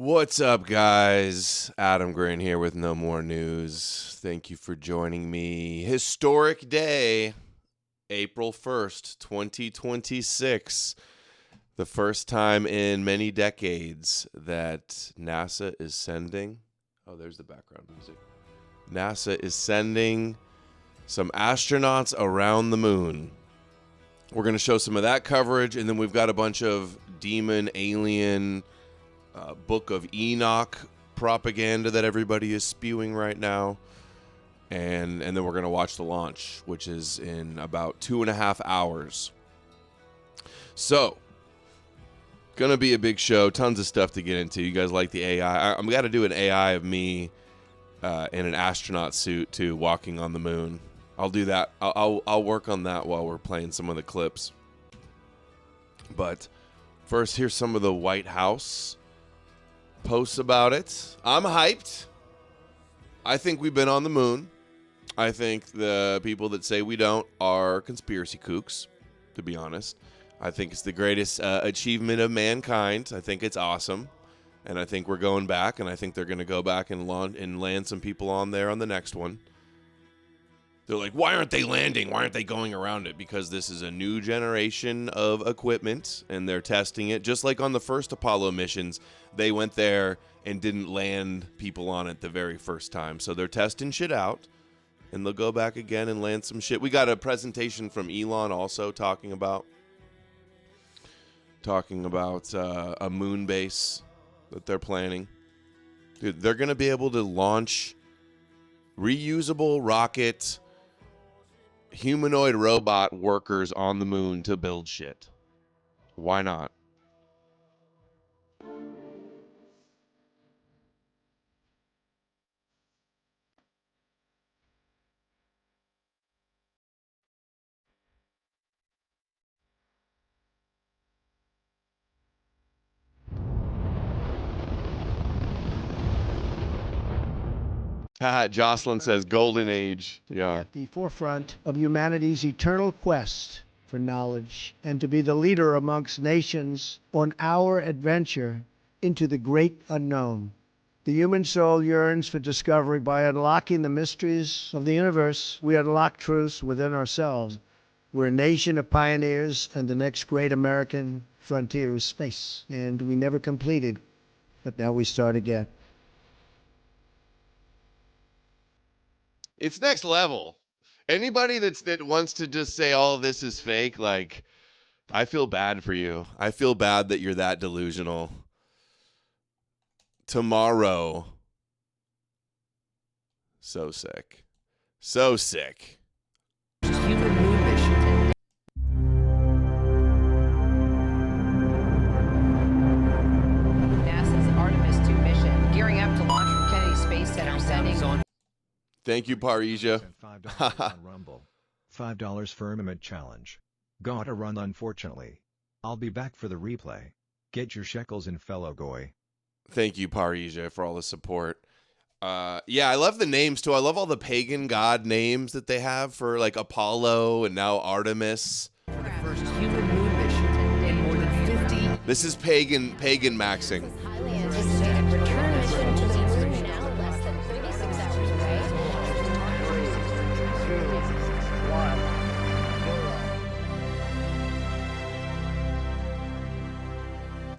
What's up, guys? Adam Green here with No More News. Thank you for joining me. Historic day, April 1st, 2026. The first time in many decades that NASA is sending... Oh, there's the background music. NASA is sending some astronauts around the moon. We're going to show some of that coverage, and then we've got a bunch of demon, alien... Book of Enoch propaganda that everybody is spewing right now. And then we're going to watch the launch, which is in about 2.5 hours. So, going to be a big show. Tons of stuff to get into. You guys like the AI? I'm got to do an AI of me in an astronaut suit, too, walking on the moon. I'll do that. I'll work on that while we're playing some of the clips. But first, here's some of the White House posts about it. I'm hyped. I think we've been on the moon. I think the people that say we don't are conspiracy kooks, to be honest. I think it's the greatest achievement of mankind. I think it's awesome. And I think we're going back, and I think they're going to go back and land some people on there on the next one. They're like, why aren't they landing? Why aren't they going around it? Because this is a new generation of equipment, and they're testing it. Just like on the first Apollo missions, they went there and didn't land people on it the very first time. So they're testing shit out, and they'll go back again and land some shit. We got a presentation from Elon also talking about a moon base that they're planning. Dude, they're going to be able to launch reusable rocket humanoid robot workers on the moon to build shit. Why not? Jocelyn says golden age. Yeah. At the forefront of humanity's eternal quest for knowledge and to be the leader amongst nations on our adventure into the great unknown. The human soul yearns for discovery. By unlocking the mysteries of the universe, we unlock truths within ourselves. We're a nation of pioneers, and the next great American frontier is space. And we never completed, but now we start again. It's next level. Anybody that wants to just say all of this is fake, like, I feel bad for you. I feel bad that you're that delusional. Tomorrow. So sick. So sick. Human moon mission. NASA's Artemis II mission gearing up to launch from Kennedy Space Center, sending on. Thank you, Parisia. $5 on Rumble. $5 Firmament Challenge. Gotta run, unfortunately. I'll be back for the replay. Get your shekels in, fellow goy. Thank you, Parisia, for all the support. Yeah, I love the names, too. I love all the pagan god names that they have for, like, Apollo and now Artemis. For the first human moon mission in more than 50. This is pagan maxing. Highly anticipated return mission to the moon now less than 36 hours away.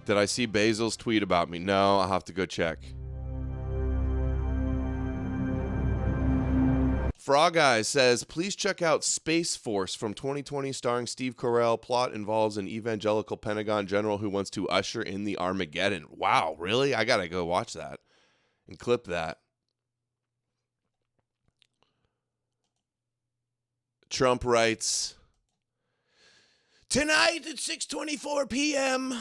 Did I see Basil's tweet about me? No, I'll have to go check. Frog Eyes says, please check out Space Force from 2020 starring Steve Carell. Plot involves an evangelical Pentagon general who wants to usher in the Armageddon. Wow, really? I gotta go watch that and clip that. Trump writes, tonight at 6:24 p.m.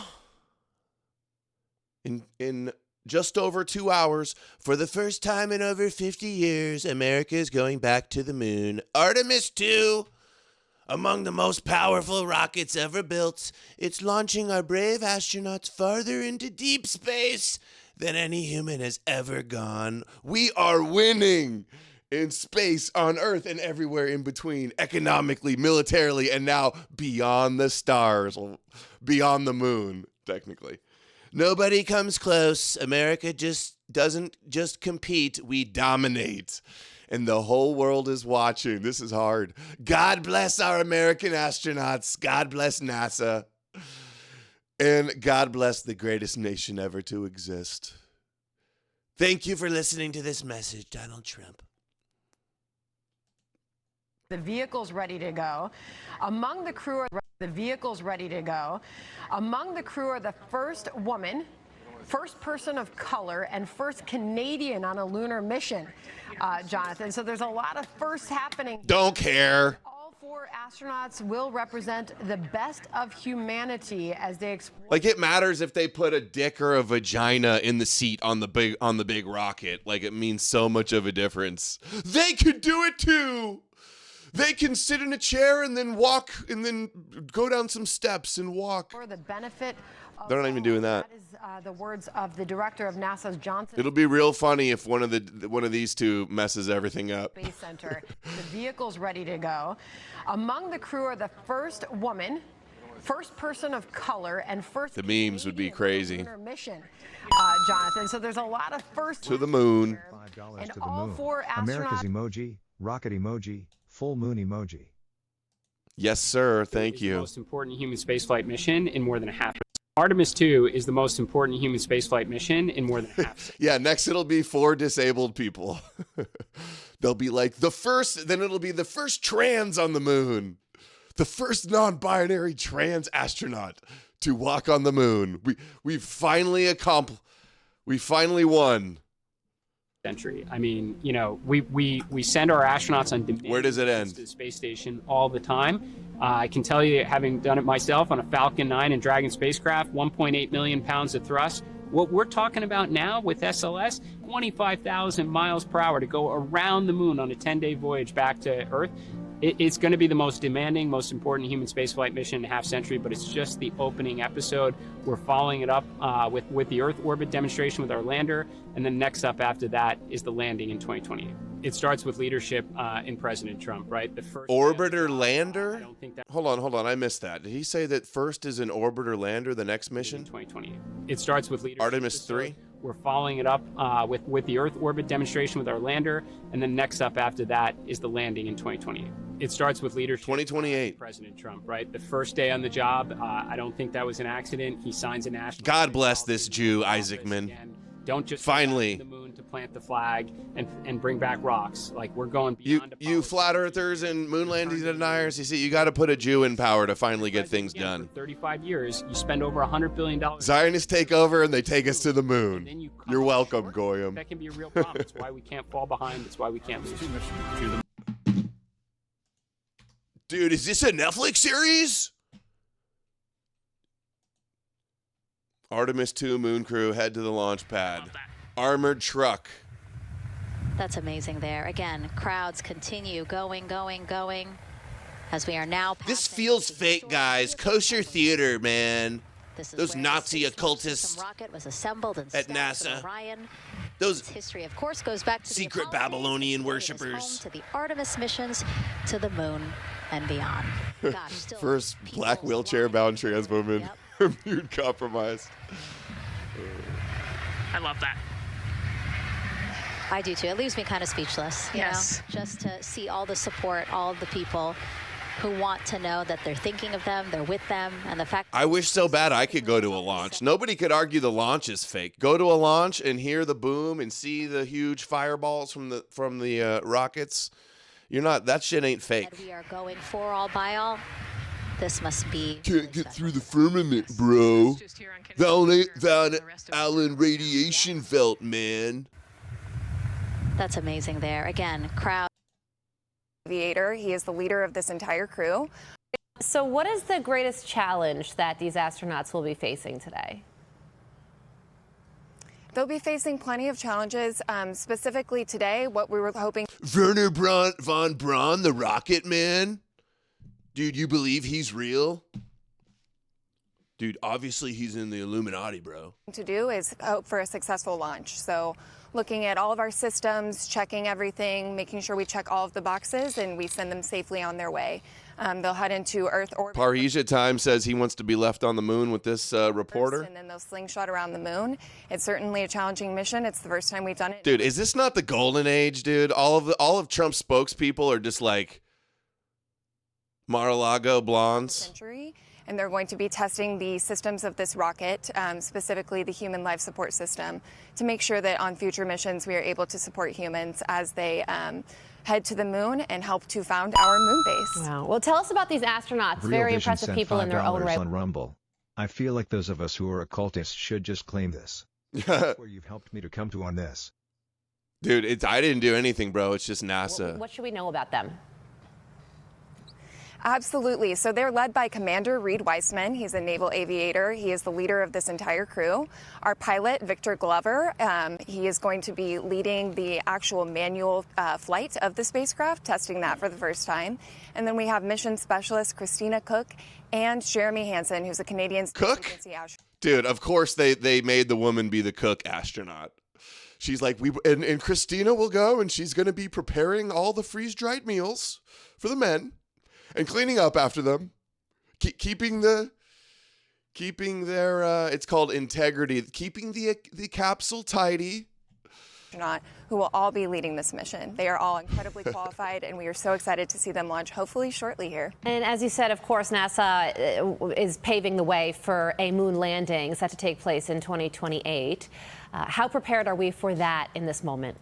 In just over 2 hours, for the first time in over 50 years, America is going back to the moon. Artemis II, among the most powerful rockets ever built, it's launching our brave astronauts farther into deep space than any human has ever gone. We are winning in space, on Earth, and everywhere in between, economically, militarily, and now beyond the stars, beyond the moon, technically. Nobody comes close. America just doesn't just compete. We dominate. And the whole world is watching. This is hard. God bless our American astronauts. God bless NASA. And God bless the greatest nation ever to exist. Thank you for listening to this message, Donald Trump. The vehicle's ready to go. Among the crew are the vehicle's ready to go. Among the crew are the first woman, first person of color, and first Canadian on a lunar mission, Jonathan. So there's a lot of firsts happening. Don't care. All 4 astronauts will represent the best of humanity as they explore. Like, it matters if they put a dick or a vagina in the seat on the big rocket. Like, it means so much of a difference. They could do it too. They can sit in a chair and then walk and then go down some steps and walk. For the benefit of They're not even doing that. That is the words of the director of NASA's Johnson It'll be real funny if one of these two messes everything up. Space Center. The vehicle's ready to go. Among the crew are the first woman, first person of color, and first. The memes would be crazy. Lunar mission, Jonathan. So there's a lot of firsts. To the moon. $5 And to the all moon. 4 America's astronauts. emoji, rocket emoji, full moon emoji. Yes, sir. Thank is the you. most important human spaceflight mission in more than a half. Artemis II is the most important human spaceflight mission in more than a half. Yeah, next it'll be 4 disabled people. They'll be like then it'll be the first trans on the moon. The first non-binary trans astronaut to walk on the moon. We finally won. Century. I mean, you know, we send our astronauts on demand. Where does it end? To the space station all the time. I can tell you, having done it myself on a Falcon 9 and Dragon spacecraft, 1.8 million pounds of thrust. What we're talking about now with SLS, 25,000 miles per hour to go around the moon on a 10-day voyage back to Earth. It's going to be the most demanding, most important human spaceflight mission in a half century, but it's just the opening episode. We're following it up with the Earth orbit demonstration with our lander, and then next up after that is the landing in 2028. It starts with leadership in President Trump, right? The first Orbiter lander? I don't think that. Hold on. I missed that. Did he say that first is an orbiter lander, the next In mission? 2028. It starts with leadership. Artemis III? We're following it up with the Earth orbit demonstration with our lander, and then next up after that is the landing in 2028. It starts with leadership. 2028. President Trump, right? The first day on the job, I don't think that was an accident. He signs a national. God bless this Jew, Isaacman. Again. Don't just Finally. go back to the moon to plant the flag and bring back rocks. Like, we're going You beyond. you flat earthers and moon landing deniers, you see, you got to put a Jew in power to finally get things done. For 35 years, you spend over $100 billion. Zionists take over and they take us to the And moon. then you come You're up welcome, short. Goyim. That can be a real problem. It's why we can't fall behind. It's why we can't lose. Dude, is this a Netflix series? Artemis II moon crew head to the launch pad. Armored truck. That's amazing there. Again, crowds continue going as we are now passing. This feels the fake, shore guys. vehicle Kosher assembly. theater, man. This is Those where the Nazi Space Launch occultists System rocket was assembled and at stacked with NASA. Orion. Those Its history, of course, goes back to secret the Apollo days, Babylonian but today it is worshippers. home to the Artemis missions to the moon and beyond. Gosh, still first people black wheelchair-bound flying. trans woman Yep. immune compromised. I love that. I do too. It leaves me kind of speechless. You Yes. know? Just to see all the support, all of the people who want to know that they're thinking of them, they're with them, and the fact. I wish so bad I could go to a launch. Nobody could argue the launch is fake. Go to a launch and hear the boom and see the huge fireballs from the rockets. That shit ain't fake. that we are going for all by all. This must be. Can't get through the firmament, bro. Van Allen radiation belt, man. That's amazing there. Again, crowd. Aviator. He is the leader of this entire crew. So what is the greatest challenge that these astronauts will be facing today? They'll be facing plenty of challenges. Specifically today, what we were hoping. Werner von Braun, the rocket man? Dude, you believe he's real? Dude, obviously he's in the Illuminati, bro. To do is hope for a successful launch. So looking at all of our systems, checking everything, making sure we check all of the boxes, and we send them safely on their way. They'll head into Earth orbit. Parisia Time says he wants to be left on the moon with this reporter. And then they'll slingshot around the moon. It's certainly a challenging mission. It's the first time we've done it. Dude, is this not the golden age, dude? All of Trump's spokespeople are just like Mar-a-Lago blondes. Century. And they're going to be testing the systems of this rocket, specifically the human life support system, to make sure that on future missions we are able to support humans as they head to the moon and help to found our moon base. Wow. Well, tell us about these astronauts. Real Very Vision impressive sent people in their own $5 right. on Rumble. I feel like those of us who are occultists should just claim this. That's where you've helped me to come to on this. Dude, I didn't do anything, bro. It's just NASA. What should we know about them? Absolutely. So they're led by Commander Reed Weissman. He's a naval aviator. He is the leader of this entire crew. Our pilot, Victor Glover, he is going to be leading the actual manual flight of the spacecraft, testing that for the first time. And then we have mission specialist Christina Cook and Jeremy Hansen, who's a Canadian Space Agency astronaut. Dude, of course they made the woman be the cook astronaut. She's like, and Christina will go, and she's going to be preparing all the freeze-dried meals for the men. And cleaning up after them, keeping their, it's called integrity, keeping the capsule tidy. Who will all be leading this mission. They are all incredibly qualified, and we are so excited to see them launch hopefully shortly here. And as you said, of course, NASA is paving the way for a moon landing set to take place in 2028. How prepared are we for that in this moment?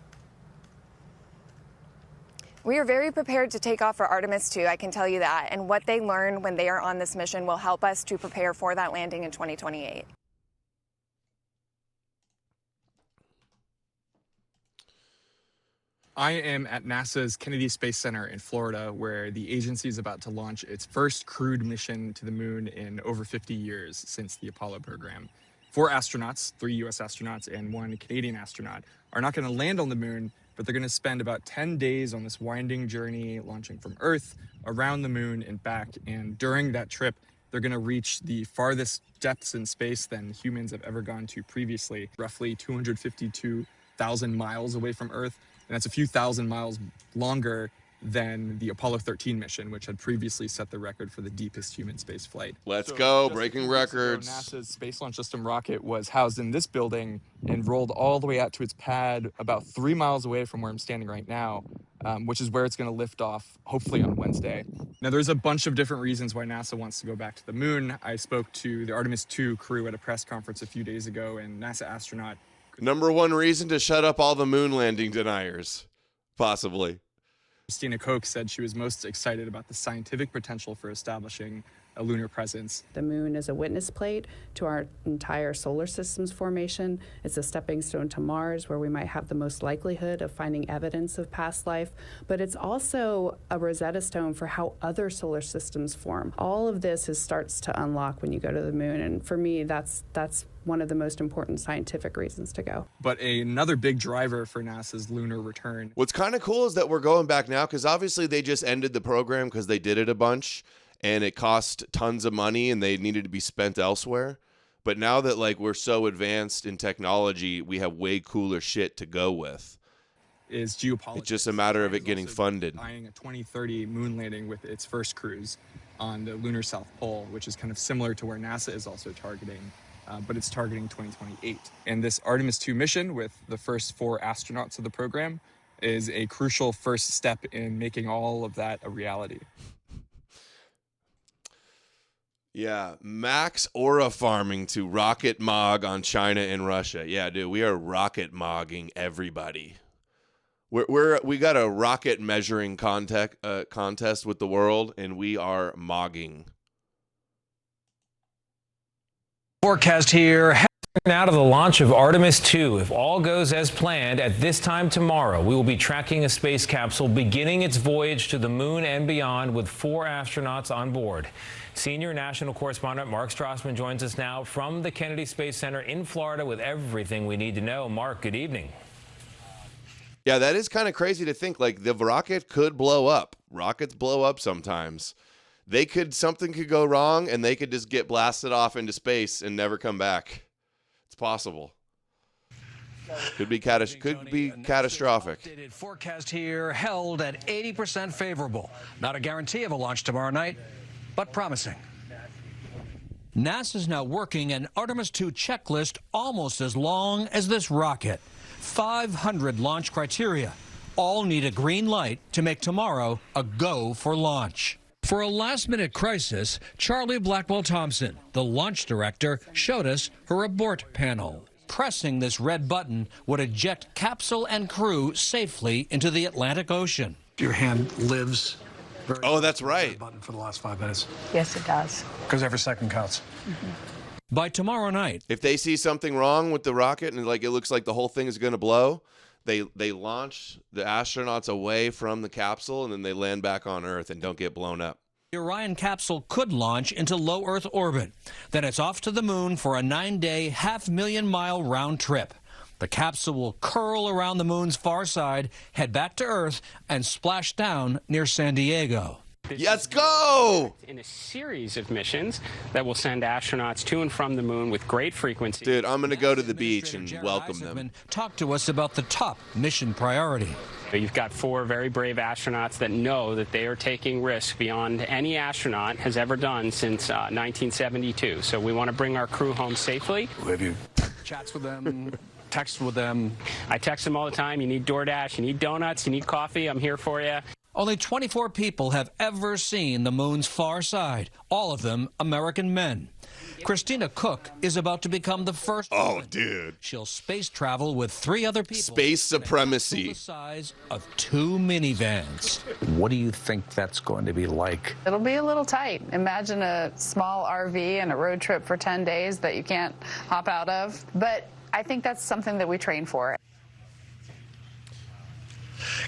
We are very prepared to take off for Artemis II, I can tell you that. And what they learn when they are on this mission will help us to prepare for that landing in 2028. I am at NASA's Kennedy Space Center in Florida, where the agency is about to launch its first crewed mission to the moon in over 50 years since the Apollo program. 4 astronauts, 3 U.S. astronauts and 1 Canadian astronaut, are not going to land on the moon, but they're going to spend about 10 days on this winding journey, launching from Earth, around the moon, and back. And during that trip, they're going to reach the farthest depths in space than humans have ever gone to previously, roughly 252,000 miles away from Earth. And that's a few thousand miles longer than the Apollo 13 mission, which had previously set the record for the deepest human space flight. Let's go, breaking records. NASA's Space Launch System rocket was housed in this building and rolled all the way out to its pad about 3 miles away from where I'm standing right now, which is where it's going to lift off, hopefully on Wednesday. Now, there's a bunch of different reasons why NASA wants to go back to the moon. I spoke to the Artemis II crew at a press conference a few days ago, and NASA astronaut... Number one reason to shut up all the moon landing deniers, possibly. Christina Koch said she was most excited about the scientific potential for establishing a lunar presence. The moon is a witness plate to our entire solar system's formation. It's a stepping stone to Mars, where we might have the most likelihood of finding evidence of past life, but it's also a Rosetta Stone for how other solar systems form. All of this starts to unlock when you go to the moon, and for me, that's one of the most important scientific reasons to go. But another big driver for NASA's lunar return. What's kind of cool is that we're going back now, because obviously they just ended the program because they did it a bunch and it cost tons of money and they needed to be spent elsewhere. But now that like we're so advanced in technology, we have way cooler shit to go with. Is geopolitics. It's just a matter of it getting funded. Eyeing a 2030 moon landing with its first cruise on the lunar South Pole, which is kind of similar to where NASA is also targeting. But it's targeting 2028. And this Artemis II mission with the first 4 astronauts of the program is a crucial first step in making all of that a reality. Yeah, max aura farming to rocket mog on China and Russia. Yeah, dude, we are rocket mogging everybody. We got a rocket measuring contest with the world, and we are mogging. Forecast here. Now to the launch of Artemis II. If all goes as planned, at this time tomorrow, we will be tracking a space capsule beginning its voyage to the moon and beyond with 4 astronauts on board. Senior national correspondent Mark Strassman joins us now from the Kennedy Space Center in Florida with everything we need to know. Mark, good evening. Yeah, that is kind of crazy to think. Like, the rocket could blow up. Rockets blow up sometimes. something could go wrong and they could just get blasted off into space and never come back. It's possible. Could be catastrophic. Updated forecast here held at 80% favorable. Not a guarantee of a launch tomorrow night, but promising. NASA's now working an Artemis II checklist almost as long as this rocket. 500 launch criteria. All need a green light to make tomorrow a go for launch. For a last-minute crisis, Charlie Blackwell-Thompson, the launch director, showed us her abort panel. Pressing this red button would eject capsule and crew safely into the Atlantic Ocean. Your hand lives. Oh, that's right. Button for the last 5 minutes. Yes, it does. Because every second counts. By tomorrow night, if they see something wrong with the rocket and like it looks like the whole thing is going to blow, they launch the astronauts away from the capsule and then they land back on Earth and don't get blown up. the Orion capsule could launch into low Earth orbit. Then it's off to the moon for a 9-day, 500,000-mile round trip. The capsule will curl around the moon's far side, head back to Earth, and splash down near San Diego. Let's go! In a series of missions that will send astronauts to and from the moon with great frequency. Dude, I'm going to go to the beach and welcome them. Talk to us about the top mission priority. You've got 4 very brave astronauts that know that they are taking risks beyond any astronaut has ever done since 1972. So we want to bring our crew home safely. Have you chats with them, text with them? I text them all the time. You need DoorDash, you need donuts, you need coffee, I'm here for you. Only 24 people have ever seen the moon's far side, all of them American men. Christina Cook is about to become the first woman. Dude. She'll space travel with 3 other people. Space supremacy. The size of 2 minivans. What do you think that's going to be like? It'll be a little tight. Imagine a small RV and a road trip for 10 days that you can't hop out of. But I think that's something that we train for.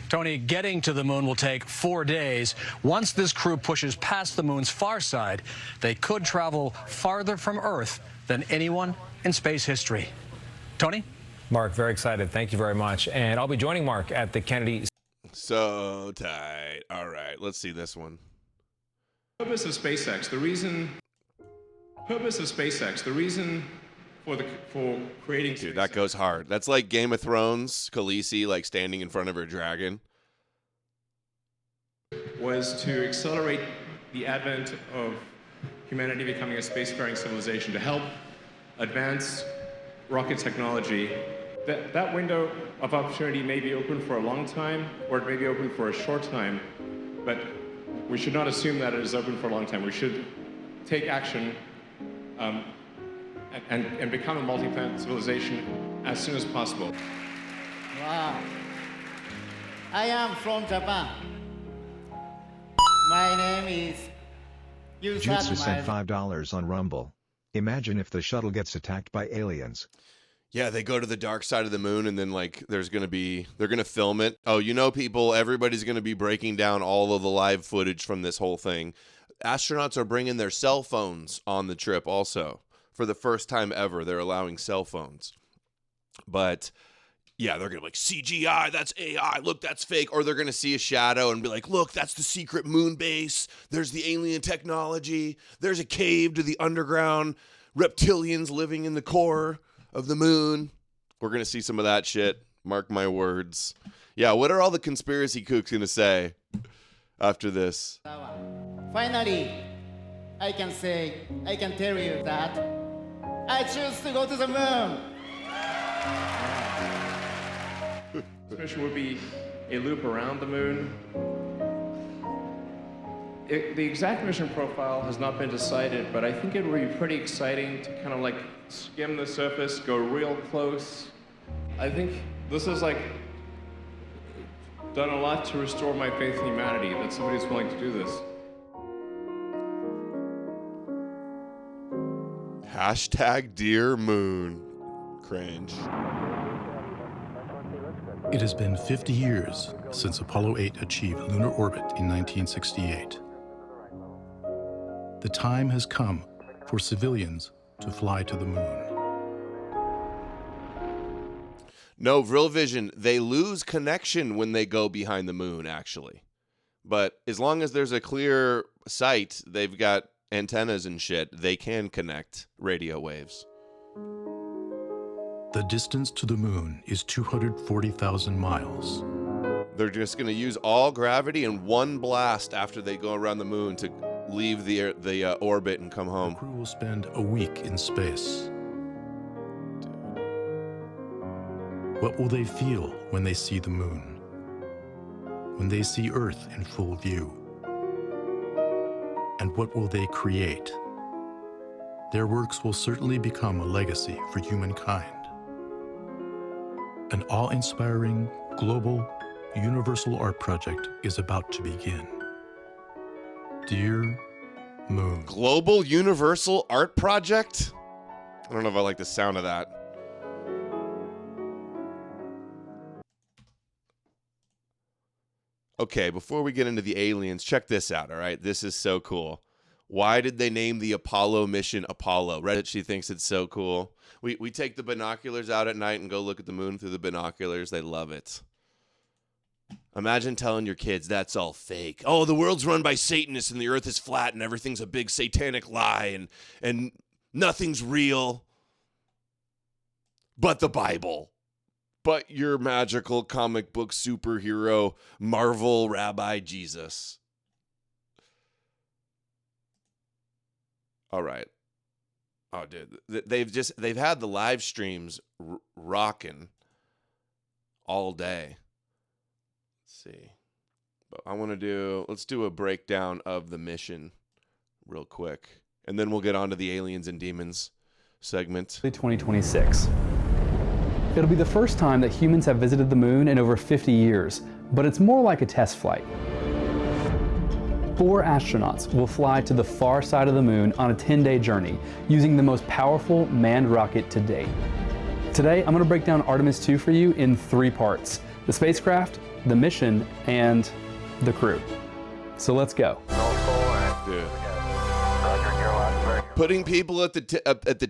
Tony, getting to the moon will take 4 days. Once this crew pushes past the moon's far side, they could travel farther from Earth than anyone in space history. Tony? Mark, very excited. Thank you very much. And I'll be joining Mark at the Kennedy. So tight. All right, let's see this one. Purpose of SpaceX, the reason for creating SpaceX. Dude, that goes hard. That's like Game of Thrones, Khaleesi like standing in front of her dragon. Was to accelerate the advent of humanity becoming a spacefaring civilization, to help advance rocket technology. That window of opportunity may be open for a long time, or it may be open for a short time, but we should not assume that it is open for a long time. We should take action and become a multi-planet civilization as soon as possible. Wow. I am from Japan. My name is Jutsu sent $5 on Rumble. Imagine if the shuttle gets attacked by aliens. Yeah, they go to the dark side of the moon and then like they're going to film it. Oh, you know, people, everybody's going to be breaking down all of the live footage from this whole thing. Astronauts are bringing their cell phones on the trip also. For the first time ever, they're allowing cell phones. But yeah, they're going to be like, CGI, that's AI, look, that's fake. Or they're going to see a shadow and be like, look, that's the secret moon base. There's the alien technology. There's a cave to the underground reptilians living in the core of the moon. We're going to see some of that shit. Mark my words. Yeah, what are all the conspiracy kooks going to say after this? Finally, I can tell you that I choose to go to the moon. This mission would be a loop around the moon. The exact mission profile has not been decided, but I think it would be pretty exciting to kind of like skim the surface, go real close. I think this has like done a lot to restore my faith in humanity, that somebody's willing to do this. #Dear Moon. Cringe. It has been 50 years since Apollo 8 achieved lunar orbit in 1968. The time has come for civilians to fly to the moon. No, real vision, they lose connection when they go behind the moon, actually. But as long as there's a clear site, they've got antennas and shit. They can connect radio waves. The distance to the moon is 240,000 miles. They're just going to use all gravity in one blast after they go around the moon to leave the orbit and come home. The crew will spend a week in space. What will they feel when they see the moon? When they see Earth in full view? And what will they create? Their works will certainly become a legacy for humankind. An awe-inspiring, global, universal art project is about to begin. Dear Moon. Global Universal Art Project? I don't know if I like the sound of that. Okay, before we get into the aliens, check this out, all right? This is so cool. Why did they name the Apollo mission Apollo? Reddit, she thinks it's so cool. We take the binoculars out at night and go look at the moon through the binoculars. They love it. Imagine telling your kids that's all fake. Oh, the world's run by Satanists and the earth is flat and everything's a big satanic lie and nothing's real but the Bible. But your magical comic book superhero Marvel Rabbi Jesus. All right. Oh, dude, they've had the live streams rocking all day. Let's see. But let's do a breakdown of the mission real quick. And then we'll get on to the aliens and demons segment. 2026. It'll be the first time that humans have visited the moon in over 50 years, but it's more like a test flight. 4 astronauts will fly to the far side of the moon on a 10-day journey using the most powerful manned rocket to date. Today, I'm going to break down Artemis II for you in 3 parts: the spacecraft, the mission, and the crew. So let's go. Dude. Putting people at the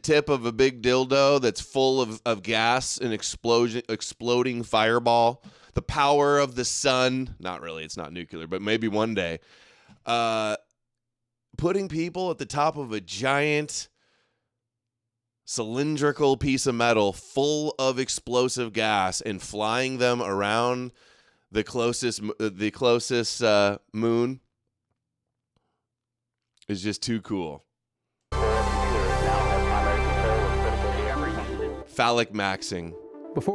tip of a big dildo that's full of gas and exploding fireball. The power of the sun. Not really, it's not nuclear, but maybe one day. Putting people at the top of a giant cylindrical piece of metal full of explosive gas and flying them around the closest moon is just too cool. Phallic maxing.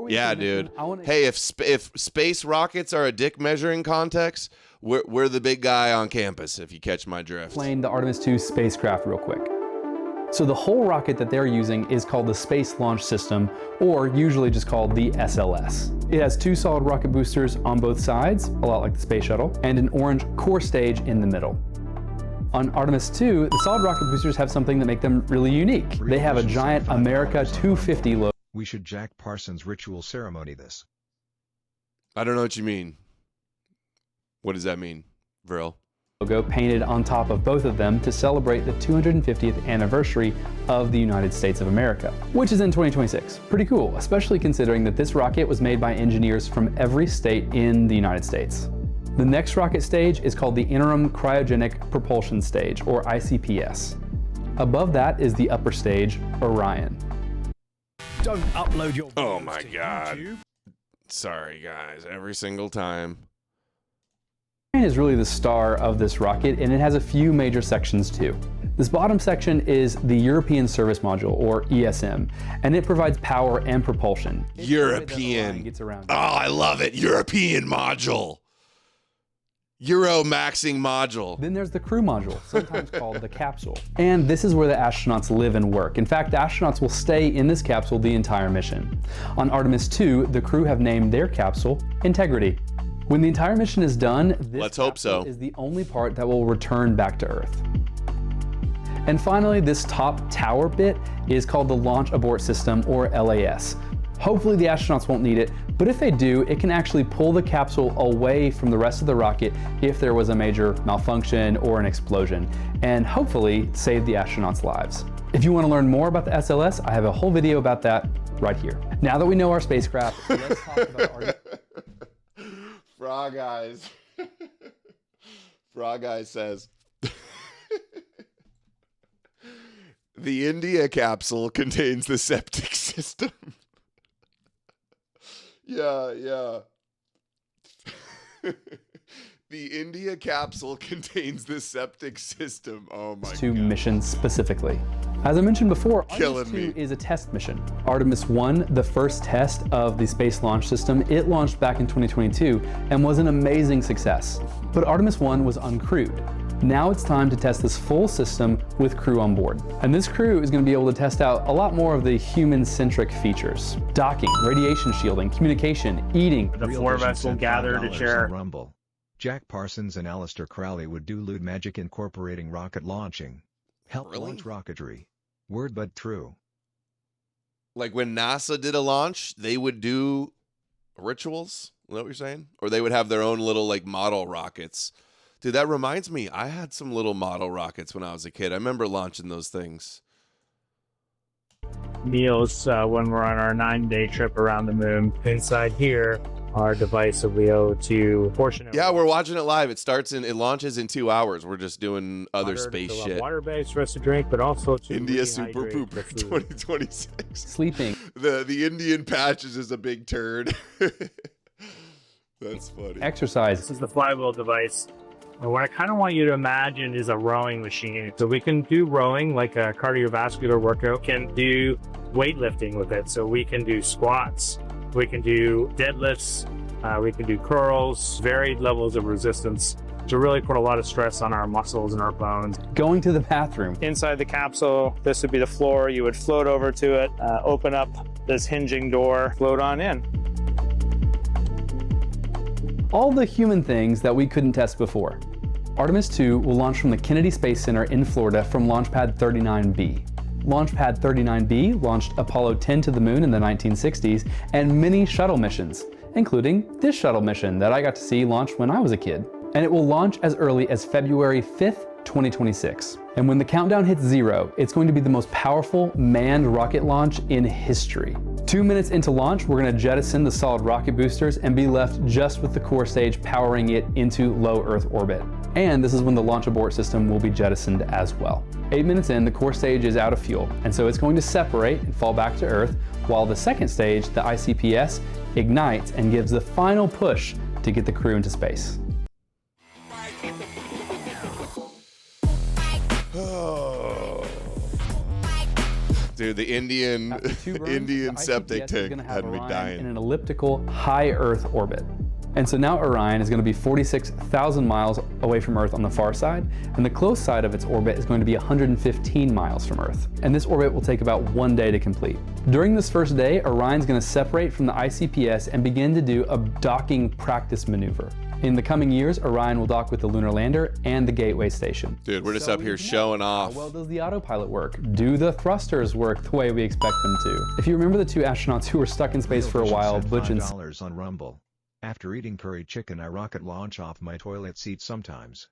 Yeah, dude. Hey, if space rockets are a dick measuring contest, we're the big guy on campus, if you catch my drift. Explain the Artemis II spacecraft real quick. So the whole rocket that they're using is called the Space Launch System, or usually just called the SLS. It has 2 solid rocket boosters on both sides, a lot like the space shuttle, and an orange core stage in the middle. On Artemis II, the solid rocket boosters have something that make them really unique. They have a giant America 250 logo. We should Jack Parsons ritual ceremony this. I don't know what you mean. What does that mean, Vril? Logo painted on top of both of them to celebrate the 250th anniversary of the United States of America, which is in 2026. Pretty cool, especially considering that this rocket was made by engineers from every state in the United States. The next rocket stage is called the Interim Cryogenic Propulsion Stage, or ICPS. Above that is the upper stage, Orion. Don't upload your Oh my God. YouTube. Sorry, guys. Every single time. Orion is really the star of this rocket, and it has a few major sections too. This bottom section is the European Service Module, or ESM, and it provides power and propulsion. European. Oh, I love it. European module. Euro maxing module. Then there's the crew module, sometimes called the capsule. And this is where the astronauts live and work. In fact, the astronauts will stay in this capsule the entire mission. On Artemis II, the crew have named their capsule Integrity. When the entire mission is done, this capsule is the only part that will return back to Earth. And finally, this top tower bit is called the Launch Abort System, or LAS. Hopefully the astronauts won't need it, but if they do, it can actually pull the capsule away from the rest of the rocket if there was a major malfunction or an explosion, and hopefully save the astronauts' lives. If you want to learn more about the SLS, I have a whole video about that right here. Now that we know our spacecraft, let's talk about our... Frog Eyes. Frog Eyes says, The India capsule contains the septic system. Yeah. The India capsule contains the septic system. Oh my to God. missions specifically. As I mentioned before, Killing Artemis II is a test mission. Artemis I, the first test of the Space Launch System, it launched back in 2022 and was an amazing success. But Artemis I was uncrewed. Now it's time to test this full system with crew on board. And this crew is going to be able to test out a lot more of the human-centric features. Docking, radiation shielding, communication, eating. The four of us will gather to share. Rumble. Jack Parsons and Aleister Crowley would do lewd magic incorporating rocket launching. Help launch rocketry. Word but true. Like when NASA did a launch, they would do rituals? Is that what you're saying? Or they would have their own little like model rockets. Dude, that reminds me, I had some little model rockets when I was a kid. I remember launching those things. Meals when we're on our 9-day trip around the moon. Inside here, our device will be able to portion it. Yeah, we're watching it live. It launches in 2 hours. We're just doing other Water, space to shit. Water base for us to drink, but also to India Super rehydrate Poop the food. 2026. Sleeping. The Indian patch is just a big turd. That's funny. Exercise. This is the flywheel device. And what I kind of want you to imagine is a rowing machine. So we can do rowing like a cardiovascular workout, can do weightlifting with it. So we can do squats, we can do deadlifts, we can do curls, varied levels of resistance to really put a lot of stress on our muscles and our bones. Going to the bathroom. Inside the capsule, this would be the floor. You would float over to it, open up this hinging door, float on in. All the human things that we couldn't test before. Artemis II will launch from the Kennedy Space Center in Florida from Launch Pad 39B. Launch Pad 39B launched Apollo 10 to the moon in the 1960s and many shuttle missions, including this shuttle mission that I got to see launch when I was a kid. And it will launch as early as February 5th, 2026. And when the countdown hits 0, it's going to be the most powerful manned rocket launch in history. 2 minutes into launch, we're going to jettison the solid rocket boosters and be left just with the core stage powering it into low Earth orbit. And this is when the launch abort system will be jettisoned as well. 8 minutes in, the core stage is out of fuel, and so it's going to separate and fall back to Earth, while the second stage, the ICPS, ignites and gives the final push to get the crew into space. Oh. Dude, the Indian septic tank had me dying. In an elliptical high Earth orbit. And so now Orion is going to be 46,000 miles away from Earth on the far side, and the close side of its orbit is going to be 115 miles from Earth. And this orbit will take about 1 day to complete. During this first day, Orion's going to separate from the ICPS and begin to do a docking practice maneuver. In the coming years, Orion will dock with the lunar lander and the Gateway Station. Dude, we're just up here showing off. How well does the autopilot work? Do the thrusters work the way we expect them to? If you remember the 2 astronauts who were stuck in space for a while, Butch and $5 on Rumble. After eating curry chicken, I rocket launch off my toilet seat sometimes.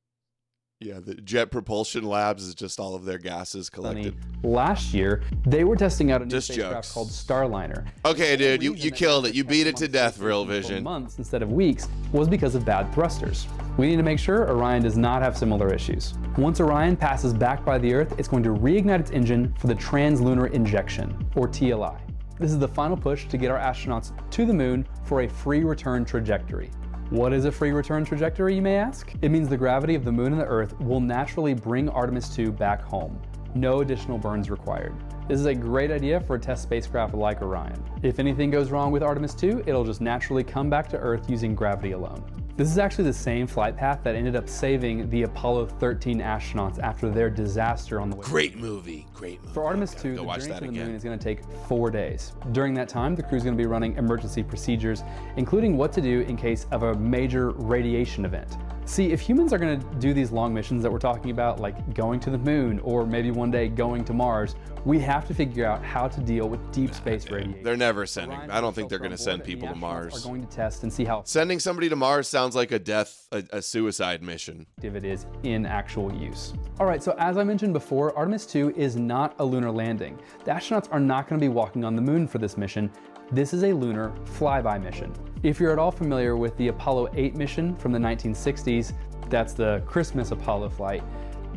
Yeah, the Jet Propulsion Labs is just all of their gases collected. Last year, they were testing out a new Just spacecraft jokes. called Starliner. Okay, dude, you killed it. You beat it to death, Real Vision. Months instead of weeks was because of bad thrusters. We need to make sure Orion does not have similar issues. Once Orion passes back by the Earth, it's going to reignite its engine for the translunar injection, or TLI. This is the final push to get our astronauts to the moon for a free return trajectory. What is a free return trajectory, you may ask? It means the gravity of the moon and the Earth will naturally bring Artemis II back home. No additional burns required. This is a great idea for a test spacecraft like Orion. If anything goes wrong with Artemis II, it'll just naturally come back to Earth using gravity alone. This is actually the same flight path that ended up saving the Apollo 13 astronauts after their disaster on the way. Great movie. For Artemis II, the journey to the moon is going to take 4 days. During that time, the crew is going to be running emergency procedures, including what to do in case of a major radiation event. See, if humans are going to do these long missions that we're talking about, like going to the moon or maybe one day going to Mars, we have to figure out how to deal with deep space radiation. They're never sending. I don't think they're going to send people to Mars. Are going to test and see how sending somebody to Mars sounds like a suicide mission. If it is in actual use. All right, so as I mentioned before, Artemis II is not a lunar landing. The astronauts are not going to be walking on the moon for this mission. This is a lunar flyby mission. If you're at all familiar with the Apollo 8 mission from the 1960s, that's the Christmas Apollo flight,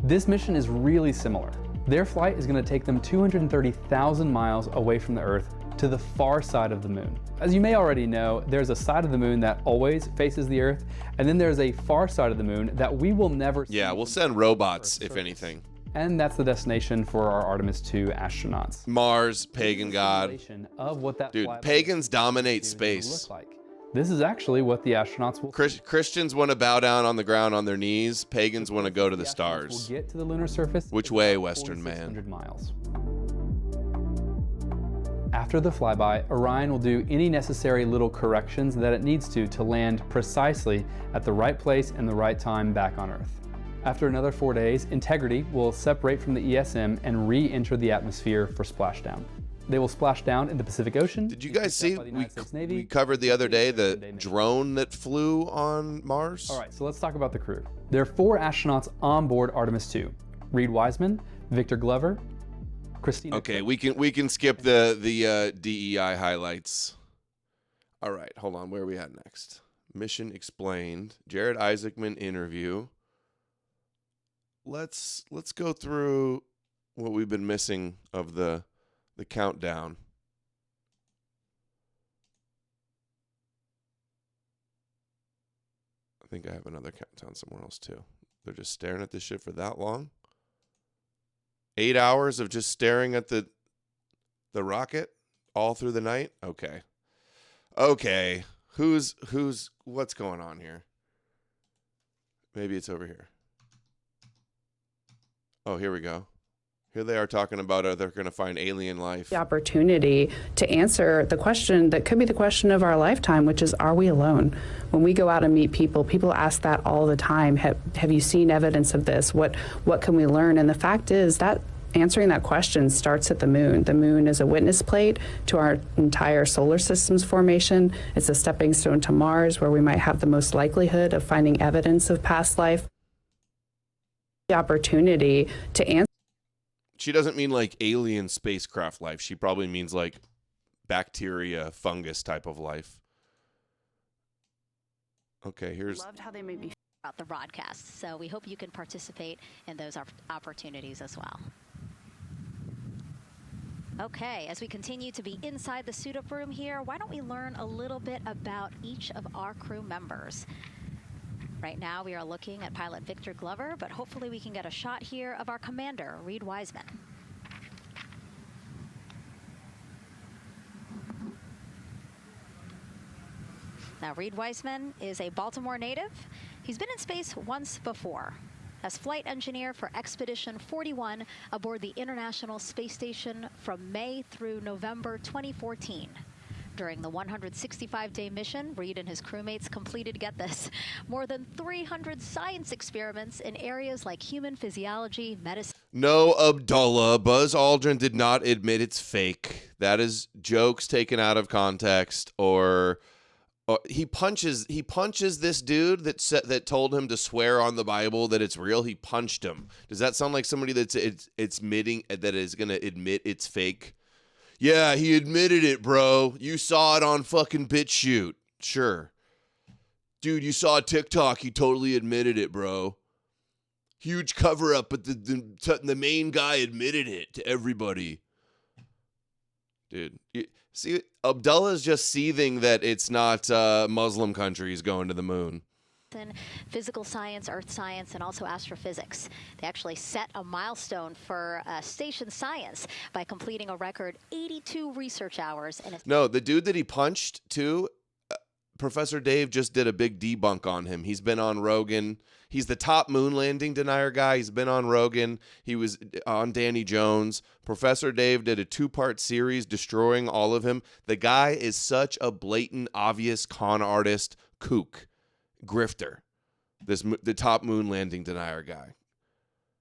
this mission is really similar. Their flight is going to take them 230,000 miles away from the Earth to the far side of the moon. As you may already know, there's a side of the moon that always faces the Earth, and then there's a far side of the moon that we will never see. Yeah, we'll send robots, if anything. And that's the destination for our Artemis II astronauts. Mars, pagan god. Of what that Dude, pagans dominate space. This is actually what the astronauts will Christians want to bow down on the ground on their knees. Pagans want to go to the stars. get to the lunar surface. Which way, Western man? 4,600 miles. After the flyby, Orion will do any necessary little corrections that it needs to land precisely at the right place and the right time back on Earth. After another 4 days, Integrity will separate from the ESM and re-enter the atmosphere for splashdown. They will splash down in the Pacific Ocean. Did you guys see, we covered the other day the drone that flew on Mars? All right, so let's talk about the crew. There are 4 astronauts on board Artemis II. Reed Wiseman, Victor Glover, Christina. Okay, we can skip the DEI highlights. All right, hold on. Where are we at next? Mission explained. Jared Isaacman interview. Let's go through what we've been missing of the countdown. I think I have another countdown somewhere else too. They're just staring at this shit for that long. 8 hours of just staring at the rocket all through the night? Okay. What's going on here? Maybe it's over here. Oh, here we go. Here they are talking about they're going to find alien life. The opportunity to answer the question that could be the question of our lifetime, which is, are we alone? When we go out and meet people, people ask that all the time. Have you seen evidence of this? What can we learn? And the fact is that answering that question starts at the moon. The moon is a witness plate to our entire solar system's formation. It's a stepping stone to Mars, where we might have the most likelihood of finding evidence of past life. The opportunity to answer. She doesn't mean like alien spacecraft life. She probably means like bacteria, fungus type of life. Okay, here's. Loved how they made me about the broadcast. So we hope you can participate in those opportunities as well. Okay, as we continue to be inside the suit-up room here, why don't we learn a little bit about each of our crew members? Right now we are looking at pilot Victor Glover, but hopefully we can get a shot here of our commander, Reed Wiseman. Now, Reed Wiseman is a Baltimore native. He's been in space once before as flight engineer for Expedition 41 aboard the International Space Station from May through November 2014. During the 165-day mission, Reed and his crewmates completed, get this, more than 300 science experiments in areas like human physiology, medicine. No, Abdullah. Buzz Aldrin did not admit it's fake. That is jokes taken out of context, or he punches this dude that told him to swear on the Bible that it's real. He punched him. Does that sound like somebody that's admitting that is going to admit it's fake? Yeah, he admitted it, bro. You saw it on fucking BitChute. Sure. Dude, you saw TikTok. He totally admitted it, bro. Huge cover-up, but the main guy admitted it to everybody. Dude, see, Abdullah's just seething that it's not Muslim countries going to the moon. Physical science, earth science, and also astrophysics. They actually set a milestone for station science by completing a record 82 research hours. No, the dude that he punched, too, Professor Dave just did a big debunk on him. He's been on Rogan. He's the top moon landing denier guy. He's been on Rogan. He was on Danny Jones. Professor Dave did a 2-part series destroying all of him. The guy is such a blatant, obvious con artist kook. Grifter, the top moon landing denier guy.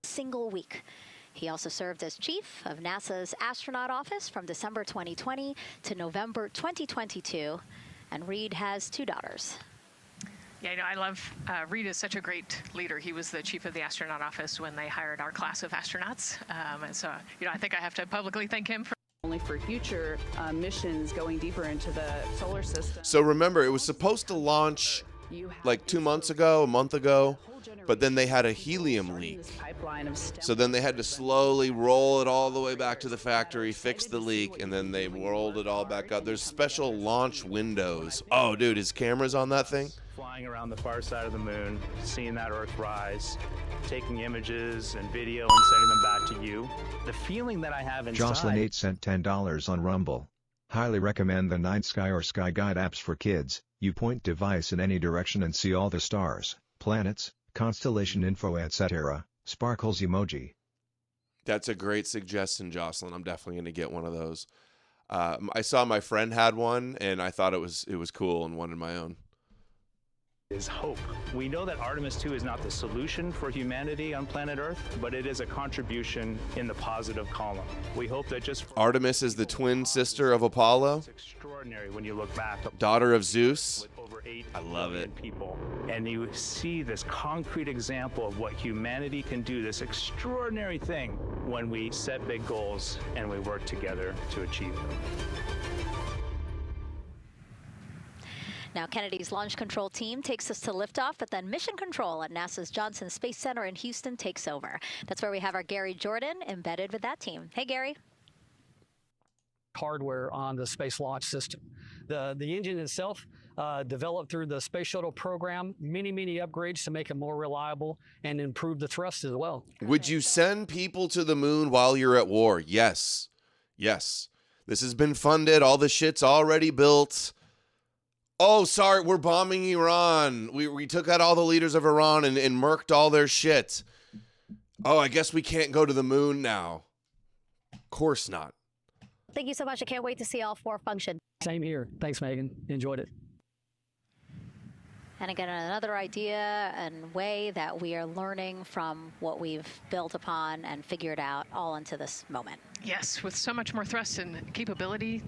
Single week. He also served as chief of NASA's astronaut office from December 2020 to November 2022, and Reed has 2 daughters. Yeah, I love Reed is such a great leader. He was the chief of the astronaut office when they hired our class of astronauts, and so I think I have to publicly thank him for. Only for future missions going deeper into the solar system. So remember, it was supposed to launch like 2 months ago, a month ago, but then they had a helium leak. So then they had to slowly roll it all the way back to the factory, fix the leak, and then they rolled it all back up. There's special launch windows. Oh, dude, his camera's on that thing? Flying around the far side of the moon, seeing that Earth rise, taking images and video and sending them back to you. The feeling that I have inside... Jocelyn 8 sent $10 on Rumble. Highly recommend the Night Sky or Sky Guide apps for kids. You point device in any direction and see all the stars, planets, constellation info, etc. Sparkles emoji. That's a great suggestion, Jocelyn. I'm definitely going to get one of those. I saw my friend had one, and I thought it was cool and wanted my own. Is hope. We know that Artemis II is not the solution for humanity on planet Earth, but it is a contribution in the positive column. We hope that just Artemis is the twin sister of Apollo. It's extraordinary when you look back. Daughter of Zeus. Over 8 I love it. People, and you see this concrete example of what humanity can do. This extraordinary thing when we set big goals and we work together to achieve them. Now, Kennedy's launch control team takes us to liftoff, but then mission control at NASA's Johnson Space Center in Houston takes over. That's where we have our Gary Jordan embedded with that team. Hey, Gary. Hardware on the Space Launch System. The engine itself, developed through the Space Shuttle program, many upgrades to make it more reliable and improve the thrust as well. Would you send people to the moon while you're at war? Yes. Yes. This has been funded. All the shit's already built. Oh, sorry, we're bombing Iran. We took out all the leaders of Iran and murked all their shit. Oh, I guess we can't go to the moon now. Of course not. Thank you so much. I can't wait to see all 4 function. Same here. Thanks, Megan. Enjoyed it. And again, another idea and way that we are learning from what we've built upon and figured out all into this moment. Yes, with so much more thrust and capability,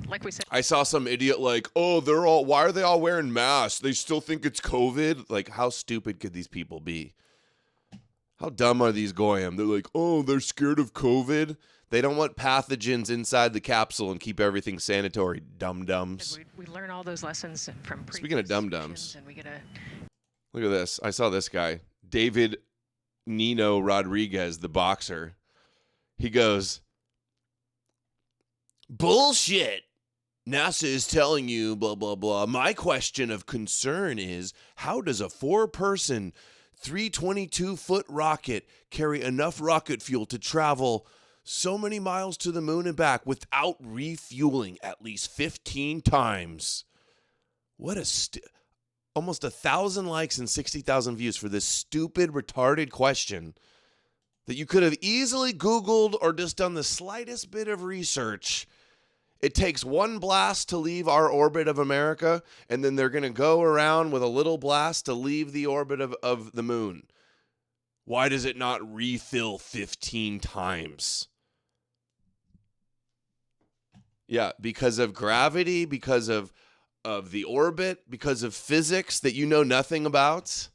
like we said. I saw some idiot like, oh, why are they all wearing masks? They still think it's COVID? Like, how stupid could these people be? How dumb are these goyim? They're like, oh, they're scared of COVID? They don't want pathogens inside the capsule and keep everything sanitary, dum-dums. We learn all those lessons from previous. Speaking of dum-dums, and we get a... Look at this. I saw this guy, David Nino Rodriguez, the boxer. He goes, bullshit. NASA is telling you blah, blah, blah. My question of concern is, how does a 4-person, 322-foot rocket carry enough rocket fuel to travel so many miles to the moon and back without refueling at least 15 times? What a almost 1,000 likes and 60,000 views for this stupid, retarded question that you could have easily Googled or just done the slightest bit of research. It takes one blast to leave our orbit of America, and then they're going to go around with a little blast to leave the orbit of the moon. Why does it not refill 15 times? Yeah, because of gravity, because of the orbit, because of physics that you know nothing about.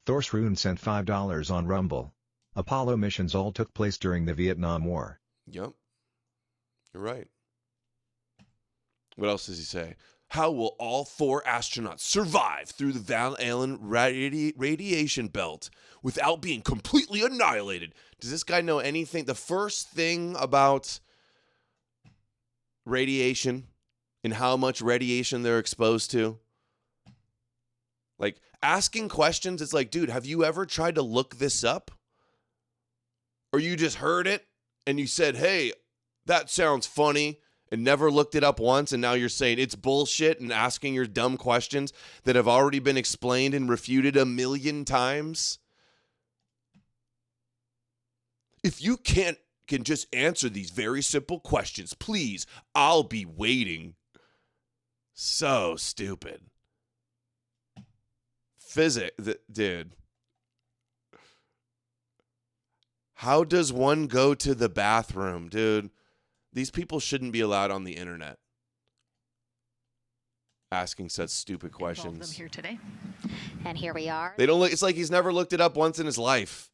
Thorsrune sent $5 on Rumble. Apollo missions all took place during the Vietnam War. Yep. You're right. What else does he say? How will all 4 astronauts survive through the Van Allen radiation belt without being completely annihilated? Does this guy know anything? The first thing about radiation and how much radiation they're exposed to? Like, asking questions, it's like, dude, have you ever tried to look this up? Or you just heard it and you said, hey, that sounds funny, and never looked it up once, and now you're saying it's bullshit and asking your dumb questions that have already been explained and refuted 1,000,000 times? If you can just answer these very simple questions, please, I'll be waiting. So stupid. Dude. How does one go to the bathroom, dude? These people shouldn't be allowed on the internet asking such stupid questions. Them here today. And here we are. They don't look. It's like he's never looked it up once in his life.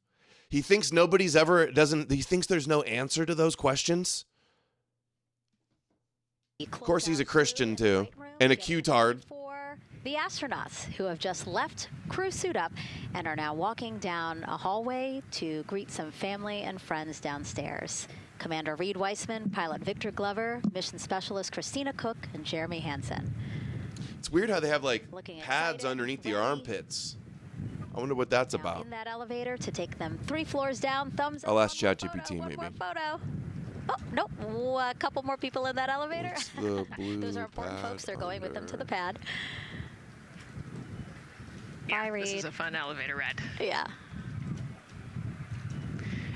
He thinks nobody's ever He thinks there's no answer to those questions. Of course, he's a Christian too, and a Q-tard. The astronauts who have just left crew suit up and are now walking down a hallway to greet some family and friends downstairs. Commander Reed Weissman, pilot Victor Glover, mission specialist Christina Cook, and Jeremy Hansen. It's weird how they have like pads underneath the armpits. I wonder what that's about. In that elevator to take them 3 floors down. Thumbs up. I'll ask ChatGPT maybe. One more photo. Oh, nope. A couple more people in that elevator. What's the blue Those are important pad folks. They're going with them to the pad. Yeah, Bye, Reed. this is a fun elevator ride. Yeah.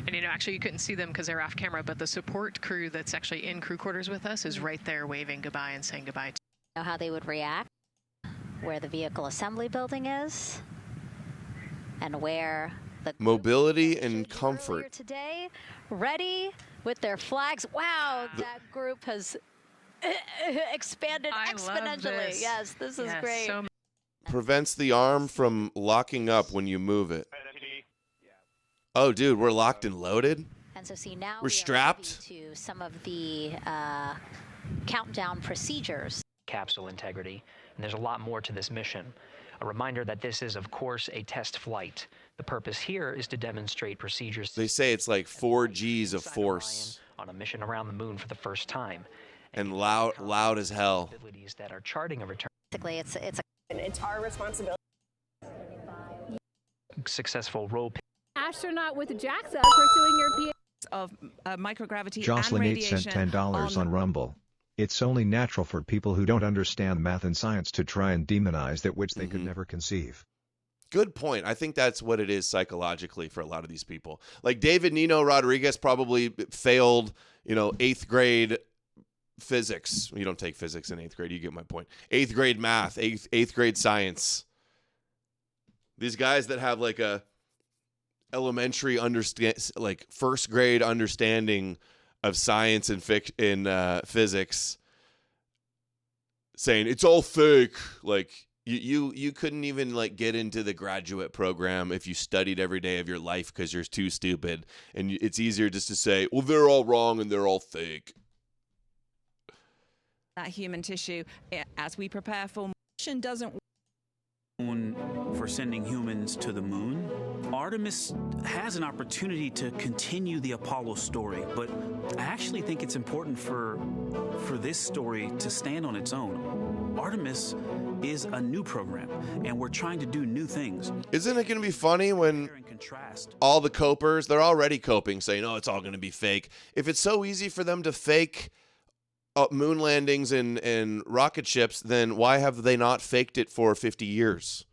And actually you couldn't see them because they're off camera, but the support crew that's actually in crew quarters with us is right there waving goodbye and saying goodbye. Know how they would react, where the vehicle assembly building is, and where the mobility and comfort. Today, ready with their flags. Wow, that group has expanded exponentially. Yes, this is great. Prevents the arm from locking up when you move it. Oh, dude, we're locked and loaded? And so see now we're strapped to some of the countdown procedures. Capsule integrity, and there's a lot more to this mission. A reminder that this is, of course, a test flight. The purpose here is to demonstrate procedures. They say it's like 4 Gs of force. On a mission around the moon for the first time. And loud as hell. That are charting a return. Basically, it's our responsibility. Successful roll. Astronaut with JAXA pursuing your PhD of microgravity Jocelyn and 8 radiation. sent $10 on Rumble. It's only natural for people who don't understand math and science to try and demonize that which they could never conceive. Good point. I think that's what it is psychologically for a lot of these people. Like David Nino Rodriguez probably failed, 8th grade physics. You don't take physics in 8th grade. You get my point. 8th grade math, 8th grade science. These guys that have like a elementary first grade understanding of science and physics, saying it's all fake. Like you couldn't even like get into the graduate program if you studied every day of your life because you're too stupid. And it's easier just to say, well, they're all wrong and they're all fake. That human tissue as we prepare for mission doesn't. For sending humans to the moon, Artemis has an opportunity to continue the Apollo story, but I actually think it's important for this story to stand on its own. Artemis is a new program, and we're trying to do new things. Isn't it going to be funny when all the copers, they're already coping, saying, oh, it's all going to be fake. If it's so easy for them to fake moon landings and rocket ships, then why have they not faked it for 50 years?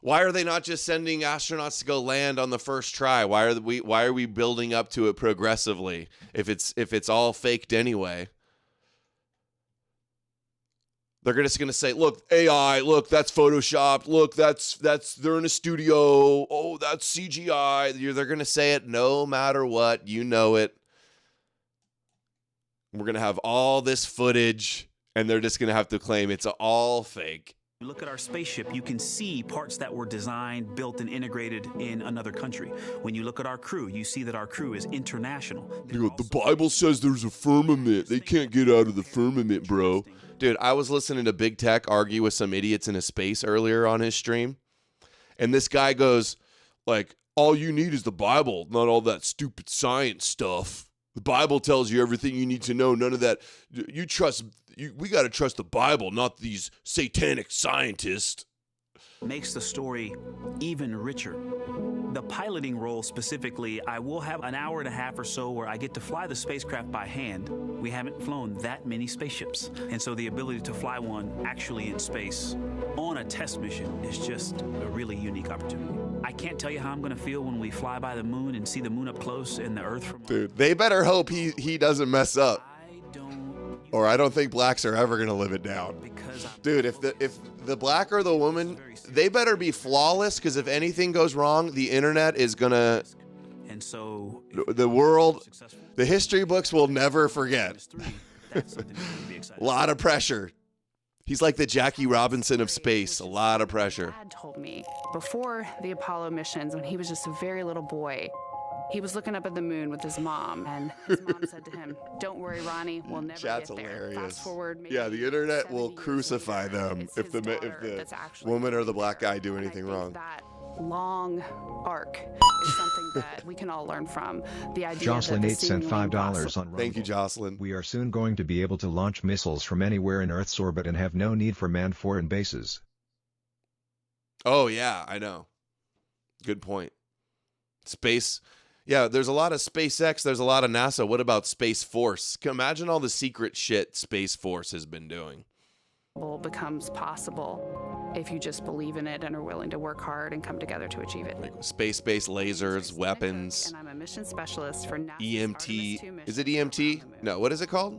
Why are they not just sending astronauts to go land on the first try? Why are we building up to it progressively if it's all faked anyway? They're just going to say, look, AI, look, that's photoshopped. Look, that's they're in a studio. Oh, that's CGI. They're going to say it no matter what. You know it. We're going to have all this footage, and they're just going to have to claim it's all fake. You look at our spaceship, you can see parts that were designed, built, and integrated in another country. When you look at our crew, you see that our crew is international. The Bible says there's a firmament. They can't get out of the firmament, bro. Dude, I was listening to Big Tech argue with some idiots in a space earlier on his stream, and this guy goes, like, all you need is the Bible, not all that stupid science stuff. The Bible tells you everything you need to know. None of that. We got to trust the Bible, not these satanic scientists. Makes the story even richer. The piloting role specifically, I will have an hour and a half or so where I get to fly the spacecraft by hand. We haven't flown that many spaceships. And so the ability to fly one actually in space on a test mission is just a really unique opportunity. I can't tell you how I'm going to feel when we fly by the moon and see the moon up close and the Earth from... Dude, they better hope he doesn't mess up. Or I don't think blacks are ever going to live it down. Dude, if the black or the woman, they better be flawless, because if anything goes wrong, the internet is going to... And so... The world, the history books will never forget. A lot of pressure. He's like the Jackie Robinson of space. A lot of pressure. Dad told me before the Apollo missions, when he was just a very little boy, He was looking up at the moon with his mom, and his mom said to him, "Don't worry, Ronnie, we'll never Chat's get there." hilarious. Fast forward, maybe Yeah, the internet will 70 years crucify later, them it's if his the daughter that's actually woman or the black guy do anything wrong. that long arc is something that we can all learn from. The idea Jocelyn that the 8 sent seemingly $5 on Rumble. Thank you, Jocelyn. We are soon going to be able to launch missiles from anywhere in Earth's orbit and have no need for manned foreign bases. Oh, yeah, I know. Good point. Space. Yeah, there's a lot of SpaceX. There's a lot of NASA. What about Space Force? Imagine all the secret shit Space Force has been doing. becomes possible if you just believe in it and are willing to work hard and come together to achieve it. Like space-based lasers, weapons. And I'm a mission specialist for NASA's EMT. Artemis II mission. Is it EMT? No, what is it called?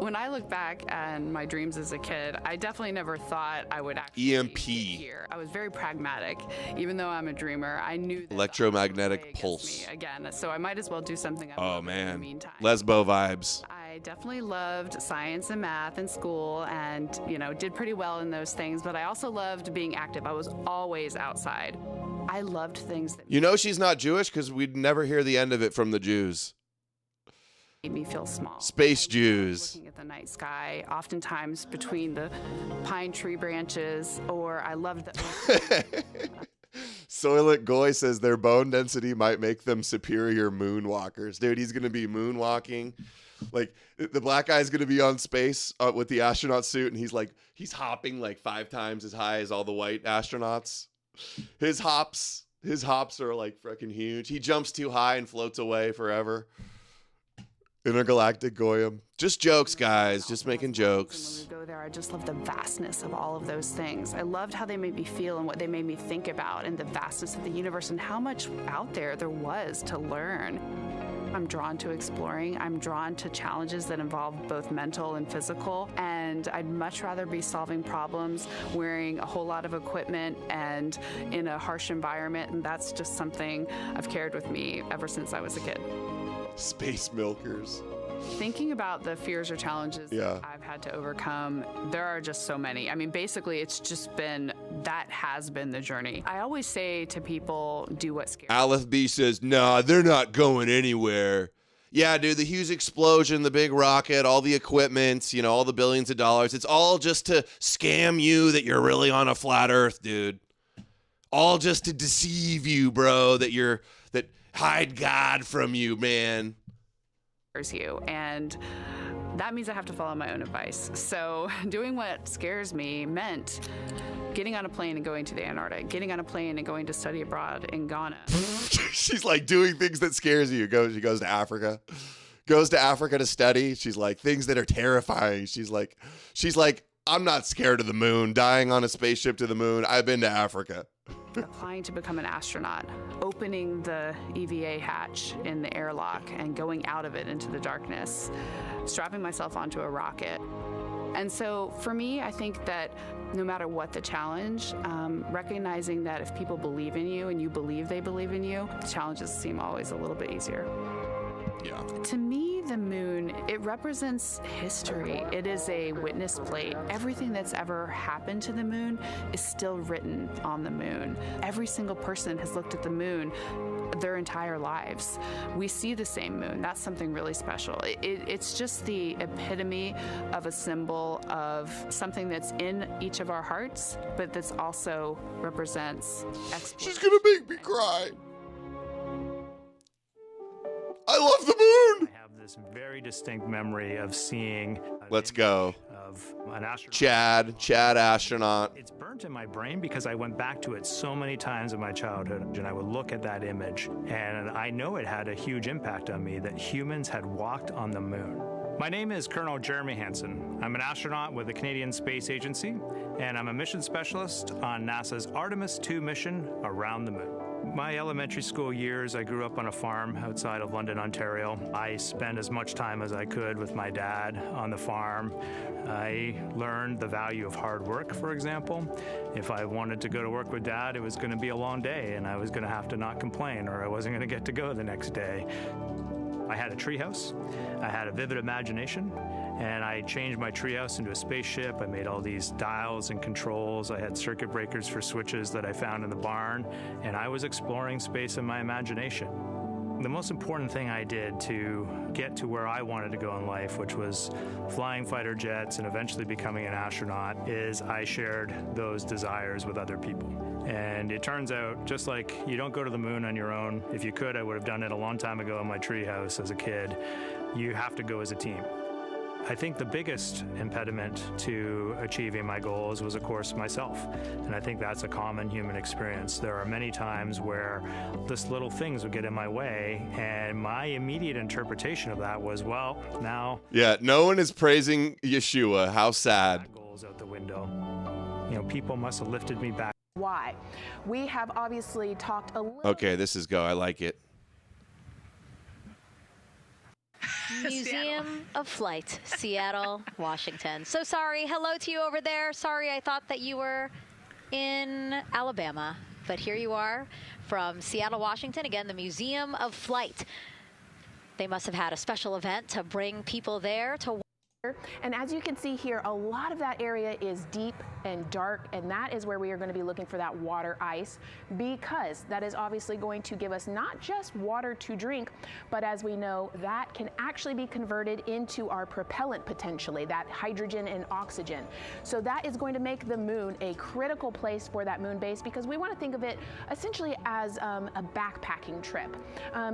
When I look back at my dreams as a kid, I definitely never thought I would actually EMP. here. I was very pragmatic. Even though I'm a dreamer, I knew that Electromagnetic pulse. again, so I might as well do something. Oh man, Lesbo vibes. I definitely loved science and math in school and, did pretty well in those things, but I also loved being active. I was always outside. I loved things that You know she's not Jewish because we'd never hear the end of it from the Jews. made me feel small. Space Jews. Looking at the night sky, oftentimes between the pine tree branches, or I loved the Soylent Goy says their bone density might make them superior moonwalkers. Dude, he's going to be moonwalking. Like, the black guy's going to be on space with the astronaut suit, and he's hopping like 5 times as high as all the white astronauts. His hops are like freaking huge. He jumps too high and floats away forever. Intergalactic Goyim. Just jokes, guys. Just making jokes. When we go there, I just love the vastness of all of those things. I loved how they made me feel and what they made me think about and the vastness of the universe and how much out there was to learn. I'm drawn to exploring. I'm drawn to challenges that involve both mental and physical. And I'd much rather be solving problems, wearing a whole lot of equipment and in a harsh environment. And that's just something I've carried with me ever since I was a kid. Space milkers. Thinking about the fears or challenges that I've had to overcome, there are just so many. I mean, basically, it's just that has been the journey. I always say to people, do what scares you. Aleph B says, nah, they're not going anywhere. Yeah, dude, the huge explosion, the big rocket, all the equipment, all the billions of dollars, it's all just to scam you that you're really on a flat earth, dude. All just to deceive you, bro, that hide God from you, man. You, and that means I have to follow my own advice. So doing what scares me meant getting on a plane and going to the Antarctic, getting on a plane and going to study abroad in Ghana. She's like doing things that scares you. She goes to Africa. Goes to Africa to study. She's like things that are terrifying. She's like, I'm not scared of the moon, dying on a spaceship to the moon. I've been to Africa. Applying to become an astronaut, opening the EVA hatch in the airlock and going out of it into the darkness, strapping myself onto a rocket. And so for me, I think that no matter what the challenge, recognizing that if people believe in you and you believe they believe in you, the challenges seem always a little bit easier. Yeah. To me, the moon, it represents history. It is a witness plate. Everything that's ever happened to the moon is still written on the moon. Every single person has looked at the moon their entire lives. We see the same moon. That's something really special. It's just the epitome of a symbol of something that's in each of our hearts, but that's also represents exploration. She's gonna make me cry. I love the moon. I have this very distinct memory of seeing Let's go. Of an astronaut. Chad astronaut. It's burnt in my brain because I went back to it so many times in my childhood, and I would look at that image, and I know it had a huge impact on me that humans had walked on the moon. My name is Colonel Jeremy Hansen. I'm an astronaut with the Canadian Space Agency, and I'm a mission specialist on NASA's Artemis II mission around the moon. My elementary school years, I grew up on a farm outside of London, Ontario. I spent as much time as I could with my dad on the farm. I learned the value of hard work, for example. If I wanted to go to work with Dad, it was going to be a long day, and I was going to have to not complain, or I wasn't going to get to go the next day. I had a treehouse, I had a vivid imagination, And I changed my treehouse into a spaceship. I made all these dials and controls. I had circuit breakers for switches that I found in the barn. And I was exploring space in my imagination. The most important thing I did to get to where I wanted to go in life, which was flying fighter jets and eventually becoming an astronaut, is I shared those desires with other people. And it turns out, just like you don't go to the moon on your own, if you could, I would have done it a long time ago in my treehouse as a kid. You have to go as a team. I think the biggest impediment to achieving my goals was, of course, myself. And I think that's a common human experience. There are many times where just little things would get in my way, and my immediate interpretation of that was, well, now... Yeah, no one is praising Yeshua. How sad. ...goals out the window. You know, people must have lifted me back. Why? We have obviously talked a little... Okay, this is go. I like it. Museum of Flight, Seattle, Washington. So sorry. Hello to you over there. Sorry, I thought that you were in Alabama, but here you are from Seattle, Washington. Again, the Museum of Flight. They must have had a special event to bring people there to. And as you can see here, a lot of that area is deep and dark, and that is where we are going to be looking for that water ice, because that is obviously going to give us not just water to drink, but as we know, that can actually be converted into our propellant potentially, that hydrogen and oxygen. So that is going to make the moon a critical place for that moon base, because we want to think of it essentially as a backpacking trip.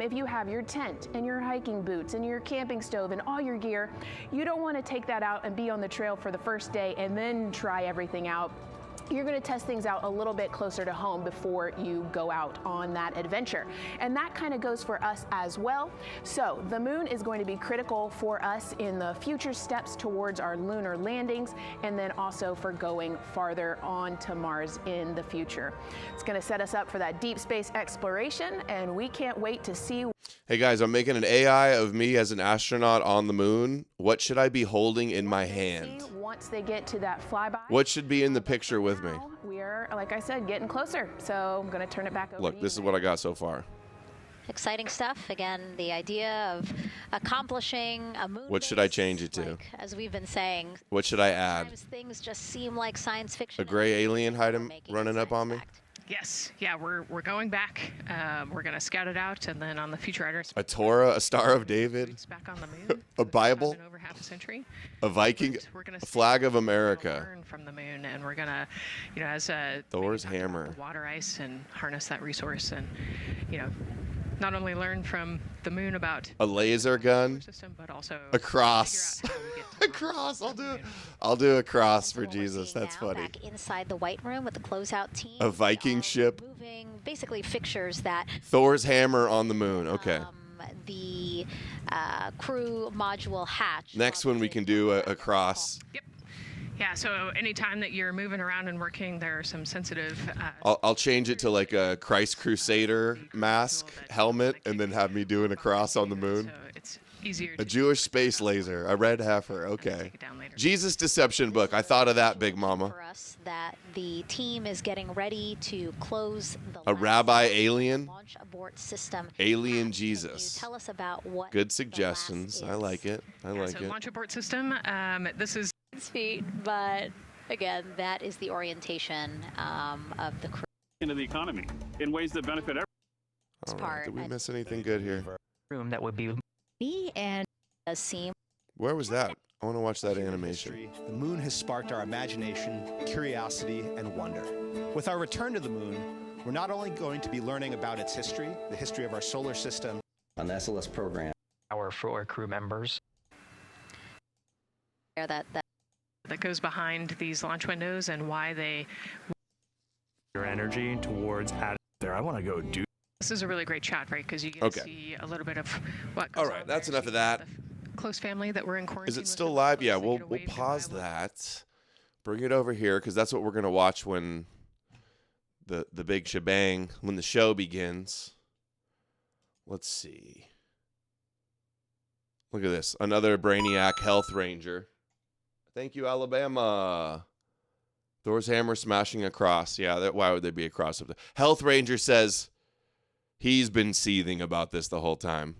If you have your tent and your hiking boots and your camping stove and all your gear, you don't want to take that out and be on the trail for the first day and then try everything out. You're going to test things out a little bit closer to home before you go out on that adventure. And that kind of goes for us as well. So the moon is going to be critical for us in the future steps towards our lunar landings, and then also for going farther on to Mars in the future. It's going to set us up for that deep space exploration, and we can't wait to see. Hey guys, I'm making an AI of me as an astronaut on the moon. What should I be holding in my hand? Once they get to that flyby. What should be in the picture with me? We are, like I said, getting closer. So I'm going to turn it back over. Look, this is what I got so far. Exciting stuff. Again, the idea of accomplishing a moon. What should I change it to? Like, as we've been saying. What should I add? Sometimes things just seem like science fiction. A gray alien hiding, running up on me? Yes, yeah, we're going back. We're gonna scout it out, and then on the future items. A Torah, a Star of David, back on the moon. A Bible, over half a century. A Viking, a flag of America. Learn from the moon, and we're gonna, you know, as a Thor's hammer, water ice, and harness that resource, and you know, not only learn from the moon about a laser gun, system, but also a cross. A cross. I'll do a cross for Jesus. That's funny. Back inside the White Room with the closeout team. A Viking ship. Moving basically fixtures that. Thor's hammer on the moon. Okay. The crew module hatch. Next one we can do a cross. Yep. Yeah, so anytime that you're moving around and working, there are some sensitive... I'll change it to like a Christ Crusader mask, helmet, and then have me doing a cross on the moon. So it's easier a Jewish space laser, a red heifer, okay. Jesus Deception book, I thought of that, Big Mama. For us that the team is getting ready to close the a rabbi alien, launch abort system. Alien Jesus. Tell us about what good suggestions. I like it. I like it. Launch abort system, this is... feet, but again, that is the orientation of the crew. Into the economy in ways that benefit everyone. All right, did we miss anything good here? Room that would be me and does seem. Where was that? I want to watch that animation. The moon has sparked our imagination, curiosity, and wonder. With our return to the moon, we're not only going to be learning about its history, the history of our solar system, on the SLS program. Our four crew members. That goes behind these launch windows and why they your energy towards there. I want to go do. This is a really great shot, right? Because you get to see a little bit of what goes all right, that's enough of that. Close family that we're in quarantine. Is it still live? Yeah, we'll pause that. Bring it over here because that's what we're gonna watch when the big shebang, when the show begins. Let's see. Look at this. Another Brainiac Health Ranger. Thank you, Alabama. Thor's hammer smashing a cross. Yeah, why would there be a cross up there? Health Ranger says he's been seething about this the whole time.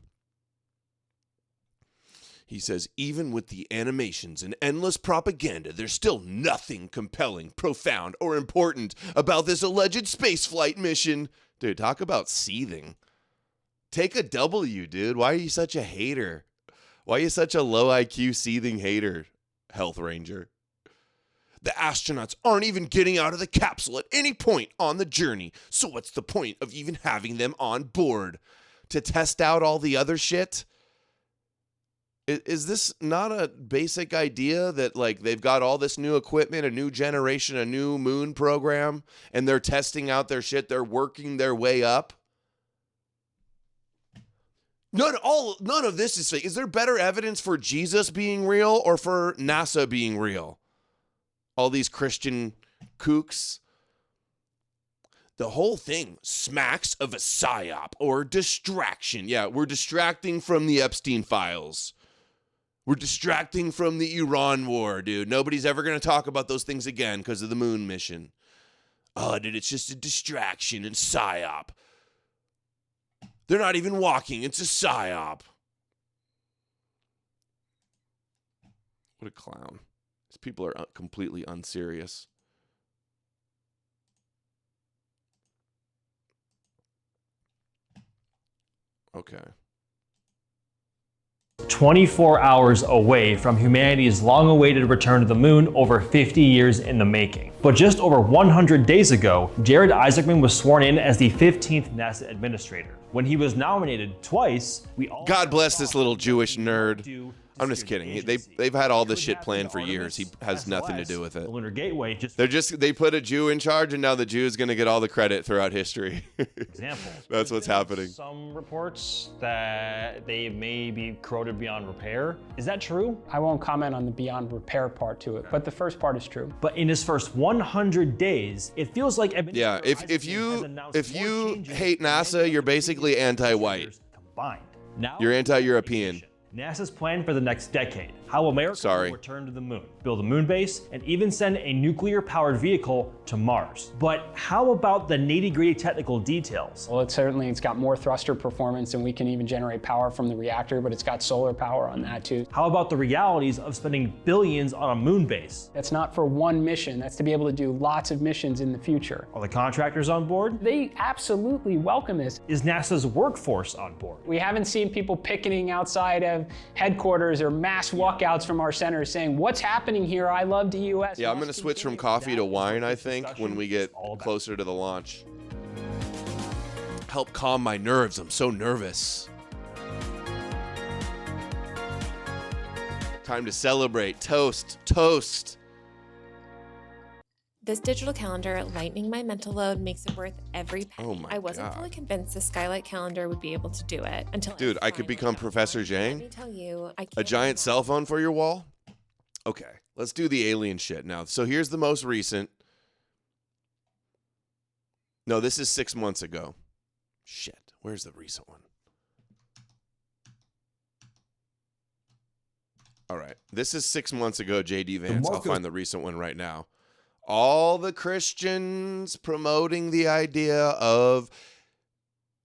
He says, even with the animations and endless propaganda, there's still nothing compelling, profound, or important about this alleged spaceflight mission. Dude, talk about seething. Take a W, dude. Why are you such a hater? Why are you such a low IQ seething hater, Health Ranger? The astronauts aren't even getting out of the capsule at any point on the journey. So what's the point of even having them on board? To test out all the other shit? Is this not a basic idea that, like, they've got all this new equipment, a new generation, a new moon program, and they're testing out their shit, they're working their way up? None of this is fake. Is there better evidence for Jesus being real or for NASA being real? All these Christian kooks. The whole thing smacks of a psyop or distraction. Yeah, we're distracting from the Epstein files. We're distracting from the Iran war, dude. Nobody's ever going to talk about those things again because of the moon mission. Oh, dude, it's just a distraction and psyop. They're not even walking. It's a psyop. What a clown. These people are completely unserious. Okay. 24 hours away from humanity's long-awaited return to the moon, over 50 years in the making. But just over 100 days ago, Jared Isaacman was sworn in as the 15th NASA administrator. When he was nominated twice, we all... God bless this little Jewish nerd. I'm just kidding. They've had all this shit planned for years. He has nothing to do with it. The Lunar Gateway they put a Jew in charge, and now the Jew is going to get all the credit throughout history. Example. That's what's happening. Some reports that they may be corroded beyond repair. Is that true? I won't comment on the beyond repair part to it, but the first part is true. But in his first 100 days, it feels like yeah. If you hate NASA, you're basically anti-white. Combined. Now you're anti-European. NASA's plan for the next decade. How America will return to the moon, build a moon base, and even send a nuclear-powered vehicle to Mars. But how about the nitty-gritty technical details? Well, it's got more thruster performance, and we can even generate power from the reactor, but it's got solar power on that too. How about the realities of spending billions on a moon base? That's not for one mission. That's to be able to do lots of missions in the future. Are the contractors on board? They absolutely welcome this. Is NASA's workforce on board? We haven't seen people picketing outside of headquarters or mass walkouts from our centers saying, what's happening here? I love the U.S. Yeah, I'm going to switch from coffee to wine, I think, when we get closer to the launch. Help calm my nerves. I'm so nervous. Time to celebrate. Toast. Toast. This digital calendar lightening my mental load makes it worth every penny. Oh my I wasn't fully convinced the Skylight calendar would be able to do it until Dude, I could become Professor Zhang. Let me tell you, a giant cell phone for your wall? Okay, let's do the alien shit now. So here's the most recent. No, this is 6 months ago. Shit, where's the recent one? All right, this is 6 months ago, JD Vance. I'll find the recent one right now. All the Christians promoting the idea of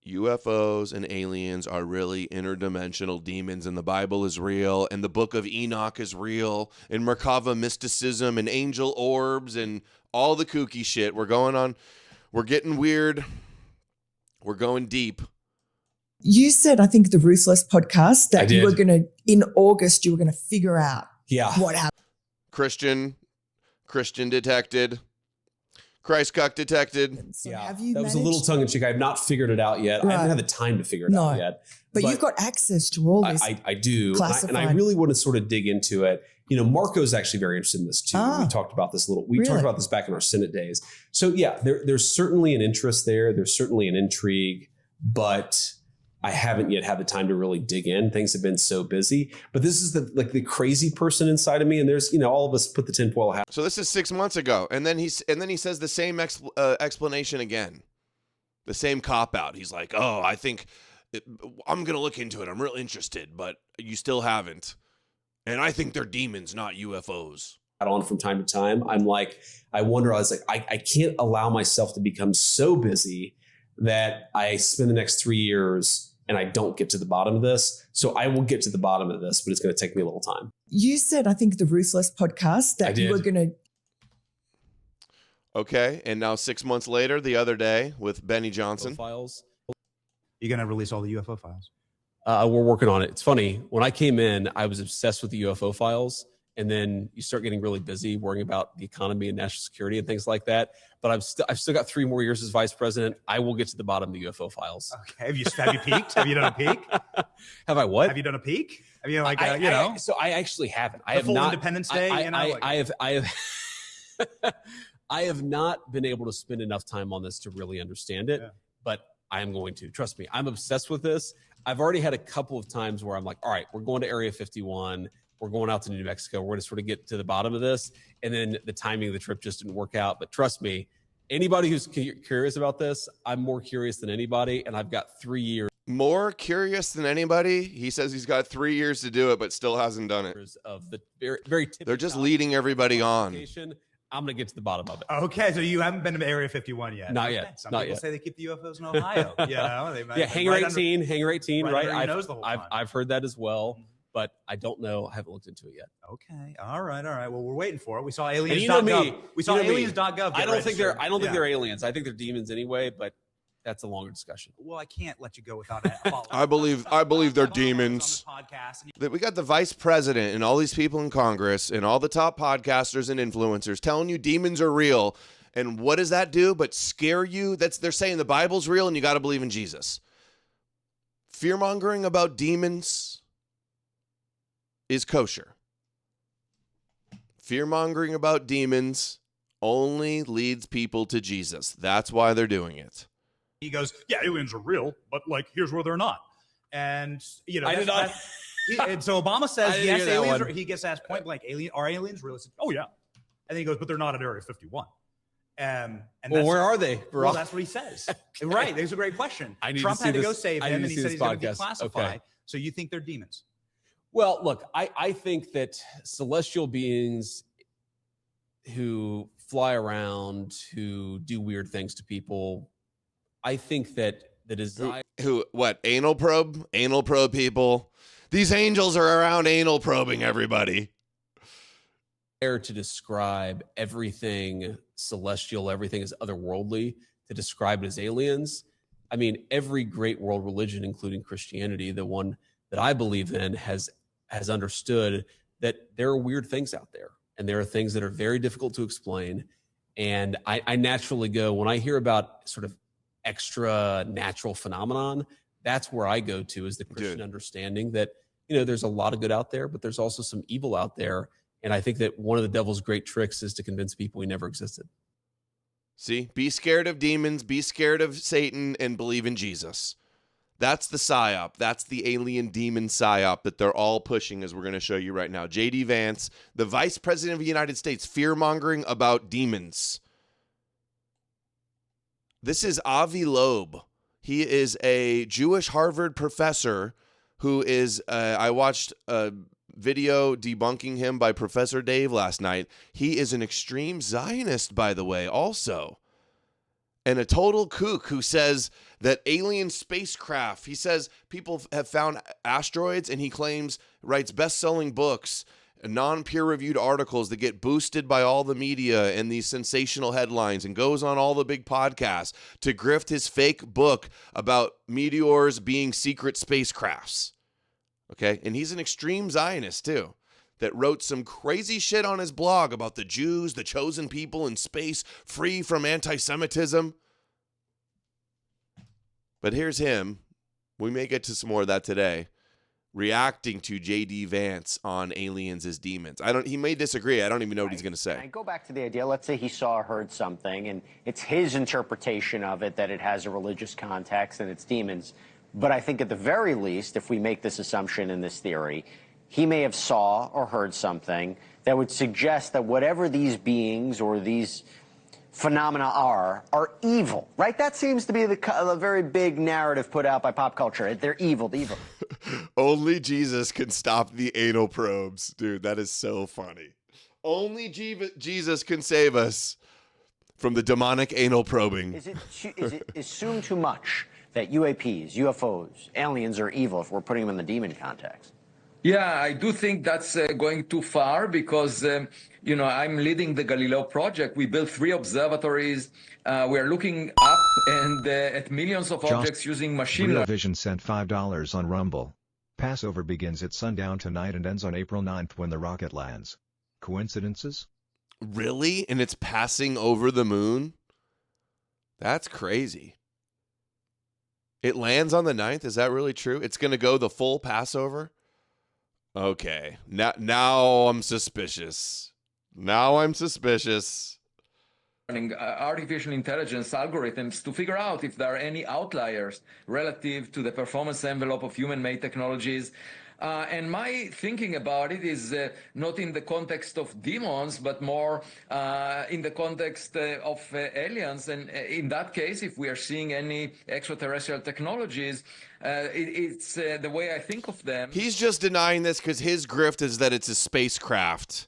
UFOs and aliens are really interdimensional demons, and the Bible is real, and the book of Enoch is real, and Merkava mysticism, and angel orbs, and all the kooky shit. We're getting weird. We're going deep. You said, I think, the Ruthless podcast that you were going to, in August, you were going to figure out what happened. Christian detected. Christ cuck detected. So have you that was a little tongue-in-cheek. I have not figured it out yet. Right. I haven't had the time to figure it out yet. But you've got access to all this. I do. And I really want to sort of dig into it. You know, Marco's actually very interested in this too. We talked about this talked about this back in our Senate days. So yeah, there's certainly an interest there. There's certainly an intrigue, but I haven't yet had the time to really dig in. Things have been so busy, but this is the crazy person inside of me. And there's, all of us put the tinfoil hat. So this is 6 months ago. And then he says the same explanation again, the same cop out. He's like, oh, I think I'm going to look into it. I'm real interested, but you still haven't. And I think they're demons, not UFOs. On from time to time. I'm like, I can't allow myself to become so busy that I spend the next 3 years and I don't get to the bottom of this. So I will get to the bottom of this, but it's going to take me a little time. You said, I think, the Ruthless podcast that you were going to. Okay, and now 6 months later, the other day with Benny Johnson. Files. You're going to release all the UFO files? We're working on it. It's funny. When I came in, I was obsessed with the UFO files. And then you start getting really busy worrying about the economy and national security and things like that. But I've still got 3 more years as vice president. I will get to the bottom of the UFO files. Okay. Have you peeked? Have you done a peek? Have I what? Have you done a peek? Have you So I actually haven't. I have full not. Independence Day. I have not been able to spend enough time on this to really understand it. Yeah. But I am going to. Trust me. I'm obsessed with this. I've already had a couple of times where I'm like, all right, we're going to Area 51. We're going out to New Mexico. We're going to sort of get to the bottom of this. And then the timing of the trip just didn't work out. But trust me, anybody who's curious about this, I'm more curious than anybody. And I've got 3 years. More curious than anybody? He says he's got 3 years to do it, but still hasn't done it. Of the very, very They're just leading everybody on. I'm going to get to the bottom of it. Okay, so you haven't been to Area 51 yet? Not yet. Some Not people yet. say they keep the UFOs in Ohio. You know, they might, Hangar 18, Hangar 18, right? I've I've heard that as well. But I don't know. I haven't looked into it yet. Okay. All right. Well, we're waiting for it. We saw aliens.gov. You know me. We saw aliens.gov. I don't think they're aliens. I think they're demons anyway, but that's a longer discussion. Well, I can't let you go without a follow-up. I believe they're demons. We got the vice president and all these people in Congress and all the top podcasters and influencers telling you demons are real. And what does that do but scare you? They're saying the Bible's real and you got to believe in Jesus. Fear-mongering about demons is kosher. Fear-mongering about demons only leads people to Jesus. That's why they're doing it. He goes, yeah, aliens are real, but like, here's where they're not. And, you know, I did not. And so Obama says, didn't yes, hear that aliens one. are, he gets asked point blank, are aliens real? He said, oh, yeah. And then he goes, but they're not at Area 51. And well, where are they? Well, that's what he says. Right. That's a great question. Trump had to go save him, and he said he's going to declassify. Okay. So you think they're demons? Well, look, I think that celestial beings who fly around, who do weird things to people, I think that the desire... Anal probe people? These angels are around anal probing everybody. To describe everything celestial, everything is otherworldly, to describe it as aliens. I mean, every great world religion, including Christianity, the one that I believe in, has understood that there are weird things out there, and there are things that are very difficult to explain. And I naturally go, when I hear about sort of extra natural phenomenon, that's where I go to, is the Christian understanding that, you know, there's a lot of good out there, but there's also some evil out there. And I think that one of the devil's great tricks is to convince people he never existed. See, be scared of demons, be scared of Satan, and believe in Jesus. That's the psyop. That's the alien demon psyop that they're all pushing, as we're going to show you right now. J.D. Vance, the vice president of the United States, fear-mongering about demons. This is Avi Loeb. He is a Jewish Harvard professor who is, I watched a video debunking him by Professor Dave last night. He is an extreme Zionist, by the way, also. And a total kook who says that alien spacecraft, he says people have found asteroids, and he claims, writes best-selling books, non-peer-reviewed articles that get boosted by all the media and these sensational headlines, and goes on all the big podcasts to grift his fake book about meteors being secret spacecrafts. Okay, and he's an extreme Zionist too, that wrote some crazy shit on his blog about the Jews, the chosen people in space, free from anti-Semitism. But here's him. We may get to some more of that today, reacting to J.D. Vance on aliens as demons. He may disagree. I don't even know what he's going to say. I go back to the idea, let's say he saw or heard something, and it's his interpretation of it that it has a religious context and it's demons. But I think at the very least, if we make this assumption in this theory, he may have saw or heard something that would suggest that whatever these beings or these phenomena are evil, right? That seems to be the very big narrative put out by pop culture. They're evil, Only Jesus can stop the anal probes. Dude, that is so funny. Only Jesus can save us from the demonic anal probing. Is it assumed too much that UAPs, UFOs, aliens are evil if we're putting them in the demon context? Yeah, I do think that's going too far because, I'm leading the Galileo project. We built 3 observatories. We're looking up and at millions of objects using machine Real learning. Vision sent $5 on Rumble. Passover begins at sundown tonight and ends on April 9th when the rocket lands. Coincidences? Really? And it's passing over the moon? That's crazy. It lands on the 9th? Is that really true? It's going to go the full Passover? Okay. Now I'm suspicious. Artificial intelligence algorithms to figure out if there are any outliers relative to the performance envelope of human-made technologies. And my thinking about it is not in the context of demons, but more in the context of aliens. And in that case, if we are seeing any extraterrestrial technologies, it's the way I think of them. He's just denying this because his grift is that it's a spacecraft.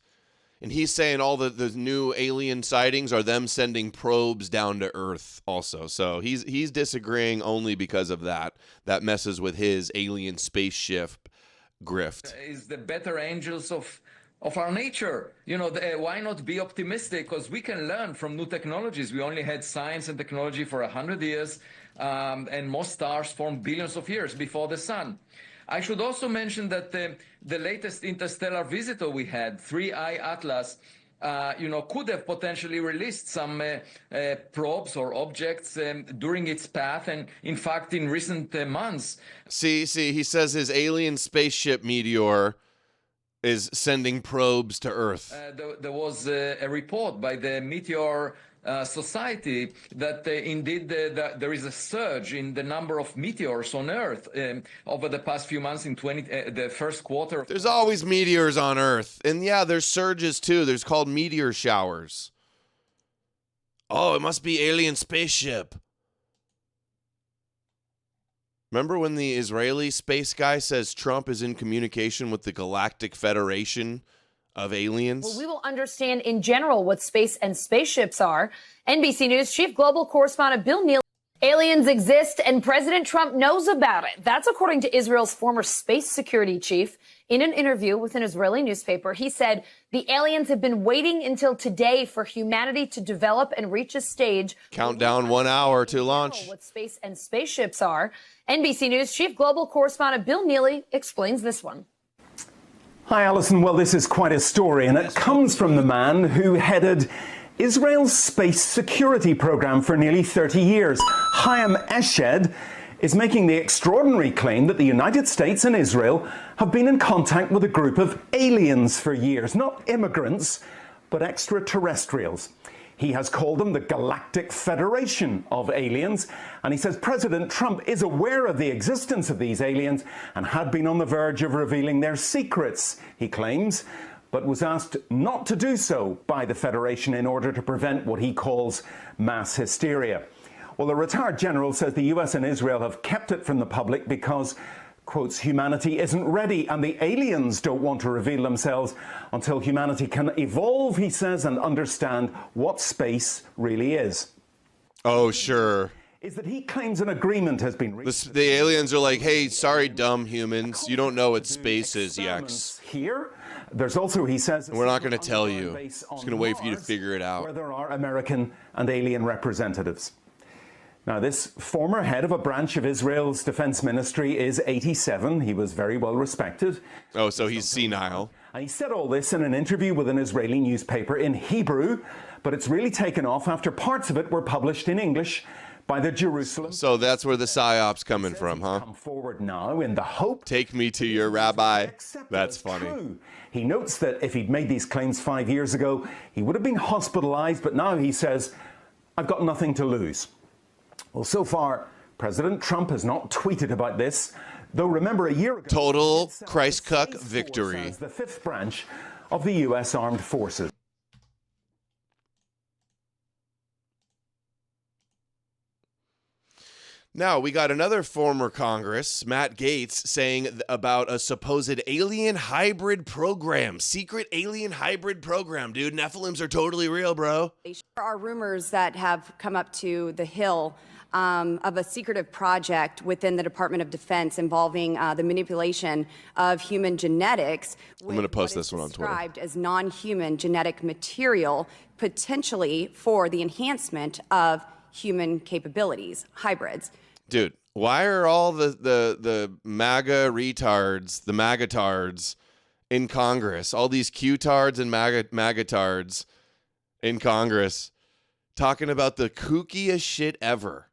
And he's saying all the new alien sightings are them sending probes down to Earth also. So he's disagreeing only because of that. That messes with his alien spaceship grift. Is the better angels of our nature. Why not be optimistic? Because we can learn from new technologies. We only had science and technology for 100 years, and most stars formed billions of years before the sun. I should also mention that the latest interstellar visitor we had, 3I Atlas, could have potentially released some probes or objects during its path. And in fact, in recent months. See, he says his alien spaceship Meteor is sending probes to Earth. There was a report by the Meteor Society that indeed there is a surge in the number of meteors on Earth over the past few months in the first quarter. There's always meteors on Earth. And yeah, there's surges too. There's called meteor showers. Oh, it must be alien spaceship. Remember when the Israeli space guy says Trump is in communication with the Galactic Federation of aliens? Well, we will understand in general what space and spaceships are. NBC News chief global correspondent Bill Neal. Aliens exist and President Trump knows about it. That's according to Israel's former space security chief. In an interview with an Israeli newspaper, he said the aliens have been waiting until today for humanity to develop and reach a stage. Countdown 1 hour to launch. What space and spaceships are. NBC News chief global correspondent Bill Neely explains this one. Hi, Alison. Well, this is quite a story, and it comes from the man who headed Israel's space security program for nearly 30 years. Chaim Eshed is making the extraordinary claim that the United States and Israel have been in contact with a group of aliens for years. Not immigrants, but extraterrestrials. He has called them the Galactic Federation of Aliens, and he says President Trump is aware of the existence of these aliens and had been on the verge of revealing their secrets, he claims, but was asked not to do so by the Federation in order to prevent what he calls mass hysteria. Well, the retired general says the US and Israel have kept it from the public because, quotes, humanity isn't ready and the aliens don't want to reveal themselves until humanity can evolve, he says, and understand what space really is. Oh, sure. Is that he claims an agreement has been reached. The aliens are like, hey, sorry, dumb humans. You don't know what space is, Yex. Here, there's also, he says, we're not going to tell you. We're just going to wait for you to figure it out. Where there are American and alien representatives. Now, this former head of a branch of Israel's defense ministry is 87. He was very well respected. Oh, so he's senile. And he said all this in an interview with an Israeli newspaper in Hebrew, but it's really taken off after parts of it were published in English by the Jerusalem. So that's where the psyop's coming from, huh? Come forward now in the hope. Take me to your rabbi. That's funny. True. He notes that if he'd made these claims 5 years ago, he would have been hospitalized, but now he says, I've got nothing to lose. Well, so far, President Trump has not tweeted about this, though remember a year ago... Total Christcuck victory. ...as the fifth branch of the U.S. Armed Forces. Now, we got another former Congress, Matt Gaetz, saying about a supposed alien hybrid program. Secret alien hybrid program, dude. Nephilims are totally real, bro. There are rumors that have come up to the Hill of a secretive project within the Department of Defense involving the manipulation of human genetics. I'm going to post this one on Twitter. Described as non-human genetic material, potentially for the enhancement of human capabilities, hybrids. Dude, why are all the MAGA retards, the MAGA-tards in Congress, all these Q-tards and MAGA-tards in Congress talking about the kookiest shit ever?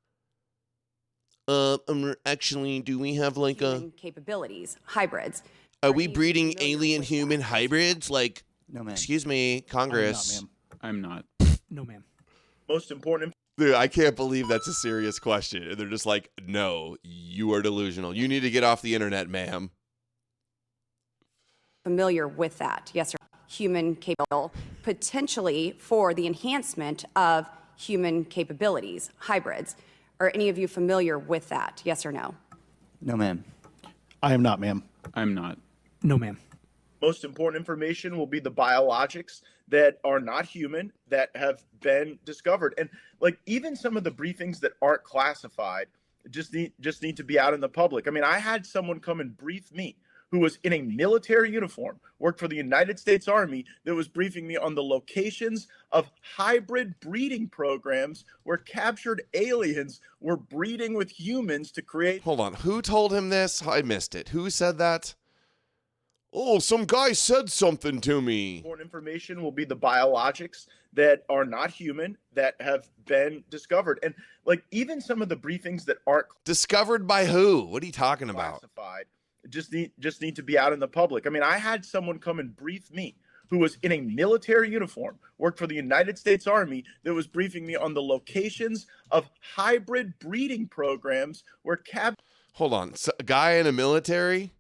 Actually, do we have like human capabilities, hybrids? Are we breeding alien-human hybrids? Like, no, ma'am. Excuse me, Congress. I'm not. No, ma'am. Most important. Dude, I can't believe that's a serious question. And they're just like, no, you are delusional. You need to get off the internet, ma'am. Familiar with that? Yes, sir. Human capable, potentially for the enhancement of human capabilities, hybrids. Are any of you familiar with that? Yes or no? No, ma'am. I am not, ma'am. I'm not. No, ma'am. Most important information will be the biologics that are not human that have been discovered. And like even some of the briefings that aren't classified just need to be out in the public. I mean, I had someone come and brief me who was in a military uniform, worked for the United States Army, that was briefing me on the locations of hybrid breeding programs where captured aliens were breeding with humans to create... Hold on. Who told him this? I missed it. Who said that? Oh, some guy said something to me. Important information will be the biologics that are not human that have been discovered. And like even some of the briefings that aren't... Discovered by who? What are you talking about? Classified. Just need to be out in the public. I mean, I had someone come and brief me who was in a military uniform, worked for the United States Army, that was briefing me on the locations of hybrid breeding programs where Hold on. So, a guy in a military?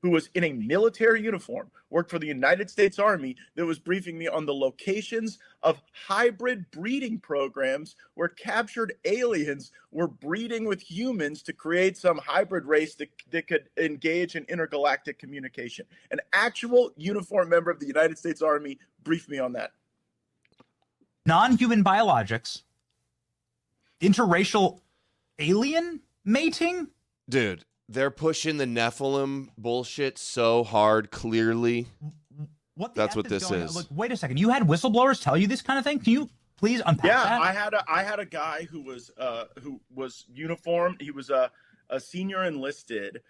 Who was in a military uniform, worked for the United States Army, that was briefing me on the locations of hybrid breeding programs where captured aliens were breeding with humans to create some hybrid race that could engage in intergalactic communication. An actual uniformed member of the United States Army briefed me on that. Non-human biologics, interracial alien mating? Dude. They're pushing the Nephilim bullshit so hard, clearly. That's what this is. Look, wait a second. You had whistleblowers tell you this kind of thing? Can you please unpack that? I had a guy who was uniformed. He was a senior enlisted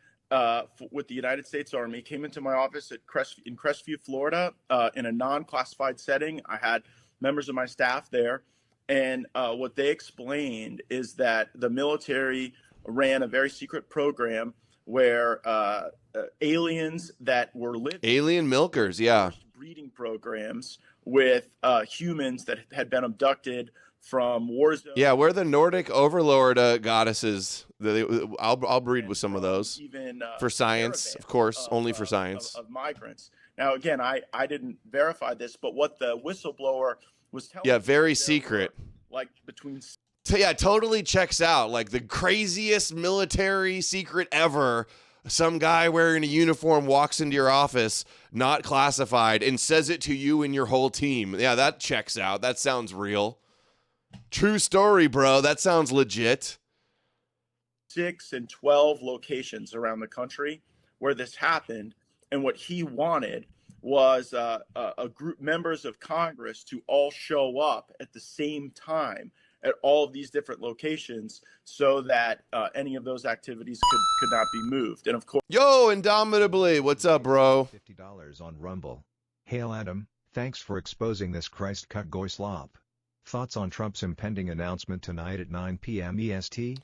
with the United States Army. Came into my office in Crestview, Florida, in a non-classified setting. I had members of my staff there, and what they explained is that the military ran a very secret program where aliens that were living... Alien milkers, yeah. ...breeding programs with humans that had been abducted from war zones. Yeah, we're the Nordic overlord goddesses. I'll breed with some of those. Even, for science, of course, only for science. Of migrants. Now, again, I didn't verify this, but what the whistleblower was telling... Yeah, very secret. Like between... Yeah, totally checks out. Like the craziest military secret ever. Some guy wearing a uniform walks into your office, not classified, and says it to you and your whole team. Yeah, that checks out. That sounds real. True story, bro. That sounds legit. 6 and 12 locations around the country where this happened. And what he wanted was a group, members of Congress, to all show up at the same time at all of these different locations so that any of those activities could not be moved. And of course... Yo, Indomitably, what's up, bro? $50 on Rumble. Hail Adam, thanks for exposing this Christ cut goy slop. Thoughts on Trump's impending announcement tonight at 9 p.m. EST?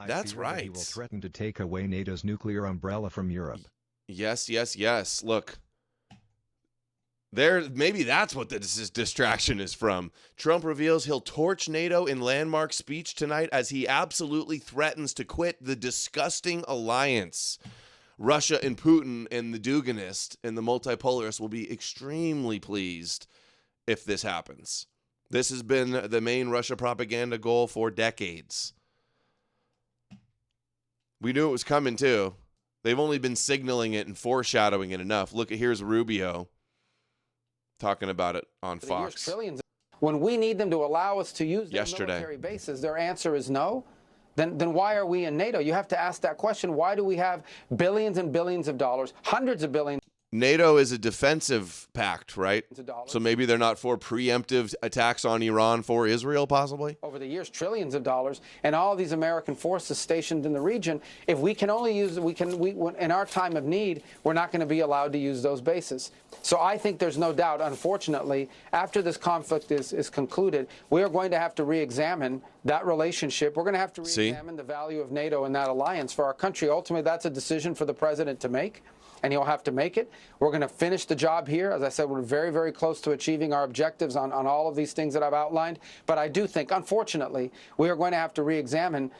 That's right. That he will threaten to take away NATO's nuclear umbrella from Europe. Yes, yes, yes. Look. Maybe that's what this distraction is from. Trump reveals he'll torch NATO in landmark speech tonight as he absolutely threatens to quit the disgusting alliance. Russia and Putin and the Duganist and the multipolarists will be extremely pleased if this happens. This has been the main Russia propaganda goal for decades. We knew it was coming too. They've only been signaling it and foreshadowing it enough. Look, here's Rubio talking about it on Fox. When we need them to allow us to use their military bases, their answer is no. Then why are we in NATO? You have to ask that question. Why do we have billions and billions of dollars, hundreds of billions? NATO is a defensive pact, right? So maybe they're not for preemptive attacks on Iran for Israel, possibly? Over the years, trillions of dollars, and all of these American forces stationed in the region. If we can only use, in our time of need, we're not going to be allowed to use those bases. So I think there's no doubt, unfortunately, after this conflict is concluded, we are going to have to re-examine that relationship. We're going to have to re-examine the value of NATO and that alliance for our country. Ultimately, that's a decision for the president to make, and he'll have to make it. We're going to finish the job here. As I said, we're very, very close to achieving our objectives on all of these things that I've outlined. But I do think, unfortunately, we are going to have to re-examine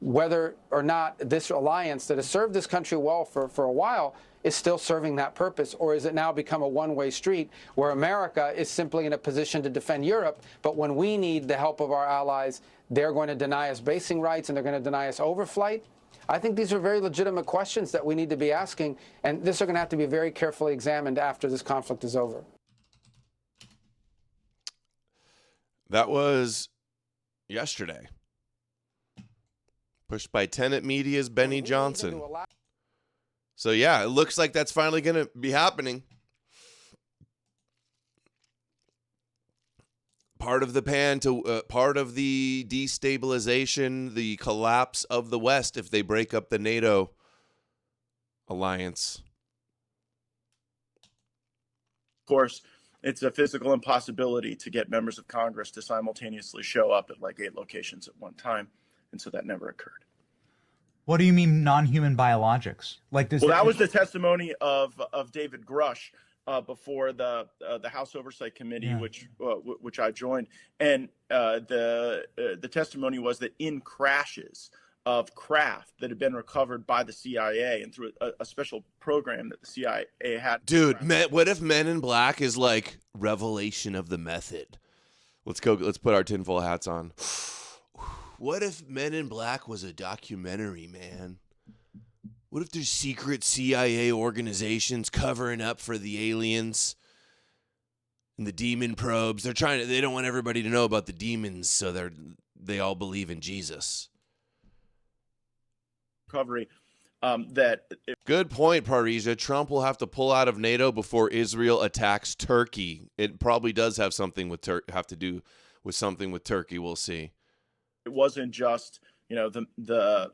whether or not this alliance that has served this country well for a while is still serving that purpose, or is it now become a one-way street where America is simply in a position to defend Europe, but when we need the help of our allies, they're going to deny us basing rights and they're going to deny us overflight? I think these are very legitimate questions that we need to be asking, and this are going to have to be very carefully examined after this conflict is over. That was yesterday. Pushed by Tenet Media's Benny Johnson. So yeah, it looks like that's finally going to be happening. Part of the part of the destabilization, the collapse of the West if they break up the NATO alliance. Of course, it's a physical impossibility to get members of Congress to simultaneously show up at like 8 locations at one time, and so that never occurred. What do you mean non-human biologics? Like this? Well, that was the testimony of David Grush before the House Oversight Committee, which I joined, and the testimony was that in crashes of craft that had been recovered by the CIA and through a special program that the CIA had. Dude, what if Men in Black is like revelation of the method? Let's put our tinfoil hats on. What if Men in Black was a documentary, man? What if there's secret CIA organizations covering up for the aliens and the demon probes? They don't want everybody to know about the demons, so they all believe in Jesus. Recovery. Good point, Parisia. Trump will have to pull out of NATO before Israel attacks Turkey. It probably does have something have to do with something with Turkey. We'll see. It wasn't just, the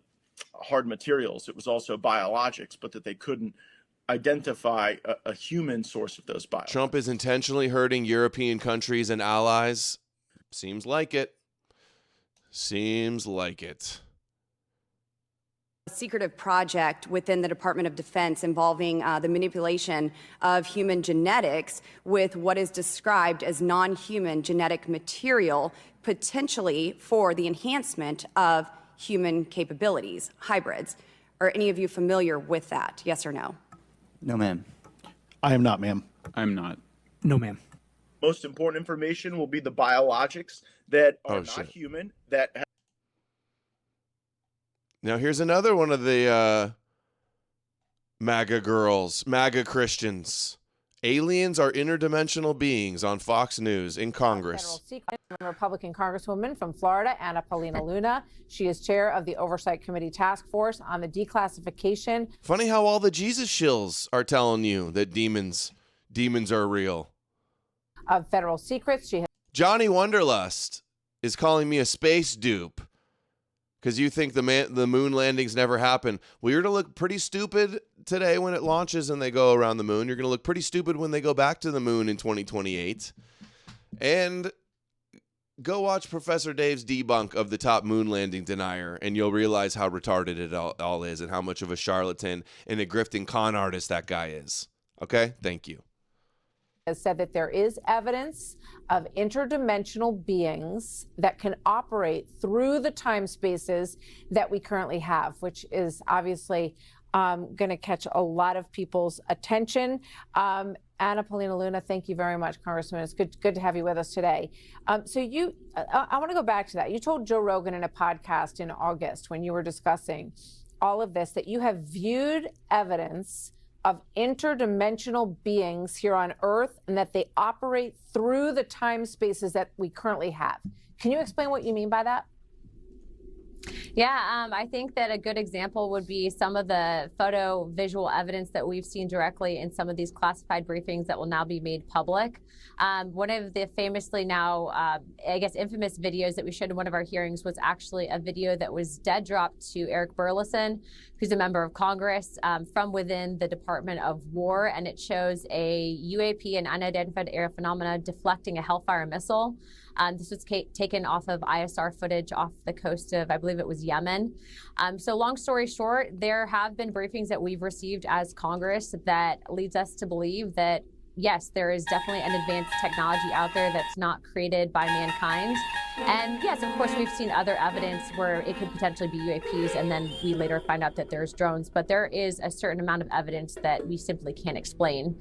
hard materials. It was also biologics, but that they couldn't identify a human source of those biologics. Trump is intentionally hurting European countries and allies. Seems like it. Seems like it. A secretive project within the Department of Defense involving the manipulation of human genetics with what is described as non-human genetic material, potentially for the enhancement of human capabilities, hybrids. Are any of you familiar with that? Yes or no? No, ma'am. I am not, ma'am. I'm not. No, ma'am. Most important information will be the biologics that are not human, that Now, here's another one of the MAGA girls, MAGA Christians. Aliens are interdimensional beings on Fox News in Congress. Republican Congresswoman from Florida, Anna Paulina Luna. She is chair of the Oversight Committee Task Force on the declassification. Funny how all the Jesus shills are telling you that demons are real. Of federal secrets. Johnny Wonderlust is calling me a space dupe because you think the moon landings never happen. Well, you're going to look pretty stupid today when it launches and they go around the moon. You're going to look pretty stupid when they go back to the moon in 2028. And go watch Professor Dave's debunk of the top moon landing denier, and you'll realize how retarded it all is and how much of a charlatan and a grifting con artist that guy is. Okay? Thank you. Has said that there is evidence of interdimensional beings that can operate through the time spaces that we currently have, which is obviously going to catch a lot of people's attention. Anna Paulina Luna, thank you very much, Congressman. It's good to have you with us today. I want to go back to that. You told Joe Rogan in a podcast in August when you were discussing all of this that you have viewed evidence of interdimensional beings here on Earth and that they operate through the time spaces that we currently have. Can you explain what you mean by that? Yeah, I think that a good example would be some of the photo visual evidence that we've seen directly in some of these classified briefings that will now be made public. One of the famously now, I guess, infamous videos that we showed in one of our hearings was actually a video that was dead dropped to Eric Burleson, who's a member of Congress, from within the Department of War, and it shows a UAP, an unidentified aerial phenomena, deflecting a Hellfire missile. This was taken off of ISR footage off the coast of, I believe it was Yemen. So long story short, there have been briefings that we've received as Congress that leads us to believe that, yes, there is definitely an advanced technology out there that's not created by mankind. And yes, of course, we've seen other evidence where it could potentially be UAPs, and then we later find out that there's drones. But there is a certain amount of evidence that we simply can't explain.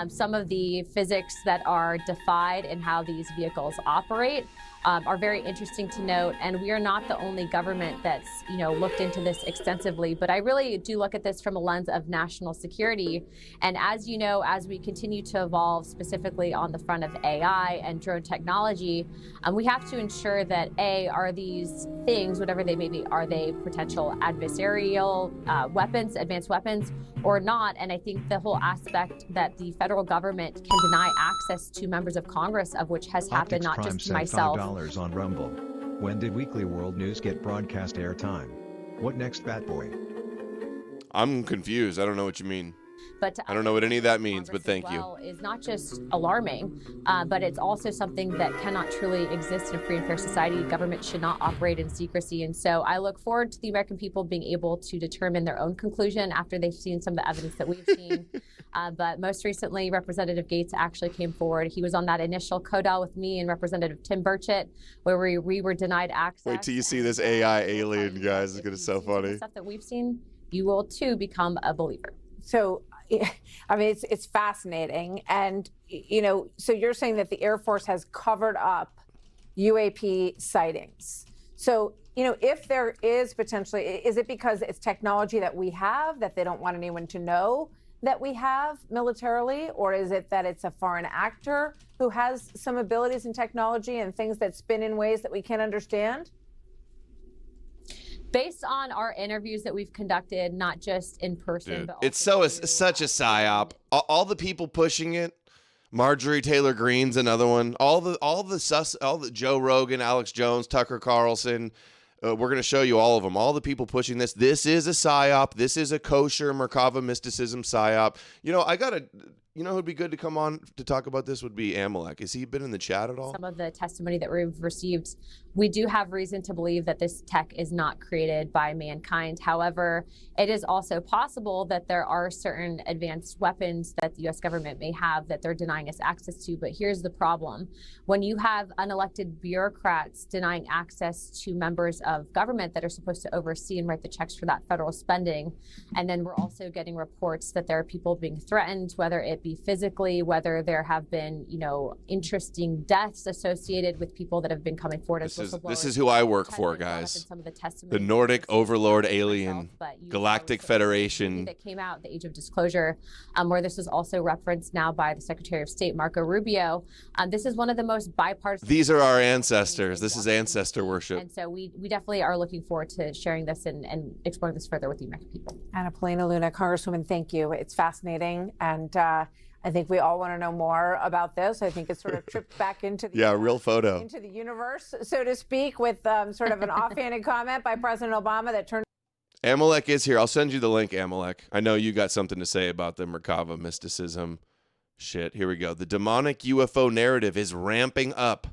Some of the physics that are defied in how these vehicles operate are very interesting to note. And we are not the only government that's, looked into this extensively. But I really do look at this from a lens of national security. And as you know, as we continue to evolve specifically on the front of AI and drone technology, we have to ensure that are these things, whatever they may be, are they potential adversarial weapons, advanced weapons, or not? And I think the whole aspect that the federal government can deny access to members of Congress, of which has happened not just to myself. $5 on Rumble. When did Weekly World News get broadcast airtime? What next, Bat Boy? I'm confused. I don't know what you mean. But I don't know what any of that means, but thank you. Is not just alarming, but it's also something that cannot truly exist in a free and fair society. Government should not operate in secrecy. And so I look forward to the American people being able to determine their own conclusion after they've seen some of the evidence that we've seen. But most recently, Representative Gates actually came forward. He was on that initial CODAL with me and Representative Tim Burchett, where we were denied access. Wait till you see this AI alien, guys. It's going to be so funny. The stuff that we've seen, you will too become a believer. So, I mean, it's fascinating. And, so you're saying that the Air Force has covered up UAP sightings. So, if there is potentially, is it because it's technology that we have that they don't want anyone to know that we have militarily? Or is it that it's a foreign actor who has some abilities in technology and things that spin in ways that we can't understand? Based on our interviews that we've conducted, not just in person, but it's such a psyop. All the people pushing it, Marjorie Taylor Greene's another one. All the Joe Rogan, Alex Jones, Tucker Carlson. We're going to show you all of them. All the people pushing this. This is a psyop. This is a kosher Merkava mysticism psyop. Who'd be good to come on to talk about this would be Amalek. Has he been in the chat at all? Some of the testimony that we've received, we do have reason to believe that this tech is not created by mankind. However, it is also possible that there are certain advanced weapons that the U.S. government may have that they're denying us access to. But here's the problem. When you have unelected bureaucrats denying access to members of government that are supposed to oversee and write the checks for that federal spending, and then we're also getting reports that there are people being threatened, whether it be physically, whether there have been, interesting deaths associated with people that have been coming forward as whistleblowers. This is who I work for, guys. The Nordic Overlord Alien Galactic Federation that came out at the age of disclosure, where this is also referenced now by the Secretary of State, Marco Rubio. This is one of the most bipartisan. These are our ancestors. This is ancestor worship. And so we definitely are looking forward to sharing this and exploring this further with the American people. Anna Paulina Luna, Congresswoman, thank you. It's fascinating. And I think we all want to know more about this. I think it's sort of tripped back into the real photo into the universe, so to speak, with sort of an offhanded comment by President Obama that turned. Amalek is here. I'll send you the link, Amalek. I know you got something to say about the Merkava mysticism. Shit, here we go. The demonic UFO narrative is ramping up.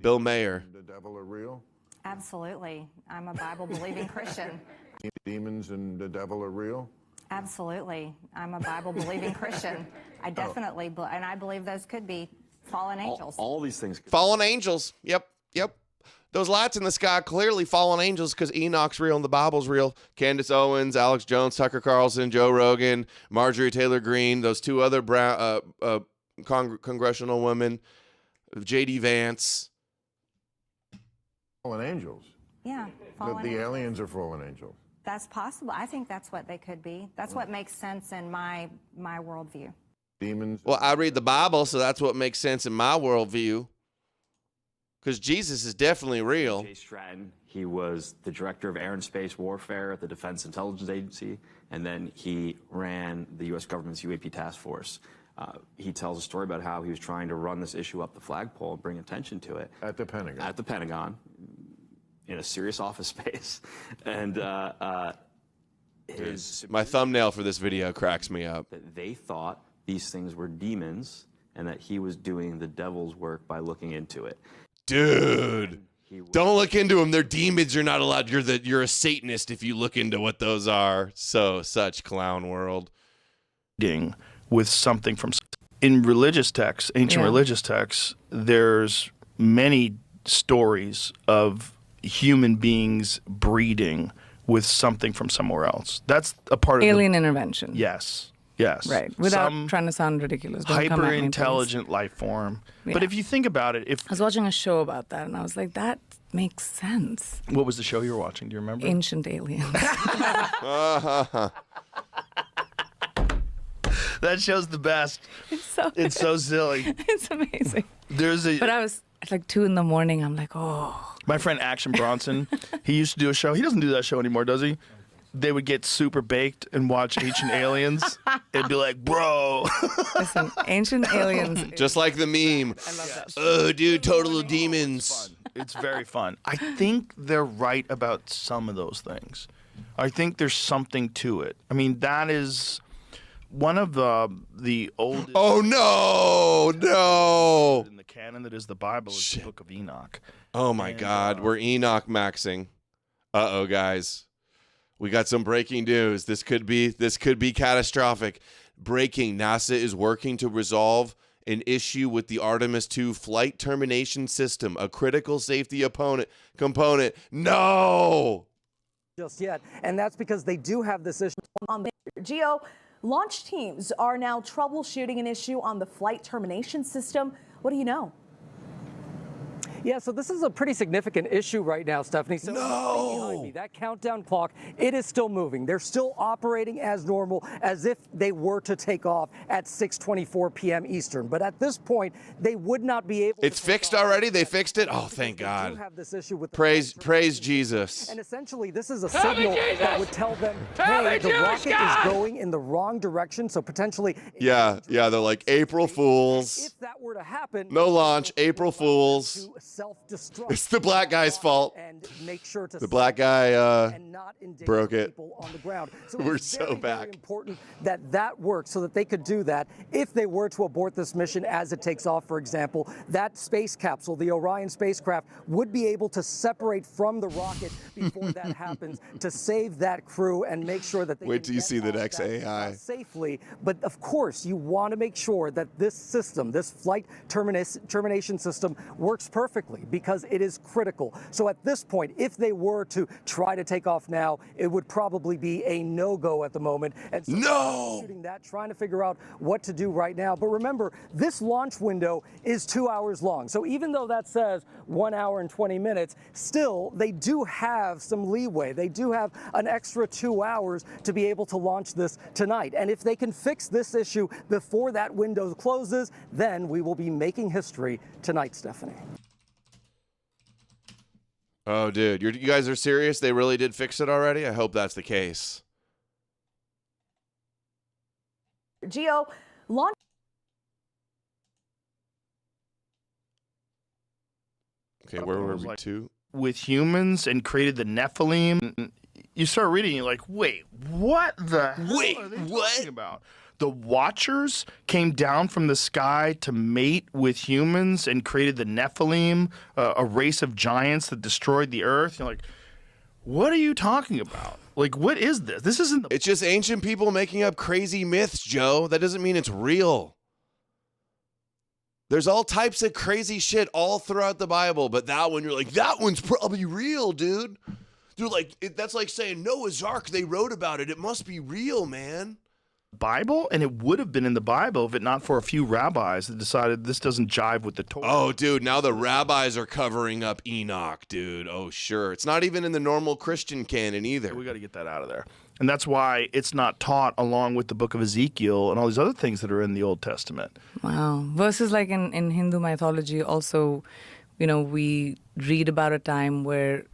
Bill Mayer. The devil are real? Absolutely. I'm a Bible-believing Christian. Demons and the devil are real? Absolutely. I'm a Bible-believing Christian. I definitely, and I believe those could be fallen angels. All these things. Fallen angels. Yep. Those lights in the sky, clearly fallen angels, because Enoch's real and the Bible's real. Candace Owens, Alex Jones, Tucker Carlson, Joe Rogan, Marjorie Taylor Greene, those two other congressional women, J.D. Vance. Fallen angels. Yeah. The aliens are fallen angels. That's possible. I think that's what they could be. That's what makes sense in my worldview. Demons. Well, I read the Bible, so that's what makes sense in my worldview. Because Jesus is definitely real. Jay Stratton, he was the director of air and space warfare at the Defense Intelligence Agency, and then he ran the U.S. government's UAP task force. He tells a story about how he was trying to run this issue up the flagpole and bring attention to it. At the Pentagon. At the Pentagon, in a serious office space. And my thumbnail for this video cracks me up. That they thought these things were demons and that he was doing the devil's work by looking into it. Dude, don't look into them. They're demons. You're not allowed. You're a Satanist if you look into what those are. Such clown world. With something from in religious texts, ancient religious texts, there's many stories of human beings breeding with something from somewhere else. That's a part of alien intervention. Yes. Right. Without trying to sound ridiculous. Hyper intelligent life form. Yeah. But if you think about it, I was watching a show about that and I was like, that makes sense. What was the show you were watching? Do you remember? Ancient Aliens. That show's the best. It's so silly. It's amazing. But I was at like 2 a.m. I'm like, oh. My friend Action Bronson, he used to do a show. He doesn't do that show anymore, does he? They would get super baked and watch Ancient Aliens. It'd be like, bro. Listen, Ancient Aliens. Just like the meme. I love that. Oh, dude, total demons. It's very fun. I think they're right about some of those things. I think there's something to it. I mean, that is one of the oldest. Oh, no. In the canon that is the Bible is the Book of Enoch. Oh, my God. We're Enoch maxing. Uh-oh, guys. We got some breaking news. This could be catastrophic. Breaking: NASA is working to resolve an issue with the Artemis II flight termination system, a critical safety component. No! Just yet, and that's because they do have this issue on the Geo. Launch teams are now troubleshooting an issue on the flight termination system. What do you know? Yeah, so this is a pretty significant issue right now, Stephanie. So behind me, that countdown clock, it is still moving. They're still operating as normal, as if they were to take off at 6:24 p.m. Eastern. But at this point, they would not be able. It's fixed already. They fixed it. Oh, thank God. Have this issue with praise Jesus. And essentially, this is a signal that would tell them, hey, the rocket is going in the wrong direction. So potentially. Yeah. They're like April Fools. If that were to happen, no launch. April Fools. Self-destruct. It's the black guy's fault. And make sure to the black guy broke it. On the ground. So we're so back. Very important that works so that they could do that. If they were to abort this mission as it takes off, for example, that space capsule, the Orion spacecraft, would be able to separate from the rocket before that happens to save that crew and make sure that they wait till you see the next AI safely. But of course, you want to make sure that this system, this flight termination system, works perfectly, because it is critical. So at this point, if they were to try to take off now, it would probably be a no-go at the moment. And so shooting that, trying to figure out what to do right now. But remember, this launch window is 2 hours long. So even though that says 1 hour and 20 minutes, still, they do have some leeway. They do have an extra 2 hours to be able to launch this tonight. And if they can fix this issue before that window closes, then we will be making history tonight, Stephanie. Oh, dude, you guys are serious? They really did fix it already? I hope that's the case. Geo, launch. Okay, where were we to? With humans and created the Nephilim. You start reading, you're like, wait, what the hell are they talking about? The Watchers came down from the sky to mate with humans and created the Nephilim, a race of giants that destroyed the earth. You're like, what are you talking about? Like, what is this? This isn't the... It's just ancient people making up crazy myths, Joe. That doesn't mean it's real. There's all types of crazy shit all throughout the Bible, but that one, you're like, that one's probably real, dude. They're like, that's like saying Noah's Ark, they wrote about it. It must be real, man. Bible, and it would have been in the Bible if it not for a few rabbis that decided this doesn't jive with the Torah. Oh, dude, now the rabbis are covering up Enoch, dude. Oh, sure. It's not even in the normal Christian canon either. We got to get that out of there. And that's why it's not taught along with the book of Ezekiel and all these other things that are in the Old Testament. Wow. Versus like in Hindu mythology also, we read about a time where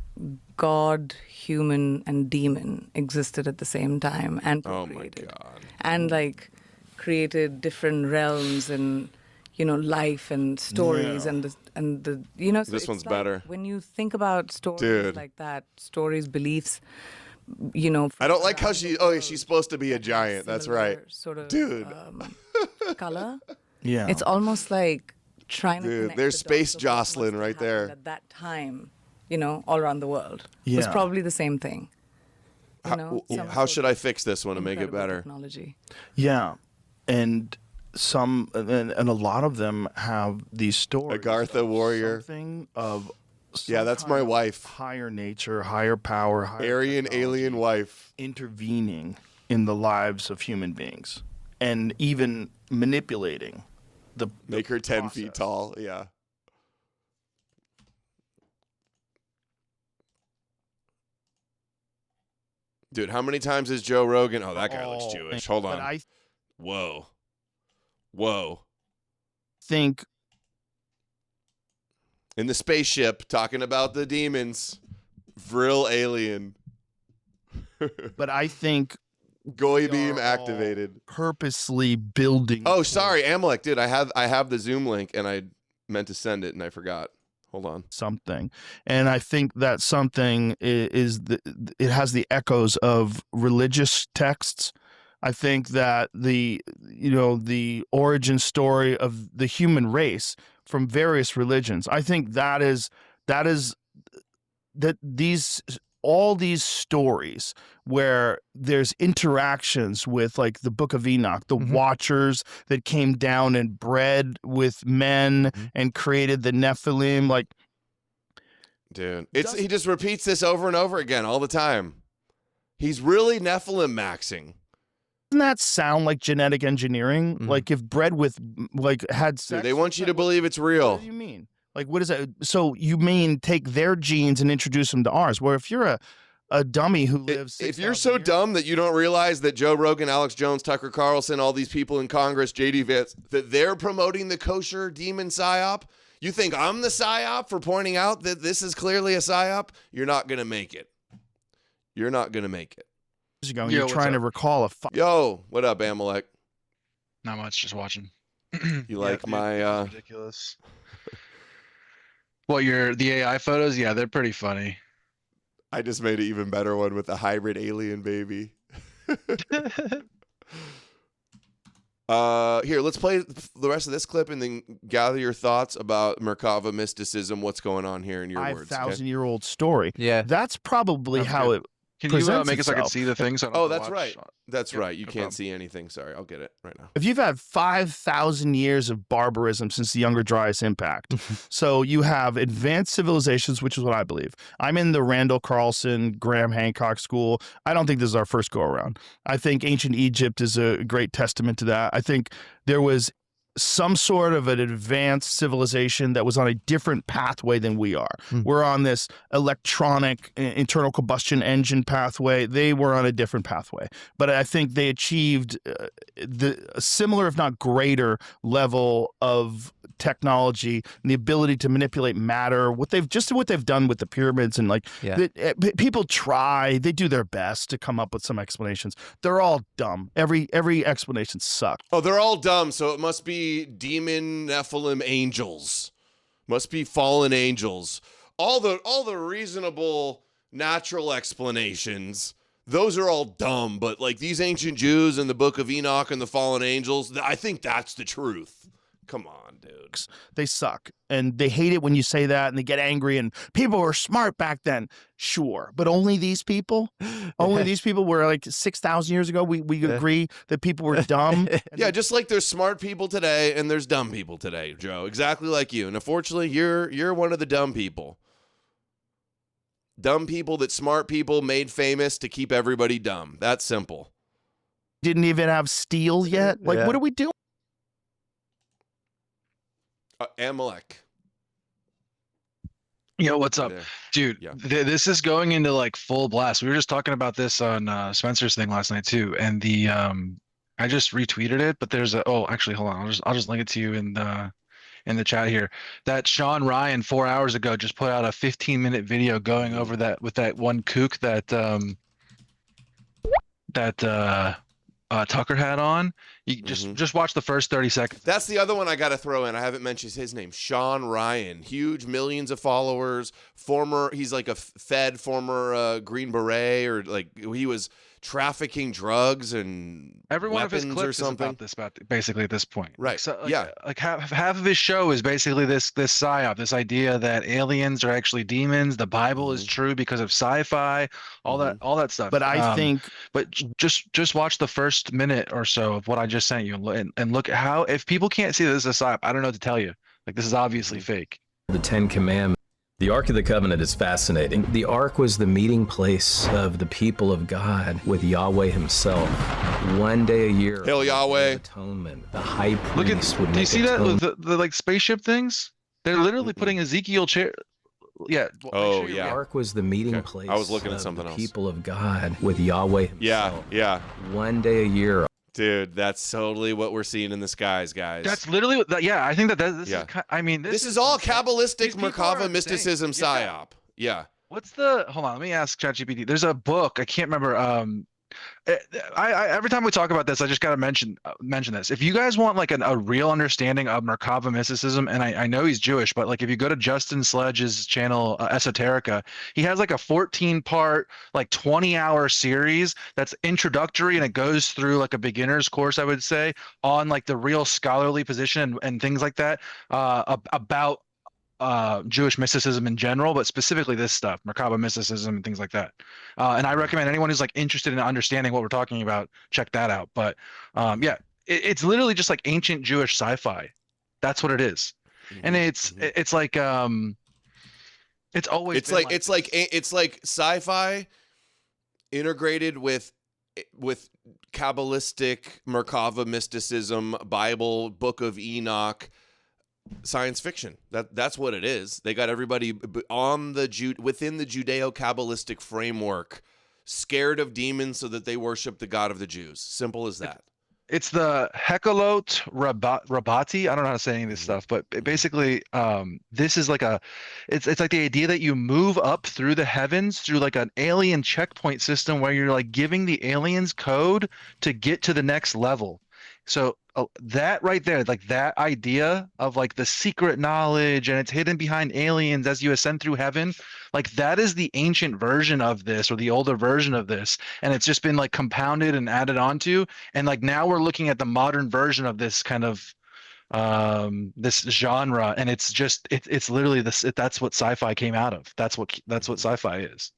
God, human, and demon existed at the same time and procreated. Oh my God. And like created different realms and life and stories and the so this one's better. When you think about stories Dude. like that, stories, beliefs, I don't like how she's supposed to be a giant. That's right. Sort of, dude. Color. Yeah. It's almost like trying to connect there's the Space dots of what must Jocelyn have right there. happened at that time, all around the world. It was Yeah. probably the same thing. How should I fix this one to make it better? Technology. Yeah. And a lot of them have these stories. Agartha warrior. Something of Yeah, that's my wife. Higher nature, higher power, higher Aryan alien wife. intervening in the lives of human beings and even manipulating the Make her 10 feet tall. Yeah. Dude, how many times is Joe Rogan? Oh, that guy looks Jewish. Hold on. But I Whoa. think In the spaceship, talking about the demons. Vril alien. but I think Goy beam activated. purposely building. Oh, sorry, Amalek, dude. I have the Zoom link and I meant to send it and I forgot. Hold on. Something, and I think that something it has the echoes of religious texts. I think that the origin story of the human race from various religions. I think that all these stories where there's interactions with like the Book of Enoch, the Watchers that came down and bred with men and created the Nephilim. Like, dude, he just repeats this over and over again all the time. He's really Nephilim maxing. doesn't that sound like genetic engineering? Like if bred with had sex. Dude, they want you to believe it's real. What do you mean? Like, what is that? So you mean take their genes and introduce them to ours? Where if you're a dummy who lives, if you're so dumb that you don't realize that Joe Rogan, Alex Jones, Tucker Carlson, all these people in Congress, JD Vance, that they're promoting the kosher demon psyop, you think I'm the psyop for pointing out that this is clearly a psyop? You're not gonna make it. You're not gonna make it. You're trying to recall a. Yo, what up, Amalek? Not much, just watching. You like my ridiculous? Well, the AI photos, yeah, they're pretty funny. I just made an even better one with the hybrid alien baby. Here, let's play the rest of this clip and then gather your thoughts about Merkava mysticism. What's going on here in your words? 5,000-year-old story. Yeah, that's probably how it. Can you make it so I can see the things? Oh, that's right. That's right. You can't see anything. Sorry, I'll get it right now. If you've had 5,000 years of barbarism since the Younger Dryas impact, so you have advanced civilizations, which is what I believe. I'm in the Randall Carlson, Graham Hancock school. I don't think this is our first go around. I think ancient Egypt is a great testament to that. I think there was some sort of an advanced civilization that was on a different pathway than we are. We're on this electronic internal combustion engine pathway. They were on a different pathway. But I think they achieved a similar, if not greater, level of technology and the ability to manipulate matter. What they've done with the pyramids and people try, they do their best to come up with some explanations. They're all dumb. Every explanation sucks. Oh, they're all dumb. So it must be demon Nephilim angels. Must be fallen angels. All the reasonable natural explanations, those are all dumb. But like these ancient Jews and the Book of Enoch and the fallen angels, I think that's the truth. Come on, dude. They suck. And they hate it when you say that and they get angry and people were smart back then. Sure. But only these people? Only these people were like 6,000 years ago. We agree that people were dumb. Yeah, just like there's smart people today and there's dumb people today, Joe. Exactly like you. And unfortunately, you're one of the dumb people. Dumb people that smart people made famous to keep everybody dumb. That's simple. didn't even have steel yet. Like, what are we doing? Amalek. Yo, what's up, dude? This is going into like full blast. We were just talking about this on Spencer's thing last night too, and the I just retweeted it, but there's a actually hold on, I'll just link it to you in the chat here. That Sean Ryan 4 hours ago just put out a 15-minute video going over that with that one kook that Tucker had on. You just watch the first 30 seconds. That's the other one I got to throw in. I haven't mentioned his name. Sean Ryan, huge, millions of followers. He's like a former Green Beret, or like he was trafficking drugs and every one of his weapons clips or something. is about basically at this point. Right. Like half of his show is basically this psyop, this idea that aliens are actually demons. The Bible is true because of sci-fi, all that stuff. But I think, but just watch the first minute or so of what I just sent you and look at how, if people can't see this is a psyop, I don't know what to tell you. Like, this is obviously fake. The Ten Commandments. The Ark of the Covenant is fascinating. The Ark was the meeting place of the people of God with Yahweh himself. One day a year. Hail Yahweh. Atonement. The high priest would Do you make see that atonement. with the like spaceship things? They're literally putting Ezekiel chair. Yeah. The Ark was the meeting place I was looking at of something the else. people of God with Yahweh himself. Yeah. One day a year. Dude, that's totally what we're seeing in the skies, guys. That's literally what. Yeah, I think this is. I mean, this is all Kabbalistic Merkava mysticism psyop. Yeah. What's the? Hold on, let me ask ChatGPT. There's a book I can't remember. I every time we talk about this, I just gotta mention this. If you guys want like a real understanding of Merkava mysticism, and I know he's Jewish, but like if you go to Justin Sledge's channel Esoterica, he has like a 14-part, like 20-hour series that's introductory, and it goes through like a beginner's course, I would say, on like the real scholarly position and things like that about Jewish mysticism in general, but specifically this stuff, Merkava mysticism and things like that. And I recommend anyone who's like interested in understanding what we're talking about, check that out. But it's literally just like ancient Jewish sci-fi. That's what it is. And it's like it's always it's like sci-fi integrated with Kabbalistic Merkava mysticism, Bible, Book of Enoch, science fiction. That's what it is. They got everybody on within the Judeo-Kabbalistic framework, scared of demons so that they worship the God of the Jews. Simple as that. It's the Hekalot Rabati. I don't know how to say any of this stuff, but basically, this is like it's like the idea that you move up through the heavens through like an alien checkpoint system where you're like giving the aliens code to get to the next level. So that right there, like that idea of like the secret knowledge and it's hidden behind aliens as you ascend through heaven, like that is the ancient version of this, or the older version of this, and it's just been like compounded and added onto, and like now we're looking at the modern version of this kind of this genre, and it's just it's literally this. That's what sci-fi came out of. That's what sci-fi is.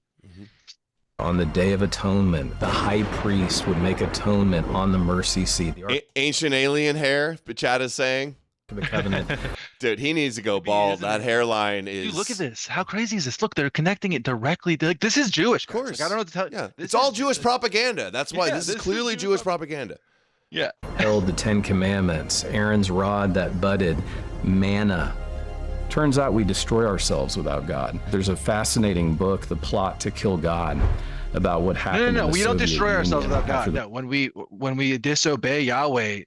On the Day of Atonement, the high priest would make atonement on the mercy seat. Ancient alien hair, Chad is saying. The covenant. Dude, he needs to go bald. That hairline is... Dude, look at this. How crazy is this? Look, they're connecting it directly. Like, this is Jewish. Of course. Like, I don't know what to tell you. Yeah, it's all Jewish propaganda. That's why this is clearly Jewish propaganda. Yeah. Held the Ten Commandments, Aaron's rod that budded, manna. Turns out we destroy ourselves without God. There's a fascinating book, The Plot to Kill God, about what happened. No, in the we don't Soviet destroy ourselves Union without after God. No, when we disobey Yahweh,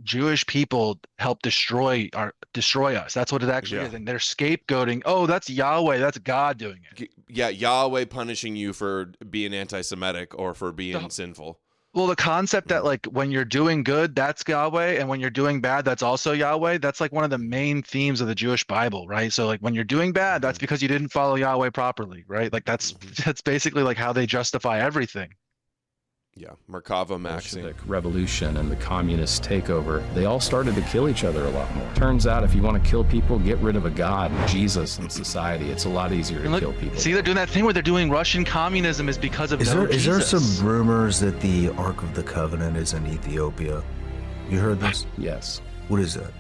Jewish people help destroy us. That's what it actually is. And they're scapegoating. Oh, that's Yahweh. That's God doing it. Yeah, Yahweh punishing you for being anti-Semitic or for being sinful. Well, the concept that like when you're doing good, that's Yahweh, and when you're doing bad, that's also Yahweh. That's like one of the main themes of the Jewish Bible, right? So like when you're doing bad, that's because you didn't follow Yahweh properly, right? Like that's basically like how they justify everything. Yeah, Merkava maxing. Bolshevik revolution and the communist takeover, they all started to kill each other a lot more. Turns out if you want to kill people, get rid of a god, Jesus, in society. It's a lot easier to kill people. See, they're doing that thing where they're doing Russian communism is because of Is there Jesus. some rumors that the Ark of the Covenant is in Ethiopia? You heard this? Yes. What is that?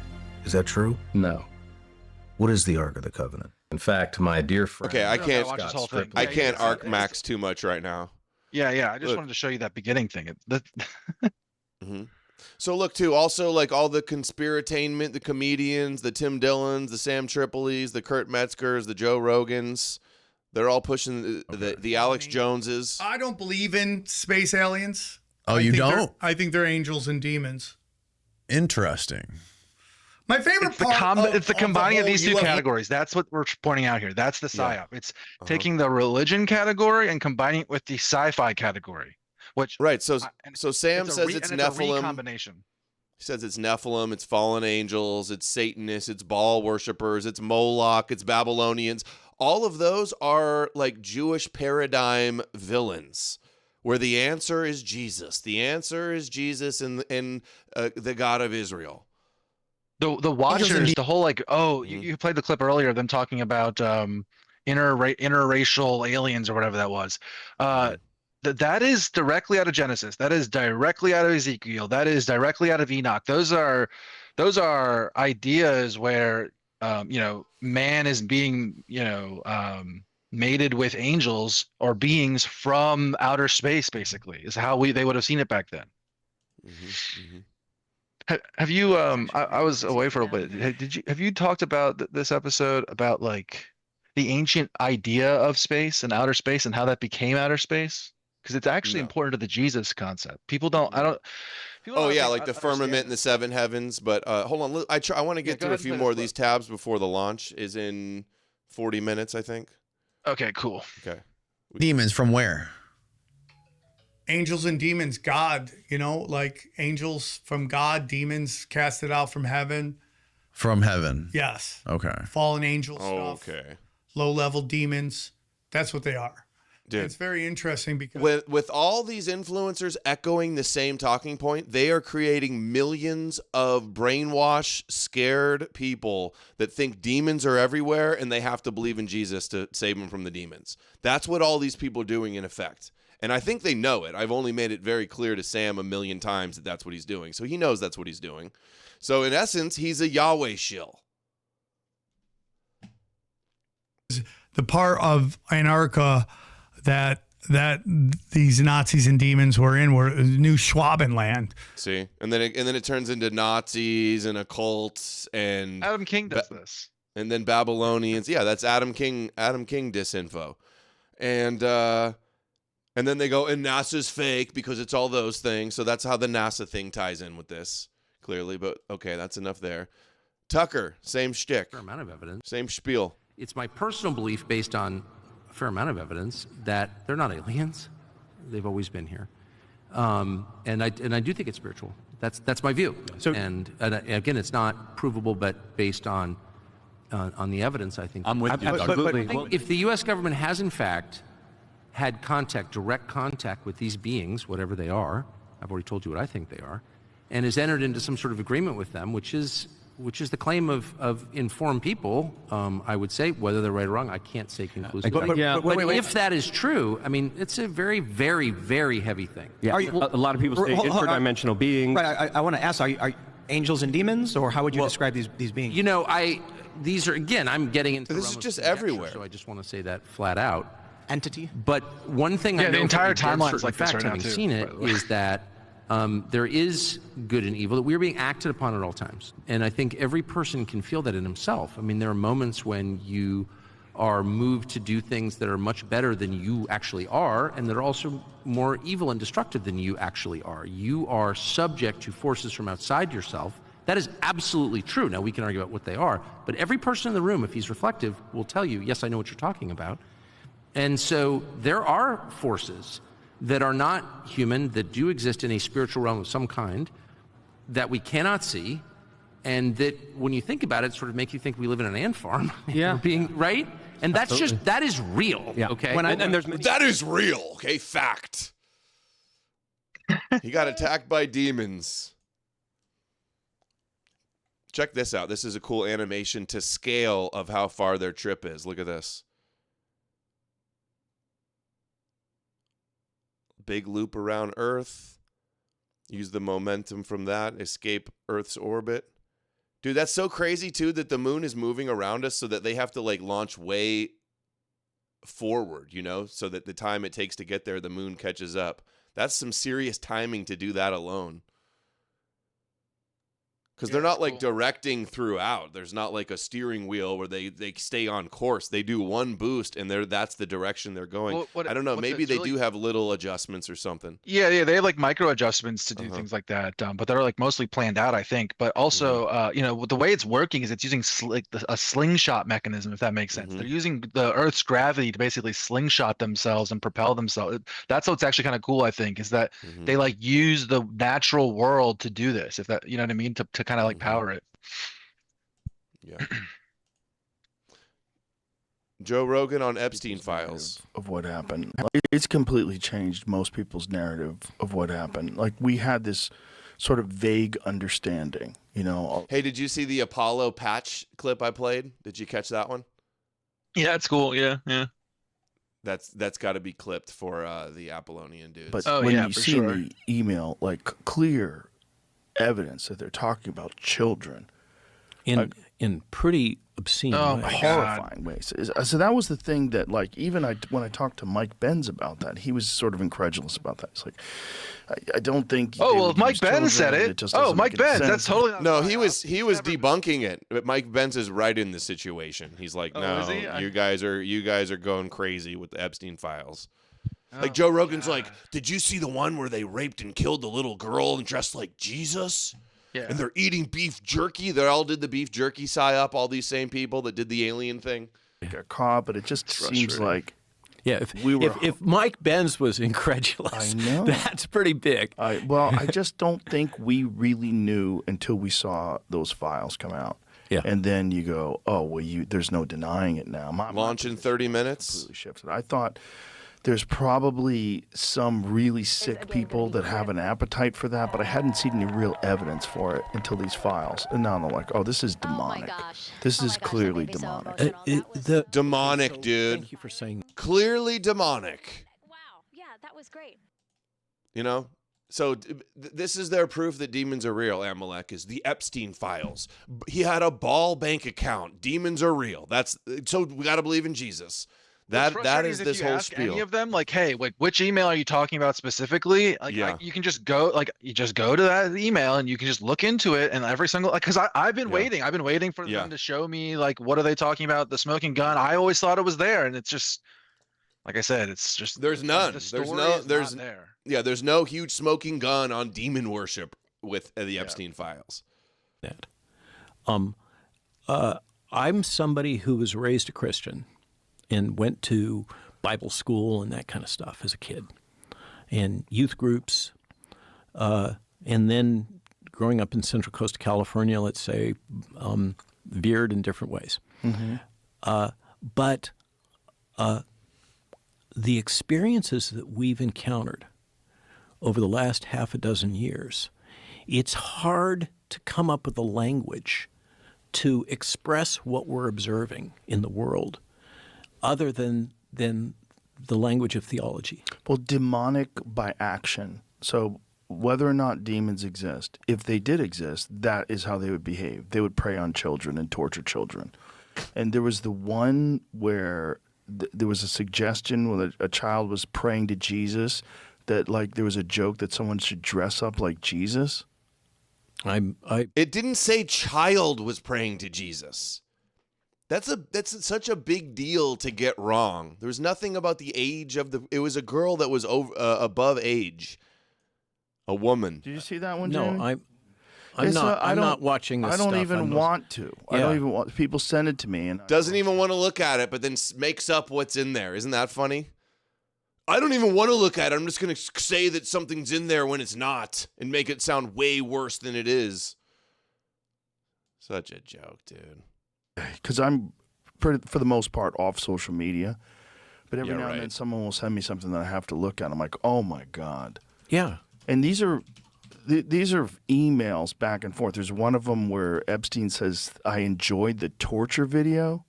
Is that true? No. What is the Ark of the Covenant? In fact, my dear friend... Okay, I can't I can't arc max too much right now. Yeah. I just wanted to show you that beginning thing. Mm-hmm. So look, too, also, like, all the conspiratainment, the comedians, the Tim Dillons, the Sam Tripolis, the Kurt Metzgers, the Joe Rogans, they're all pushing the Alex Joneses. I don't believe in space aliens. Oh, you don't? I think they're angels and demons. Interesting. My favorite It's the combining of these two UFO categories. That's what we're pointing out here. That's the psyop. Yeah. It's taking the religion category and combining it with the sci-fi category. Which right. So Sam says it's Nephilim. Combination. He says it's Nephilim, it's fallen angels, it's Satanists, it's Baal worshippers, it's Moloch, it's Babylonians. All of those are like Jewish paradigm villains, where the answer is Jesus. The answer is Jesus and the God of Israel. The Watchers, the whole like, you played the clip earlier, them talking about interracial aliens or whatever that was. That is directly out of Genesis. That is directly out of Ezekiel. That is directly out of Enoch. Those are ideas where man is being mated with angels or beings from outer space. Basically, is how they would have seen it back then. Mm-hmm. Have you? I was away for a bit. Have you talked about this episode about like the ancient idea of space and outer space and how that became outer space? Because it's actually important to the Jesus concept. People don't. Like the firmament and the seven heavens. But hold on, I want to get through a few more of these tabs before the launch is in 40 minutes, I think. Okay, cool. Okay. Demons from where? Angels and demons, God, like angels from God, demons casted out from heaven. From heaven. Yes. Okay. Fallen angel stuff. Okay. Low-level demons. That's what they are. Dude, it's very interesting because with all these influencers echoing the same talking point, they are creating millions of brainwashed, scared people that think demons are everywhere and they have to believe in Jesus to save them from the demons. That's what all these people are doing in effect. And I think they know it. I've only made it very clear to Sam a million times that that's what he's doing. So he knows that's what he's doing. So in essence, he's a Yahweh shill. The part of Antarctica that these Nazis and demons were in were New Schwabenland. See, and then it turns into Nazis and occults and Adam King does this, and then Babylonians. Yeah, that's Adam King disinfo, and then they go and NASA's fake because it's all those things. So that's how the NASA thing ties in with this clearly. But okay, that's enough there. Tucker, same shtick. Fair amount of evidence. Same spiel. It's my personal belief, based on a fair amount of evidence, that they're not aliens. They've always been here, and I do think it's spiritual. That's my view. So, and again, it's not provable, but based on the evidence, I think I'm with you. Absolutely. If the U.S. government has in fact had direct contact with these beings, whatever they are, I've already told you what I think they are, and has entered into some sort of agreement with them, which is the claim of informed people, I would say. Whether they're right or wrong, I can't say conclusively. But if that is true, I mean, it's a very, very, very heavy thing. Yeah, a lot of people say interdimensional beings. Right, I want to ask, are angels and demons, or how would you describe these beings? These are, again, I'm getting into this is just everywhere. So I just want to say that flat out. Entity? But one thing I know the entire timeline is like fact, this right having now, seen it, is that there is good and evil, that we're being acted upon at all times. And I think every person can feel that in himself. I mean, there are moments when you are moved to do things that are much better than you actually are, and that are also more evil and destructive than you actually are. You are subject to forces from outside yourself. That is absolutely true. Now, we can argue about what they are, but every person in the room, if he's reflective, will tell you, yes, I know what you're talking about. And so there are forces that are not human, that do exist in a spiritual realm of some kind, that we cannot see, and that when you think about it, sort of make you think we live in an ant farm. Yeah. Right? And that's Absolutely. that is real. Yeah. Okay? That is real. Okay, fact. He got attacked by demons. Check this out. This is a cool animation to scale of how far their trip is. Look at this. Big loop around Earth. Use the momentum from that. Escape Earth's orbit. Dude, that's so crazy, too, that the moon is moving around us so that they have to, launch way forward, so that the time it takes to get there, the moon catches up. That's some serious timing to do that alone. Because they're not like directing throughout. There's not like a steering wheel where they stay on course. They do one boost, and that's the direction they're going. Well, I don't know. Maybe they do have little adjustments or something. Yeah, they have like micro adjustments to do things like that, but they're like mostly planned out, I think. But also, you know, the way it's working is it's using a slingshot mechanism, if that makes sense. They're using the Earth's gravity to basically slingshot themselves and propel themselves. That's what's actually kind of cool, I think, is that they like use the natural world to do this. If that, you know what I mean, to kind of like power it. Yeah. Joe Rogan on Epstein files of what happened. Like, it's completely changed most people's narrative of what happened. Like, we had this sort of vague understanding, you know. Hey, did you see the Apollo patch clip I played? Did you catch that one? Yeah, it's cool. Yeah. That's got to be clipped for the Apollonian dudes. But when you see in the email, like, clear evidence that they're talking about children in pretty obscene ways. Horrifying ways. So that was the thing that, like, even when I talked to Mike Benz about that, he was sort of incredulous about that. It's like, I don't think. Oh well, if Mike Benz said it. Mike Benz. That's totally not no. He was debunking it. But Mike Benz is right in the situation. He's like, no, you guys are going crazy with the Epstein files. Like Joe Rogan's like, did you see the one where they raped and killed the little girl and dressed like Jesus? Yeah. And they're eating beef jerky. They all did the beef jerky psyop. All these same people that did the alien thing. Got caught, but it just seems like. Yeah, if Mike Benz was incredulous, I know. That's pretty big. I just don't think we really knew until we saw those files come out. Yeah. And then you go, oh, well, there's no denying it now. Launch in 30 minutes. Completely shifted. I thought there's probably some really sick people that have an appetite for that, but I hadn't seen any real evidence for it until these files. And now I'm like, oh, this is demonic. This is clearly demonic. Demonic, dude. Thank you for saying that. Clearly demonic. Wow. Yeah, that was great. You know? So this is their proof that demons are real, Amalek, is the Epstein files. He had a ball bank account. Demons are real. So we got to believe in Jesus. That is this whole spiel. Any of them, like, hey, like, which email are you talking about specifically? Like, you can just go, like, you just go to that email and you can just look into it, and every single, like, because I've been waiting for them to show me, like, what are they talking about? The smoking gun. I always thought it was there, and it's just, like I said, it's just there's none. There's there. Yeah, there's no huge smoking gun on demon worship with the Epstein files. I'm somebody who was raised a Christian and went to Bible school and that kind of stuff as a kid, and youth groups, and then growing up in Central Coast of California, let's say, veered in different ways. But the experiences that we've encountered over the last half a dozen years, it's hard to come up with a language to express what we're observing in the world other than the language of theology. Well, demonic by action. So whether or not demons exist, if they did exist, that is how they would behave. They would prey on children and torture children. And there was the one where there was a suggestion when a child was praying to Jesus that, like, there was a joke that someone should dress up like Jesus. It didn't say child was praying to Jesus. That's such a big deal to get wrong. There was nothing about the age of it was a girl that was above age, a woman. Did you see that one, No, Jamie? I'm not watching this I don't stuff. even want to. I don't even want. People send it to me, and Doesn't even want to look at it, but then makes up what's in there. Isn't that funny? I don't even want to look at it. I'm just going to say that something's in there when it's not and make it sound way worse than it is. Such a joke, dude. Because I'm, for the most part, off social media. But every now and then someone will send me something that I have to look at. I'm like, oh, my God. Yeah. And these are emails back and forth. There's one of them where Epstein says, I enjoyed the torture video.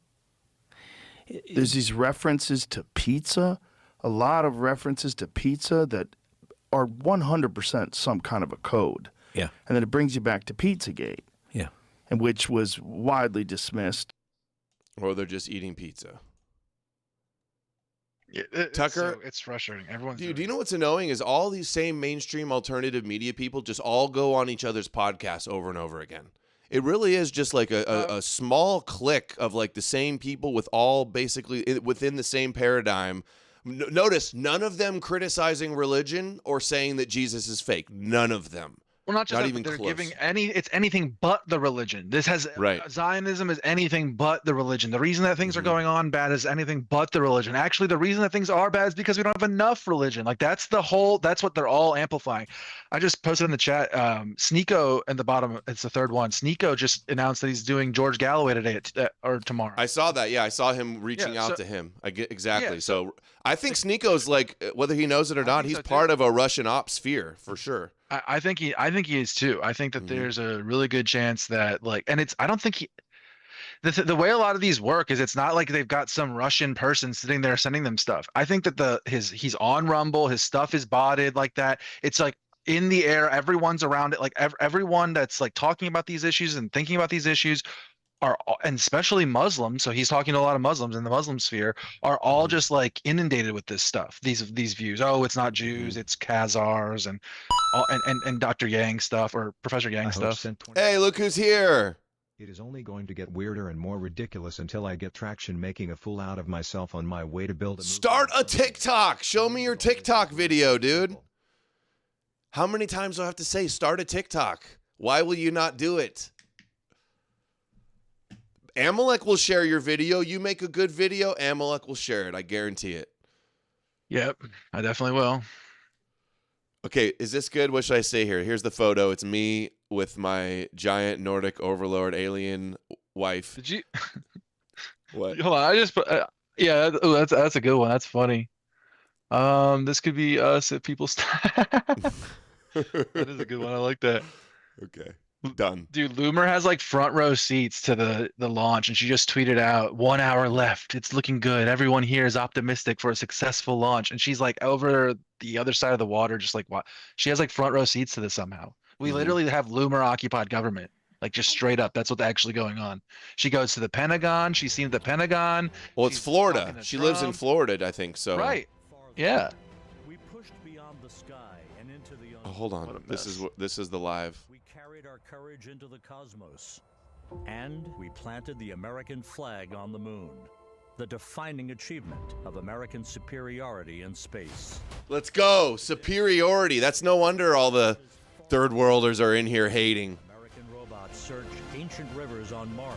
There's these references to pizza, a lot of references to pizza that are 100% some kind of a code. Yeah. And then it brings you back to Pizzagate. Yeah. And which was widely dismissed. Or they're just eating pizza. Tucker, it's frustrating. Everyone's dude, do you know what's annoying is all these same mainstream alternative media people just all go on each other's podcasts over and over again. It really is just like a small clique of like the same people with all basically within the same paradigm. Notice none of them criticizing religion or saying that Jesus is fake. None of them. Well, not just that, even but they're close. giving it's anything but the religion. This has Zionism is anything but the religion. The reason that things are going on bad is anything but the religion. Actually, the reason that things are bad is because we don't have enough religion. Like that's what they're all amplifying. I just posted in the chat. Sneeko in the bottom, it's the third one. Sneeko just announced that he's doing George Galloway today or tomorrow. I saw that. Yeah, I saw him reaching out to him. I get exactly. So I think Sneeko's like, whether he knows it or not, he's part of a Russian ops sphere for sure. I think he is too. I think that there's a really good chance that I don't think the way a lot of these work is it's not like they've got some Russian person sitting there sending them stuff. I think that he's on Rumble, his stuff is botted like that. It's like in the air, everyone's around it. Like everyone that's like talking about these issues and thinking about these issues and especially Muslims. So he's talking to a lot of Muslims in the Muslim sphere are all just like inundated with this stuff. These views. Oh, it's not Jews, it's Khazars and Dr. Yang stuff or Professor Yang stuff. Hey, look who's here. It is only going to get weirder and more ridiculous until I get traction making a fool out of myself on my way to build a Start a TikTok. Show me your TikTok video, dude. How many times do I have to say start a TikTok? Why will you not do it? Amalek will share your video. You make a good video, Amalek will share it. I guarantee it. Yep, I definitely will. Okay, is this good? What should I say here? Here's the photo. It's me with my giant Nordic overlord alien wife. Did you? What? Hold on, I just put. Yeah, that's a good one. That's funny. This could be us if people. That is a good one. I like that. Okay. Done. Dude, Lunar has like front row seats to the launch, and she just tweeted out 1 hour left. It's looking good. Everyone here is optimistic for a successful launch. And she's like over the other side of the water, just like what? She has like front row seats to this somehow. We literally have Lunar occupied government, like just straight up. That's what's actually going on. She goes to the Pentagon. She's seen the Pentagon. Well, it's Florida. She lives in Florida, I think. So right. Yeah. We pushed beyond the sky and into the Oh, hold on. This is the live. We carried our courage into the cosmos, and we planted the American flag on the moon, the defining achievement of American superiority in space. Let's go. Superiority. That's no wonder all the third worlders are in here hating. American robots search ancient rivers on Mars.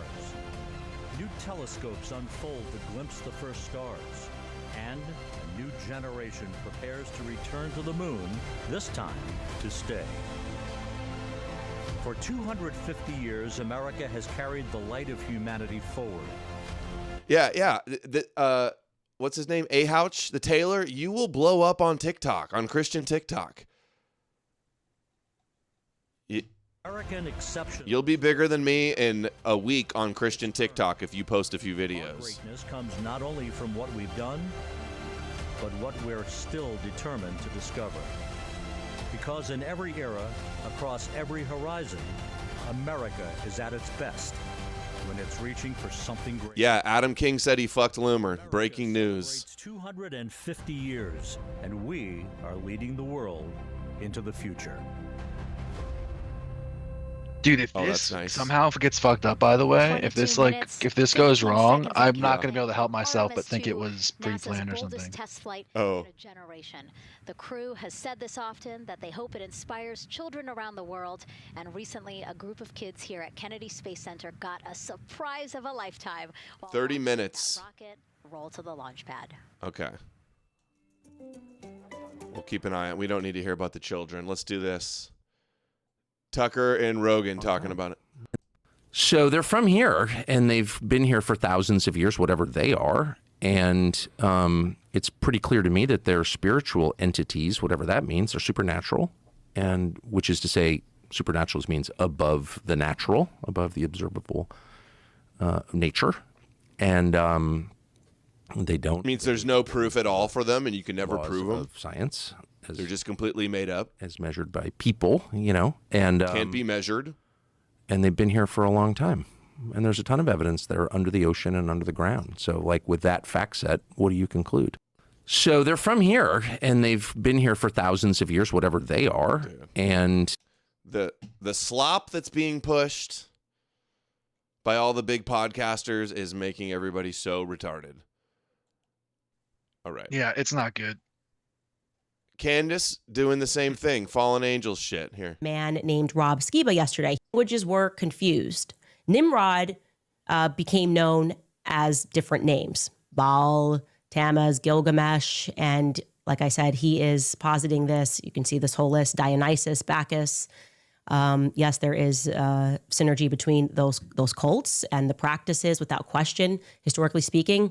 New telescopes unfold to glimpse the first stars. And a new generation prepares to return to the moon, this time to stay. For 250 years, America has carried the light of humanity forward. Yeah. What's his name? Ahouch, the tailor. You will blow up on TikTok, on Christian TikTok. American exception. You'll be bigger than me in a week on Christian TikTok if you post a few Our videos. greatness comes not only from what we've done, but what we're still determined to discover. Because in every era, across every horizon, America is at its best when it's reaching for something great. Yeah, Adam King said he fucked Loomer. Breaking news. It's 250 years, and we are leading the world into the future. Dude, if this somehow gets fucked up, by the way, if this goes wrong, I'm not going to be able to help myself but think it was pre-planned or something. Test flight in a generation. The crew has said this often, that they hope it inspires children around the world. And recently, a group of kids here at Kennedy Space Center got a surprise of a lifetime. 30 minutes. Rocket roll to the launch pad. Okay. We'll keep an eye on. We don't need to hear about the children. Let's do this. Tucker and Rogan talking about it. So they're from here, and they've been here for thousands of years, whatever they are. And it's pretty clear to me that they're spiritual entities, whatever that means. They're supernatural, and which is to say, supernatural means above the natural, above the observable nature. And they don't. It means there's no proof at all for them, and you can never prove them. Science. They're just completely made up. As measured by people, and can't be measured. And they've been here for a long time. And there's a ton of evidence they're under the ocean and under the ground. So, like, with that fact set, what do you conclude? So they're from here, and they've been here for thousands of years, whatever they are. Dude. And The slop that's being pushed by all the big podcasters is making everybody so retarded. All right. Yeah, it's not good. Candace doing the same thing. Fallen angels shit here. Man named Rob Skiba yesterday. Languages were confused. Nimrod became known as different names. Baal, Tammuz, Gilgamesh, and like I said, he is positing this. You can see this whole list. Dionysus, Bacchus. Yes, there is synergy between those cults and the practices without question, historically speaking.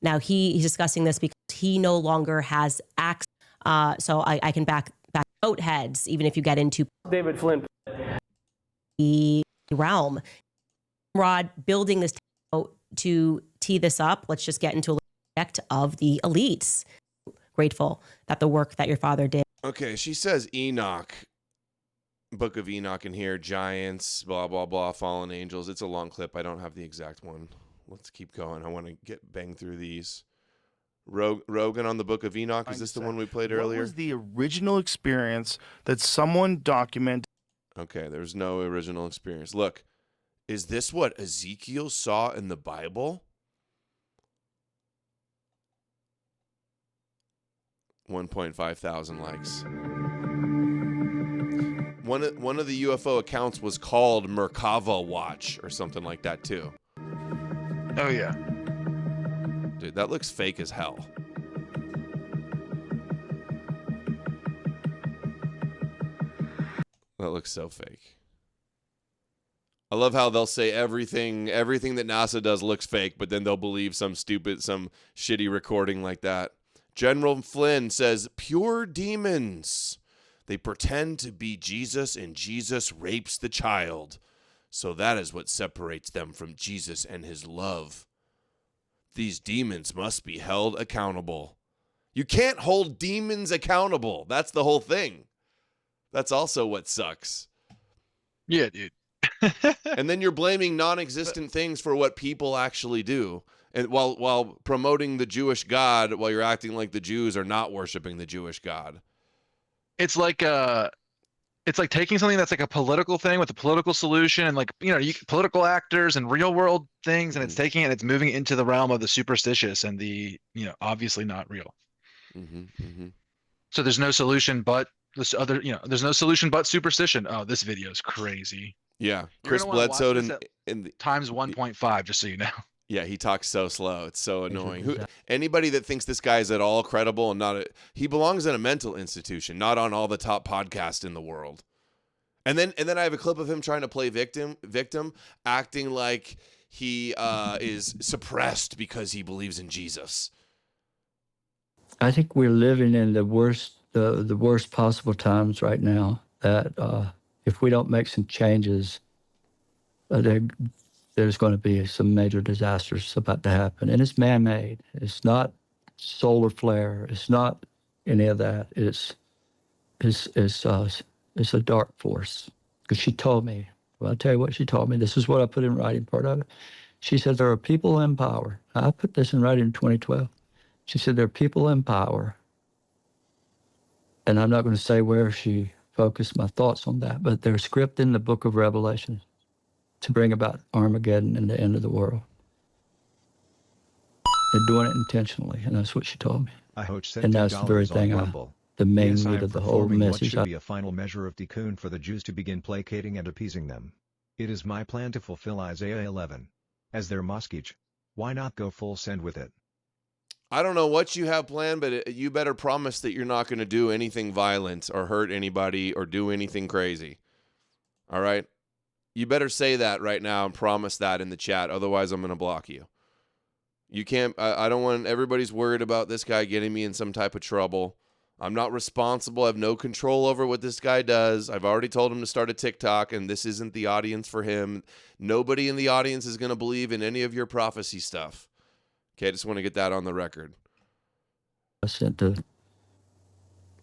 Now, he's discussing this because he no longer has access. So I can back goat heads, even if you get into David Flynn. The realm. Rod building this to tee this up. Let's just get into a project of the elites. Grateful that the work that your father did. Okay, she says Enoch. Book of Enoch in here. Giants, blah, blah, blah, fallen angels. It's a long clip. I don't have the exact one. Let's keep going. I want to bang through these. Rogan on the Book of Enoch. Is this the one we played earlier? What was the original experience that someone documented? Okay, there's no original experience. Look, is this what Ezekiel saw in the Bible? 1.5 thousand likes. One of the UFO accounts was called Merkava Watch or something like that too. Oh yeah. Dude, that looks fake as hell. That looks so fake. I love how they'll say everything that NASA does looks fake, but then they'll believe some shitty recording like that. General Flynn says, pure demons. They pretend to be Jesus, and Jesus rapes the child. So that is what separates them from Jesus and his love. These demons must be held accountable. You can't hold demons accountable. That's the whole thing. That's also what sucks. Yeah, dude. And then you're blaming non-existent things for what people actually do. And while promoting the Jewish God, while you're acting like the Jews are not worshiping the Jewish God. It's like taking something that's like a political thing with a political solution, and political actors and real world things, and it's taking it and it's moving it into the realm of the superstitious and the obviously not real. So there's no solution but this other, there's no solution but superstition. Oh, this video is crazy. Yeah, Chris Bledsoe in the times 1.5, just so you know. Yeah, he talks so slow. It's so annoying. Anybody that thinks this guy is at all credible and he belongs in a mental institution, not on all the top podcasts in the world. And then I have a clip of him trying to play victim, acting like he is suppressed because he believes in Jesus. I think we're living in the worst possible times right now. That if we don't make some changes, there's going to be some major disasters about to happen. And it's man-made. It's not solar flare. It's not any of that. It's a dark force. Because she told me, well, I'll tell you what she told me. This is what I put in writing, part of it. She said, there are people in power. I put this in writing in 2012. She said, there are people in power. And I'm not going to say where she focused my thoughts on that, but there's script in the book of Revelation to bring about Armageddon and the end of the world. They're doing it intentionally, and that's what she told me. And that's the very thing, the main meat of the whole message. What should be a final measure of tikkun for the Jews to begin placating and appeasing them. It is my plan to fulfill Isaiah 11. As their moskich. Why not go full send with it? I don't know what you have planned, but you better promise that you're not going to do anything violent or hurt anybody or do anything crazy. All right? You better say that right now and promise that in the chat. Otherwise, I'm going to block you. You can't. I don't want everybody's worried about this guy getting me in some type of trouble. I'm not responsible. I have no control over what this guy does. I've already told him to start a TikTok, and this isn't the audience for him. Nobody in the audience is going to believe in any of your prophecy stuff. Okay, I just want to get that on the record. I sent to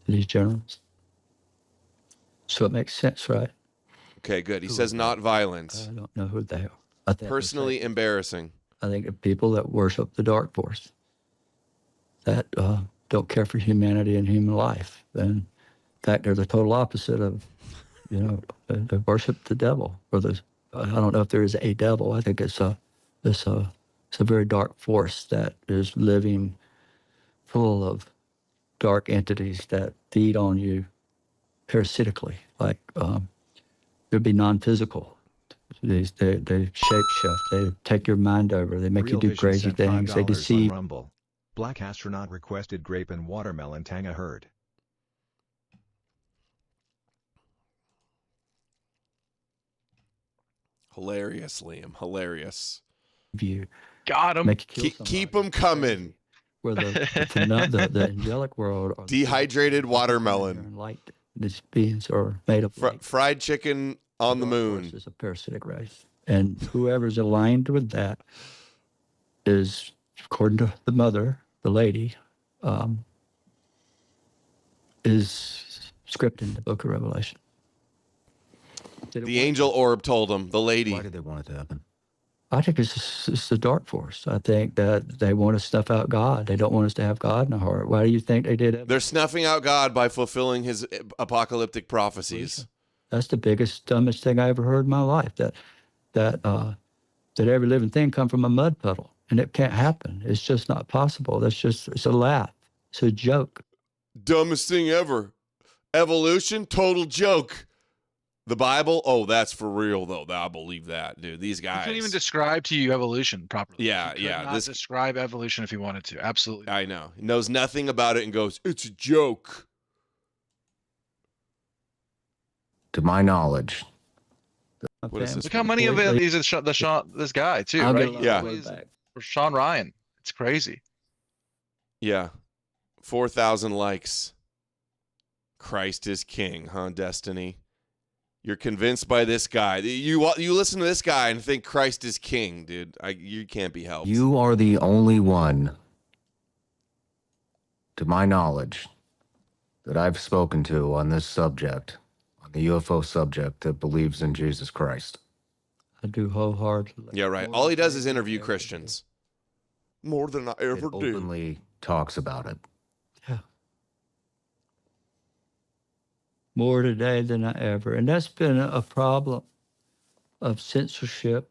these generals. So it makes sense, right? Okay, good. He says not violence. I don't know who they are. I think Personally embarrassing. I think of people that worship the dark force. That don't care for humanity and human life. And in fact, they're the total opposite of, they worship the devil. Or I don't know if there is a devil. I think it's a very dark force that is living full of dark entities that feed on you parasitically. Like they'd be non-physical. They shape-shift. They take your mind over. They make Real you do Vision crazy sent things. They $5 deceive. on Rumble. Black astronaut requested grape and watermelon tanga herd. Hilarious, Liam. Hilarious. You got him. Make you kill Keep them coming. Where the angelic world, or dehydrated watermelon, light. These beings are made of light. Fried chicken on the moon. Is a parasitic race, and whoever's aligned with that is, according to the mother, the lady, is scripted in the Book of Revelation. The angel orb told him. The lady. Why did they want it to happen? I think it's the dark force. I think that they want to snuff out God. They don't want us to have God in our heart. Why do you think they did it? They're snuffing out God by fulfilling his apocalyptic prophecies. That's the biggest, dumbest thing I ever heard in my life. That every living thing come from a mud puddle, and it can't happen. It's just not possible. It's a laugh. It's a joke. Dumbest thing ever. Evolution, total joke. The Bible, oh, that's for real though. I believe that, dude. These guys. He couldn't even describe to you evolution properly. Yeah, he could not describe evolution if he wanted to. Absolutely. I know. He knows nothing about it and goes, it's a joke. To my knowledge. What is this? Look how many of these are this guy too, right? Yeah. For Sean Ryan. It's crazy. Yeah. 4,000 likes. Christ is king, huh, Destiny? You're convinced by this guy. You listen to this guy and think Christ is king, dude. You can't be helped. You are the only one, to my knowledge, that I've spoken to on this subject, on the UFO subject, that believes in Jesus Christ. I do wholeheartedly. Yeah, right. All he does is interview Christians. More than I ever did. Openly talks about it. More today than I ever. And that's been a problem of censorship.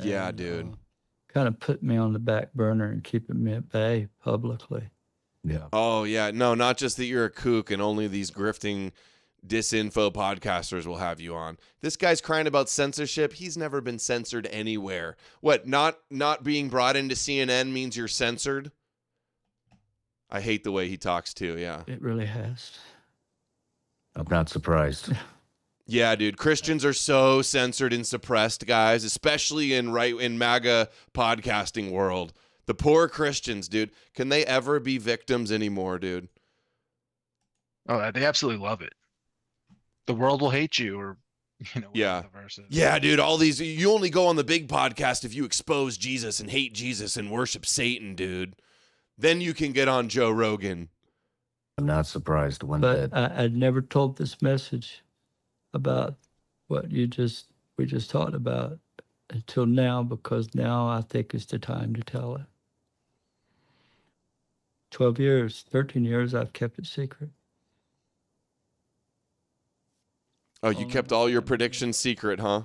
Yeah, dude. Kind of put me on the back burner and keeping me at bay publicly. Yeah. Oh, yeah. No, not just that you're a kook and only these grifting disinfo podcasters will have you on. This guy's crying about censorship. He's never been censored anywhere. What, not being brought into CNN means you're censored? I hate the way he talks too, yeah. It really has. I'm not surprised. Yeah, dude. Christians are so censored and suppressed, guys, especially in MAGA podcasting world. The poor Christians, dude. Can they ever be victims anymore, dude? Oh, they absolutely love it. The world will hate you, or yeah. The verse is. Yeah, dude. All these, you only go on the big podcast if you expose Jesus and hate Jesus and worship Satan, dude. Then you can get on Joe Rogan. I'm not surprised one bit. But I'd never told this message about what we just talked about until now, because now I think it's the time to tell it. 12 years, 13 years, I've kept it secret. Oh, you kept all your predictions secret, huh?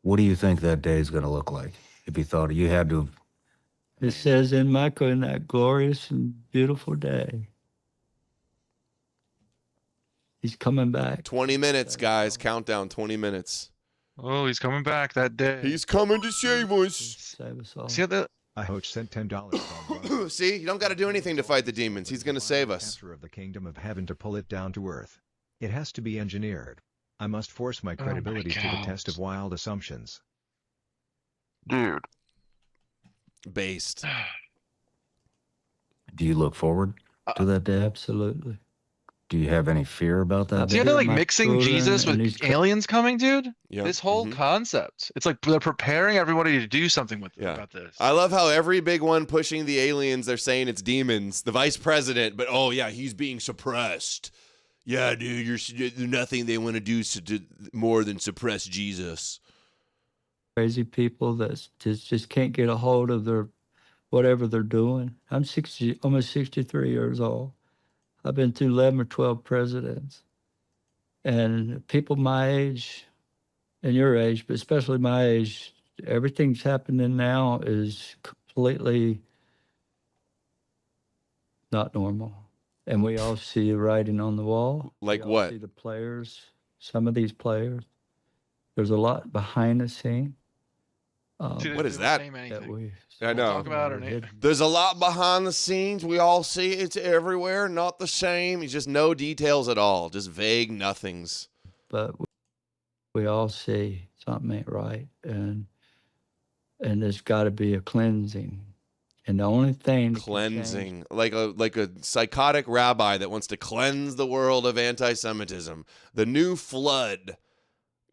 What do you think that day is going to look like? If you thought you had to... It says in Michael, in that glorious and beautiful day, he's coming back. 20 minutes, guys. Countdown, 20 minutes. Oh, he's coming back that day. He's coming to save us. Save us all. See how the... I hoach sent $10. See, you don't got to do anything to fight the demons. He's going to save us. Of the kingdom of heaven to pull it down to earth. It has to be engineered. I must force my credibility to the test of wild assumptions. Dude. Based. Do you look forward to that day? Absolutely. Do you have any fear about that? See how they're like mixing Jesus with aliens coming, dude? Yeah. This whole concept. It's like they're preparing everybody to do something with about this. I love how every big one pushing the aliens, they're saying it's demons. The vice president, but oh yeah, he's being suppressed. Yeah, dude, there's nothing they want to do more than suppress Jesus. Crazy people that just can't get a hold of their whatever they're doing. I'm 60, almost 63 years old. I've been through 11 or 12 presidents. And people my age and your age, but especially my age, everything's happening now is completely not normal. And we all see the writing on the wall. Like we all what? See the players, some of these players. There's a lot behind the scene. What is that? I know. Talk about it. There's a lot behind the scenes. We all see it. It's everywhere, not the same. It's just no details at all, just vague nothings. But we all see something ain't right, and there's got to be a cleansing. And the only thing Cleansing, like a psychotic rabbi that wants to cleanse the world of anti-Semitism. The new flood,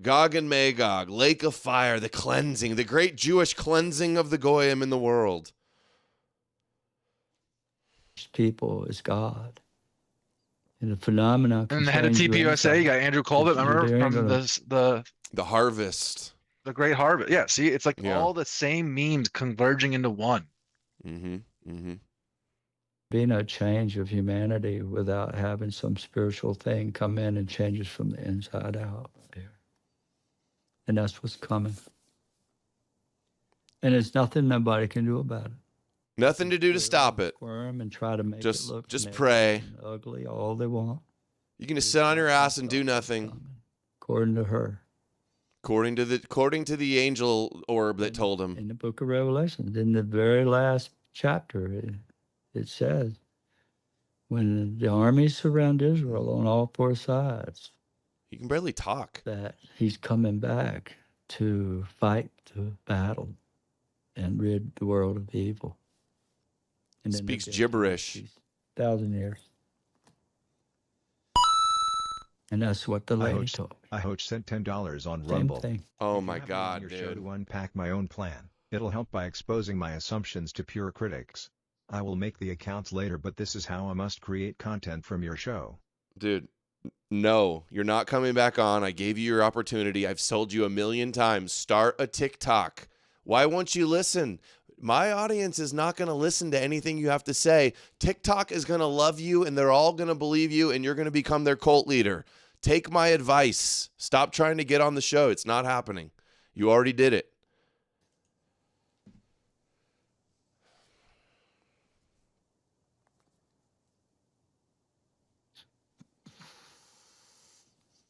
Gog and Magog, lake of fire, the cleansing, the great Jewish cleansing of the Goyim in the world. People is God. And the phenomenon. And the head of TPUSA, you got Andrew Colbert, remember, from the harvest. The Great Harvest. Yeah, see, it's like all the same memes converging into one. Be no change of humanity without having some spiritual thing come in and change us from the inside out. And that's what's coming. And there's nothing nobody can do about it. Nothing to do to stop it. Squirm and try to make it look just pray. Ugly, all they want. You can just sit on your ass and do nothing. According to her. According to the angel orb that told him. In the book of Revelation, in the very last chapter, it says, when the armies surround Israel on all four sides, he can barely talk. That he's coming back to fight the battle and rid the world of evil. And speaks gibberish. 1,000 years. And that's what the lady told me. I host sent $10 on Same Rumble. thing. Oh my God, your dude. show to unpack my own plan. It'll help by exposing my assumptions to pure critics. I will make the accounts later, but this is how I must create content from your show. Dude, no, you're not coming back on. I gave you your opportunity. I've sold you 1,000,000 times. Start a TikTok. Why won't you listen? My audience is not going to listen to anything you have to say. TikTok is going to love you, and they're all going to believe you, and you're going to become their cult leader. Take my advice. Stop trying to get on the show. It's not happening. You already did it.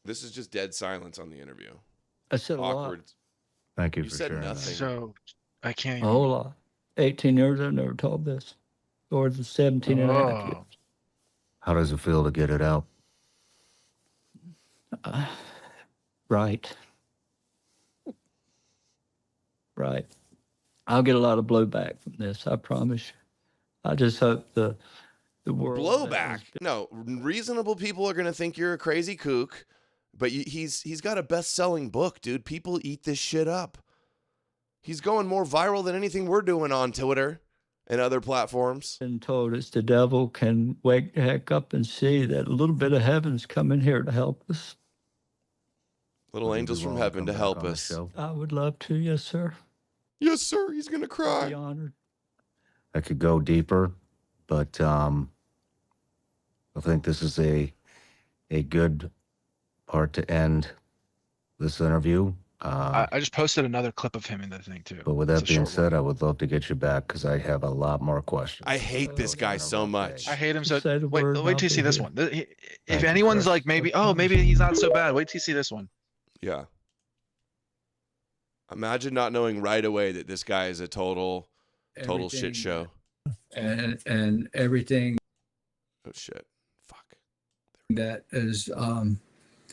This is just dead silence on the interview. I said awkward. A lot. Thank you You for said sharing nothing. So I can't. A whole lot. 18 years I've never told this. Or the 17 and a half years. How does it feel to get it out? Right. Right. I'll get a lot of blowback from this, I promise you. I just hope the world... Blowback? No, reasonable people are going to think you're a crazy kook, but he's got a best-selling book, dude. People eat this shit up. He's going more viral than anything we're doing on Twitter and other platforms. Been told us the devil can wake the heck up and see that a little bit of heaven's coming here to help us. Little angels from heaven to help us. I would love to, yes, sir. Yes, sir. He's going to cry. I'd be honored. I could go deeper, but I think this is a good part to end this interview. I just posted another clip of him in the thing too. But with that being said, I would love to get you back because I have a lot more questions. I hate this guy so much. I hate him so. Wait till you see this one. If anyone's like maybe he's not so bad, wait till you see this one. Yeah. Imagine not knowing right away that this guy is a total shit show. And everything. Oh shit. Fuck. That is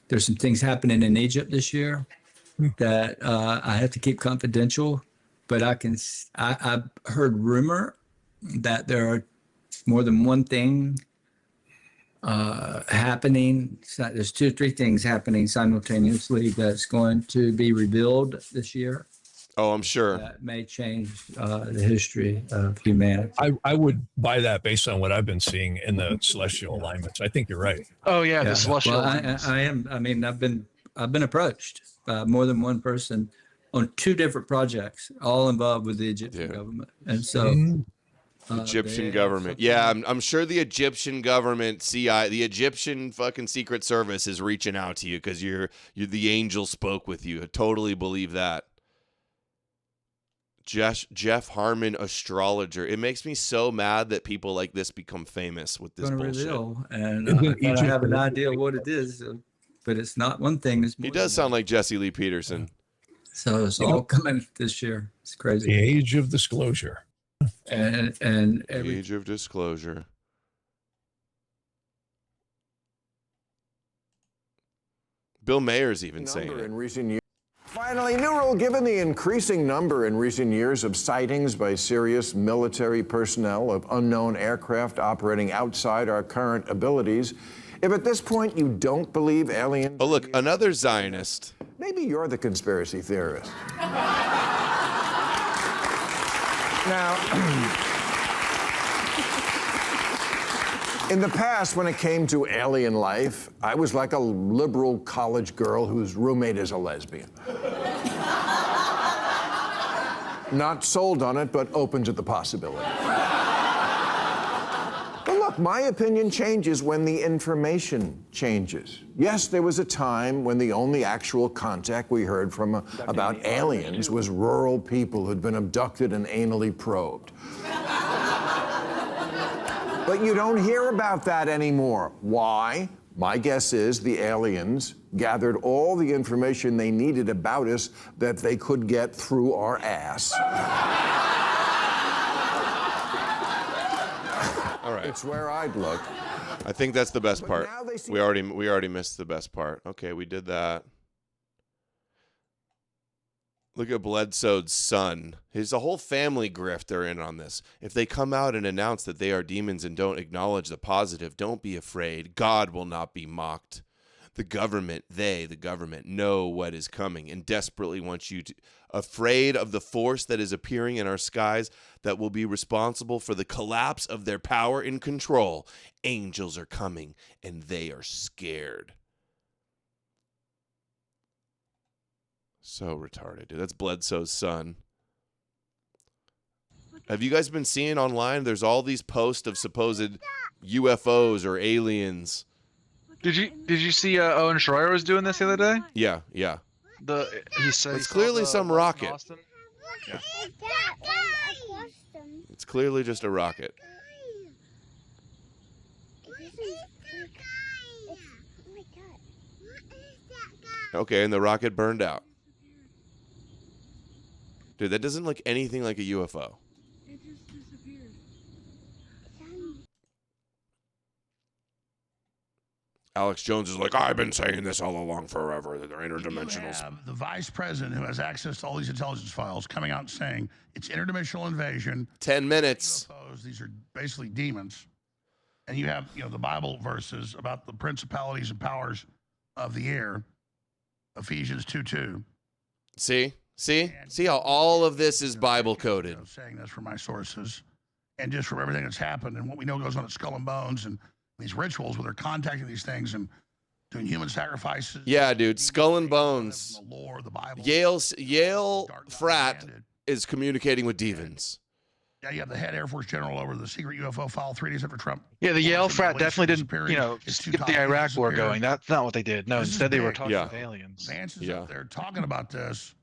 there's some things happening in Egypt this year that I have to keep confidential, but I've heard rumor that there are more than one thing happening. There's 2 or 3 things happening simultaneously that's going to be revealed this year. Oh, I'm sure. That may change the history of humanity. I would buy that based on what I've been seeing in the celestial alignments. I think you're right. Oh yeah, the celestial well, alignments. I am. I mean, I've been approached by more than one person on 2 different projects, all involved with the Egyptian government. And so Egyptian government. Yeah, I'm sure the Egyptian government, the Egyptian fucking Secret Service is reaching out to you because you're the angel spoke with you. I totally believe that. Jeff Harmon, astrologer. It makes me so mad that people like this become famous with this bullshit. Reveal, and I have an idea what it is, but it's not one thing. He does sound like Jesse Lee Peterson. So it's all coming this year. It's crazy. The age of disclosure. And the age of disclosure. Bill Mayer's even saying it. In recent years. Finally, new rule given the increasing number in recent years of sightings by serious military personnel of unknown aircraft operating outside our current abilities. If at this point you don't believe aliens... Oh, look, another Zionist. Maybe you're the conspiracy theorist. Now, in the past, when it came to alien life, I was like a liberal college girl whose roommate is a lesbian. Not sold on it, but open to the possibility. But look, my opinion changes when the information changes. Yes, there was a time when the only actual contact we heard from about aliens was rural people who'd been abducted and anally probed. But you don't hear about that anymore. Why? My guess is the aliens gathered all the information they needed about us that they could get through our ass. All right. It's where I'd look. I think that's the best part. We already missed the best part. Okay, we did that. Look at Bledsoe's son. His whole family grift they're in on this. If they come out and announce that they are demons and don't acknowledge the positive, don't be afraid. God will not be mocked. The government, the government, know what is coming and desperately want you to, afraid of the force that is appearing in our skies that will be responsible for the collapse of their power and control. Angels are coming and they are scared. So retarded, dude. That's Bledsoe's son. Have you guys been seeing online? There's all these posts of supposed UFOs or aliens. Did you see Owen Schroyer was doing this the other day? Yeah. He said it's clearly some rocket. Yeah. It's clearly just a rocket. Okay, and the rocket burned out. Dude, that doesn't look anything like a UFO. It just disappeared. Alex Jones is like, I've been saying this all along forever, that they're interdimensional. You have the vice president who has access to all these intelligence files coming out saying it's interdimensional invasion. 10 minutes. UFOs, these are basically demons. And you have, the Bible verses about the principalities and powers of the air. Ephesians 2:2. See how all of this is Bible coded. Saying this from my sources, and just from everything that's happened and what we know goes on at Skull and Bones and these rituals where they're contacting these things and doing human sacrifices. Yeah, dude, Skull and Bones. The lore, the Bible. Yale frat is communicating with demons. Yeah, you have the head Air Force general over the secret UFO file 3 days after Trump. Yeah, the Yale frat definitely didn't, skip the Iraq war going. That's not what they did. No, instead they were talking with aliens. Vance is up there talking about this.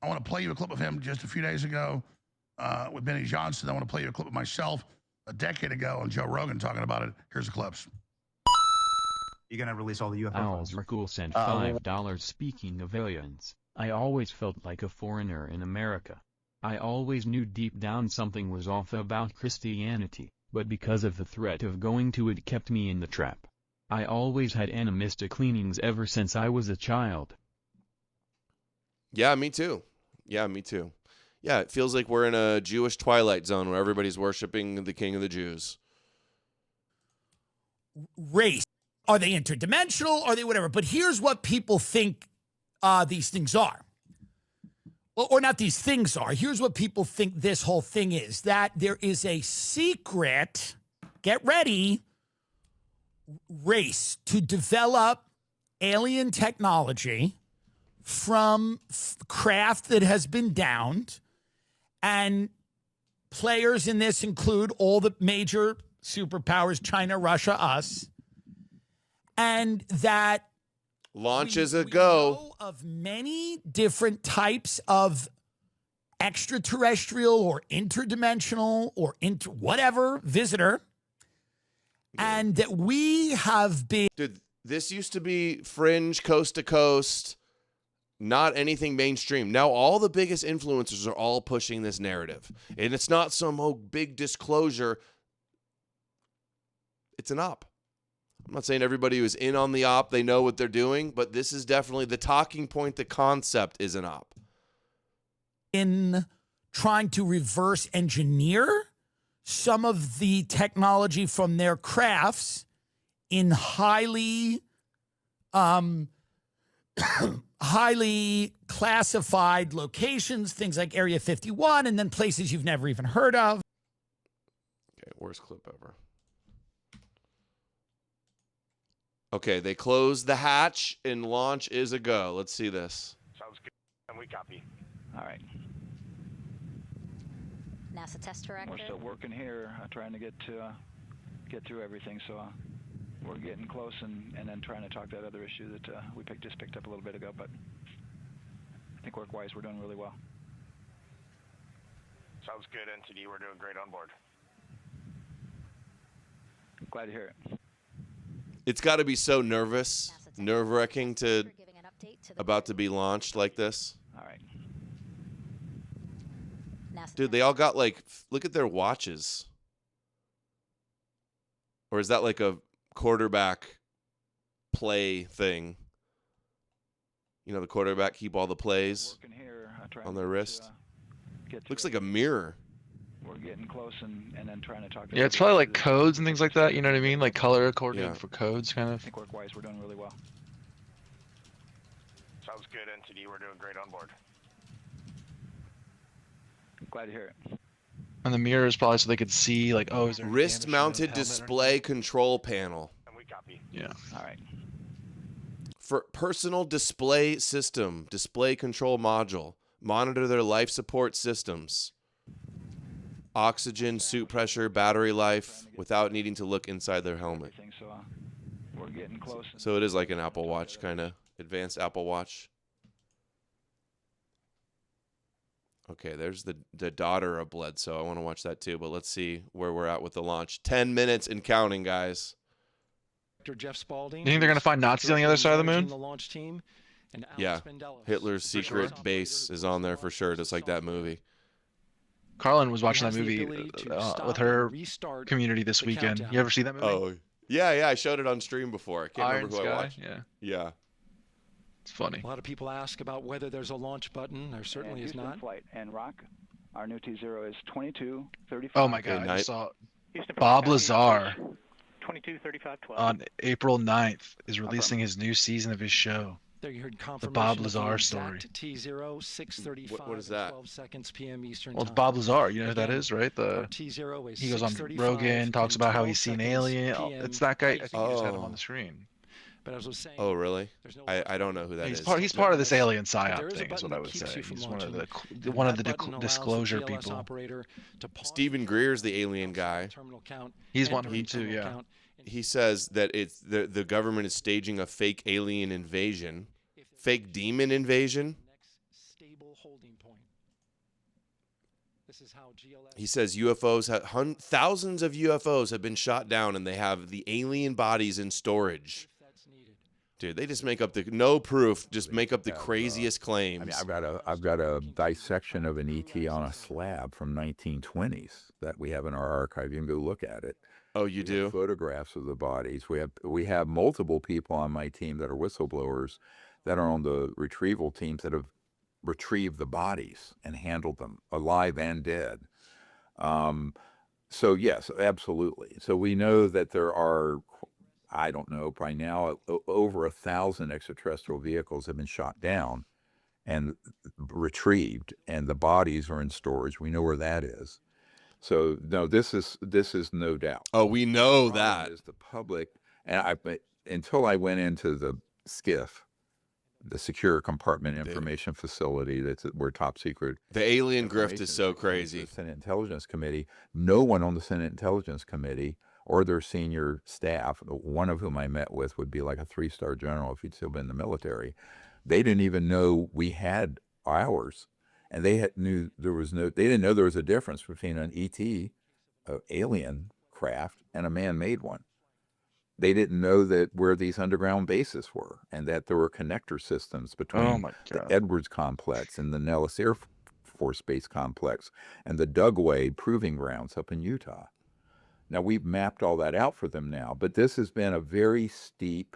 I want to play you a clip of him just a few days ago with Benny Johnson. I want to play you a clip of myself a decade ago on Joe Rogan talking about it. Here's the clips. You're going to release all the UFO Owls Merkul sent $5. Speaking of aliens, I always felt like a foreigner in America. I always knew deep down something was off about Christianity, but because of the threat of going to it kept me in the trap. I always had animistic leanings ever since I was a child. Yeah, me too. Yeah, it feels like we're in a Jewish twilight zone where everybody's worshiping the king of the Jews. Race. Are they interdimensional? Are they whatever? But here's what people think these things are. Well, or not these things are. Here's what people think this whole thing is. That there is a secret, get ready, race to develop alien technology from craft that has been downed and players in this include all the major superpowers, China, Russia, us, and that launch is a we go. know of many different types of extraterrestrial or interdimensional or whatever visitor, and that we have been. Dude, this used to be fringe, coast to coast, not anything mainstream. Now all the biggest influencers are all pushing this narrative, and it's not some big disclosure. It's an op. I'm not saying everybody who's in on the op, they know what they're doing, but this is definitely the talking point. The concept is an op. In trying to reverse engineer some of the technology from their crafts in highly highly classified locations, things like Area 51, and then places you've never even heard of. Okay, worst clip ever. Okay, they closed the hatch and launch is a go. Let's see this. Sounds good. And we copy. All right. NASA test director. We're still working here, trying to get through everything. So we're getting close, and then trying to talk that other issue that we just picked up a little bit ago. But I think work-wise, we're doing really well. Sounds good, NTD. We're doing great on board. Glad to hear it. It's got to be so nerve-wracking to about to be launched like this. All right. Dude, they all got like, look at their watches. Or is that like a quarterback play thing? You know, the quarterback keep all the plays on their wrist. Looks like a mirror. We're getting close, and then trying to talk. Yeah, it's probably like codes and things like that. You know what I mean? Like color coordinating for codes, kind of. I think work-wise, we're doing really well. Sounds good, NTD. We're doing great on board. Glad to hear it. And the mirror is probably so they could see, like, oh, is there wrist-mounted display control panel. And we copy. Yeah. All right. For personal display system, display control module, monitor their life support systems, oxygen, suit pressure, battery life, without needing to look inside their helmet. So we're getting close. So it is like an Apple Watch, kind of advanced Apple Watch. Okay, there's the daughter of Bledsoe. I want to watch that too, but let's see where we're at with the launch. 10 minutes and counting, guys. Jeff Spalding. You think they're going to find Nazis on the other side of the moon? The launch team, and Yeah, Hitler's secret base is on there for sure, just like that movie. Carlin was watching that movie with her community this weekend. You ever see that movie? Oh, yeah, I showed it on stream before. I can't remember who I watched. Yeah. It's funny. A lot of people ask about whether there's a launch button. There certainly is not. Flight and Rock, our new T0 is 2235. Oh my God! I saw Bob Lazar 223512 on April 9th is releasing his new season of his show. There you heard The Bob Lazar story. T0 6:35. What is that? 12 seconds p.m. Eastern Well, it's time. Bob Lazar. You know who that is, right? T0 is He goes on 6:35 Rogan, talks about how he's seen seconds alien. PM It's that guy. I think you just had him Oh. on the screen. But as I was saying, Oh, really? there's no I don't know who that He's is. part of this alien There psyop is a thing. Is button what I that would keeps say. you from He's launching. one of That the button allows disclosure the GLS people. operator to pause Stephen Greer's the alien guy. terminal count, He's enter one of them the too. terminal Yeah. count, He says that it's the government is staging a fake alien invasion, fake demon invasion. next stable holding point. This is how GLS. He says UFOs thousands of UFOs have been shot down, and they have the alien bodies in storage. Dude, they just make up no proof, just make up the craziest claims. I mean, I've got a dissection of an ET on a slab from 1920s that we have in our archive. You can go look at it. Oh, you do? Photographs of the bodies. We have multiple people on my team that are whistleblowers that are on the retrieval teams that have retrieved the bodies and handled them, alive and dead. So yes, absolutely. So we know that there are, I don't know, by now over 1,000 extraterrestrial vehicles have been shot down and retrieved, and the bodies are in storage. We know where that is. So no, this is no doubt. Oh, we know that. Is the public, and until I went into the skiff, the secure compartment information facility we're top secret. The alien grift information is so to the crazy. Senate Intelligence Committee. No one on the Senate Intelligence Committee or their senior staff, one of whom I met with would be like a 3-star general if he'd still been in the military. They didn't even know we had ours, and they didn't know there was a difference between an ET, alien craft, and a man-made one. They didn't know that where these underground bases were, and that there were connector systems between the Edwards complex and the Nellis Air Force Base complex and the Dugway proving grounds up in Utah. Now, we've mapped all that out for them now, but this has been a very steep,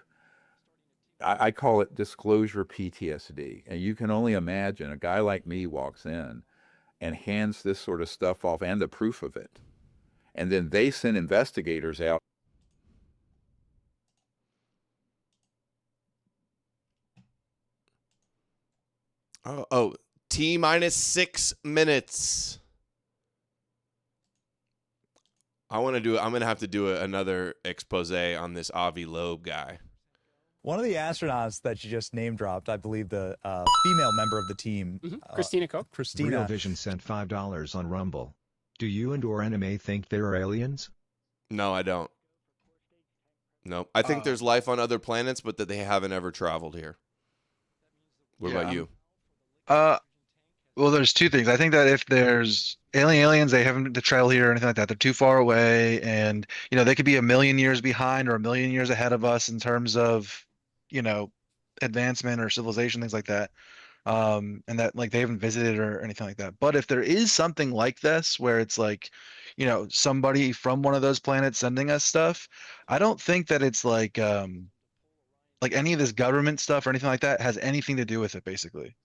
I call it disclosure PTSD. And you can only imagine a guy like me walks in and hands this sort of stuff off and the proof of it. And then they send investigators out. Oh, T minus 6 minutes. I'm going to have to do another expose on this Avi Loeb guy. One of the astronauts that you just name dropped, I believe the female member of the team. Christina Koch. Christina. Real Vision sent $5 on Rumble. Do you and or anime think there are aliens? No, I don't. No, I think there's life on other planets, but that they haven't ever traveled here. What about you? Well, there's two things. I think that if there's aliens, they haven't to travel here or anything like that. They're too far away, and they could be a million years behind or a million years ahead of us in terms of, advancement or civilization, things like that. And that like they haven't visited or anything like that. But if there is something like this where it's like, somebody from one of those planets sending us stuff, I don't think that it's like any of this government stuff or anything like that has anything to do with it, basically.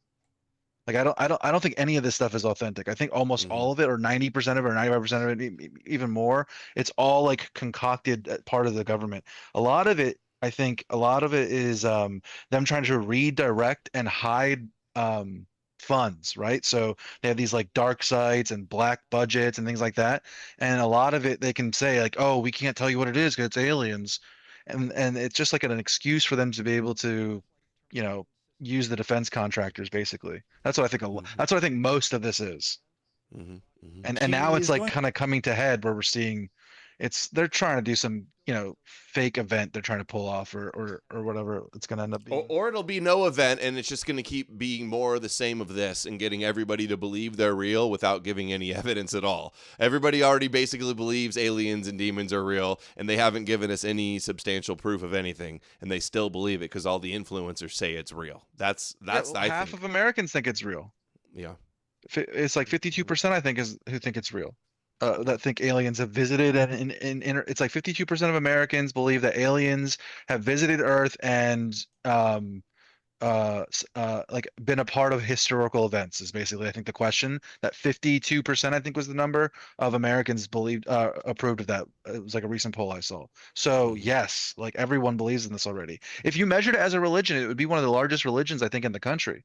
Like I don't think any of this stuff is authentic. I think almost all of it, or 90% of it, or 95% of it, even more, it's all like concocted part of the government. A lot of it is them trying to redirect and hide funds, right? So they have these like dark sites and black budgets and things like that. And a lot of it they can say like, oh, we can't tell you what it is because it's aliens. And it's just like an excuse for them to be able to, use the defense contractors, basically. That's what I think. That's what I think most of this is. And now it's like kind of coming to head where we're seeing, they're trying to do some fake event they're trying to pull off or whatever it's going to end up being. Or it'll be no event, and it's just going to keep being more of the same of this and getting everybody to believe they're real without giving any evidence at all. Everybody already basically believes aliens and demons are real, and they haven't given us any substantial proof of anything, and they still believe it because all the influencers say it's real. That's half of Americans think it's real. Yeah, it's like 52% I think who think it's real. That think aliens have visited, and it's like 52% of Americans believe that aliens have visited Earth and like been a part of historical events is basically I think the question. That 52% I think was the number of Americans approved of that. It was like a recent poll I saw. So yes, like everyone believes in this already. If you measured it as a religion, it would be one of the largest religions I think in the country.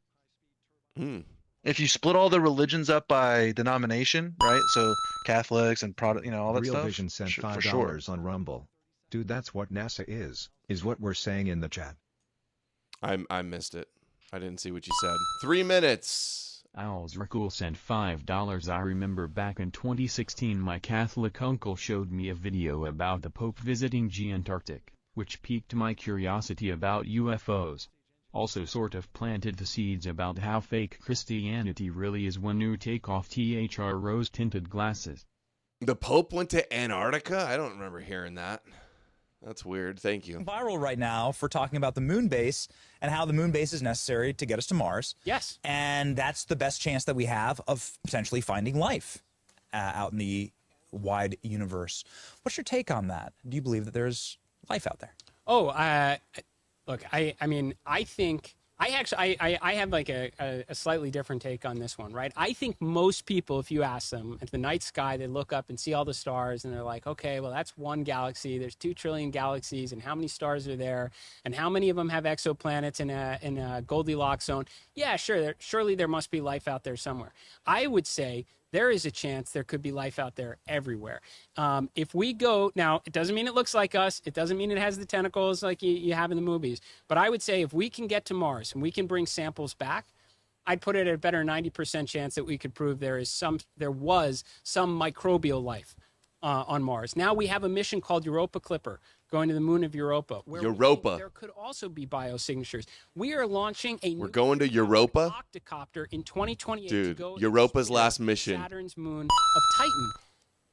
If you split all the religions up by denomination, right? So Catholics and Protestant, all that Real stuff. Vision sent $5 for sure. on Rumble. Dude, that's what NASA is what we're saying in the chat. I missed it. I didn't see what you said. 3 minutes. Owls Cool sent $5. I remember back in 2016 my Catholic uncle showed me a video about the Pope visiting the Antarctic, which piqued my curiosity about UFOs. Also sort of planted the seeds about how fake Christianity really is when you take off THR rose-tinted glasses. The Pope went to Antarctica? I don't remember hearing that. That's weird. Thank you. Viral right now for talking about the moon base and how the moon base is necessary to get us to Mars. Yes. And that's the best chance that we have of potentially finding life out in the wide universe. What's your take on that? Do you believe that there's life out there? Oh, look, I mean, I think I have like a slightly different take on this one, right? I think most people, if you ask them at the night sky, they look up and see all the stars and they're like, okay, well, that's one galaxy. There's 2 trillion galaxies, and how many stars are there? And how many of them have exoplanets in a Goldilocks zone? Yeah, sure. Surely there must be life out there somewhere. I would say there is a chance there could be life out there everywhere. If we go now, it doesn't mean it looks like us. It doesn't mean it has the tentacles like you have in the movies. But I would say if we can get to Mars and we can bring samples back, I'd put it at a better 90% chance that we could prove there was some microbial life on Mars. Now we have a mission called Europa Clipper going to the moon of Europa. Where Europa. There could also be biosignatures. We are launching a We're going to Europa? octocopter in 2028 Dude, to go Europa's to last mission. Saturn's moon of Titan.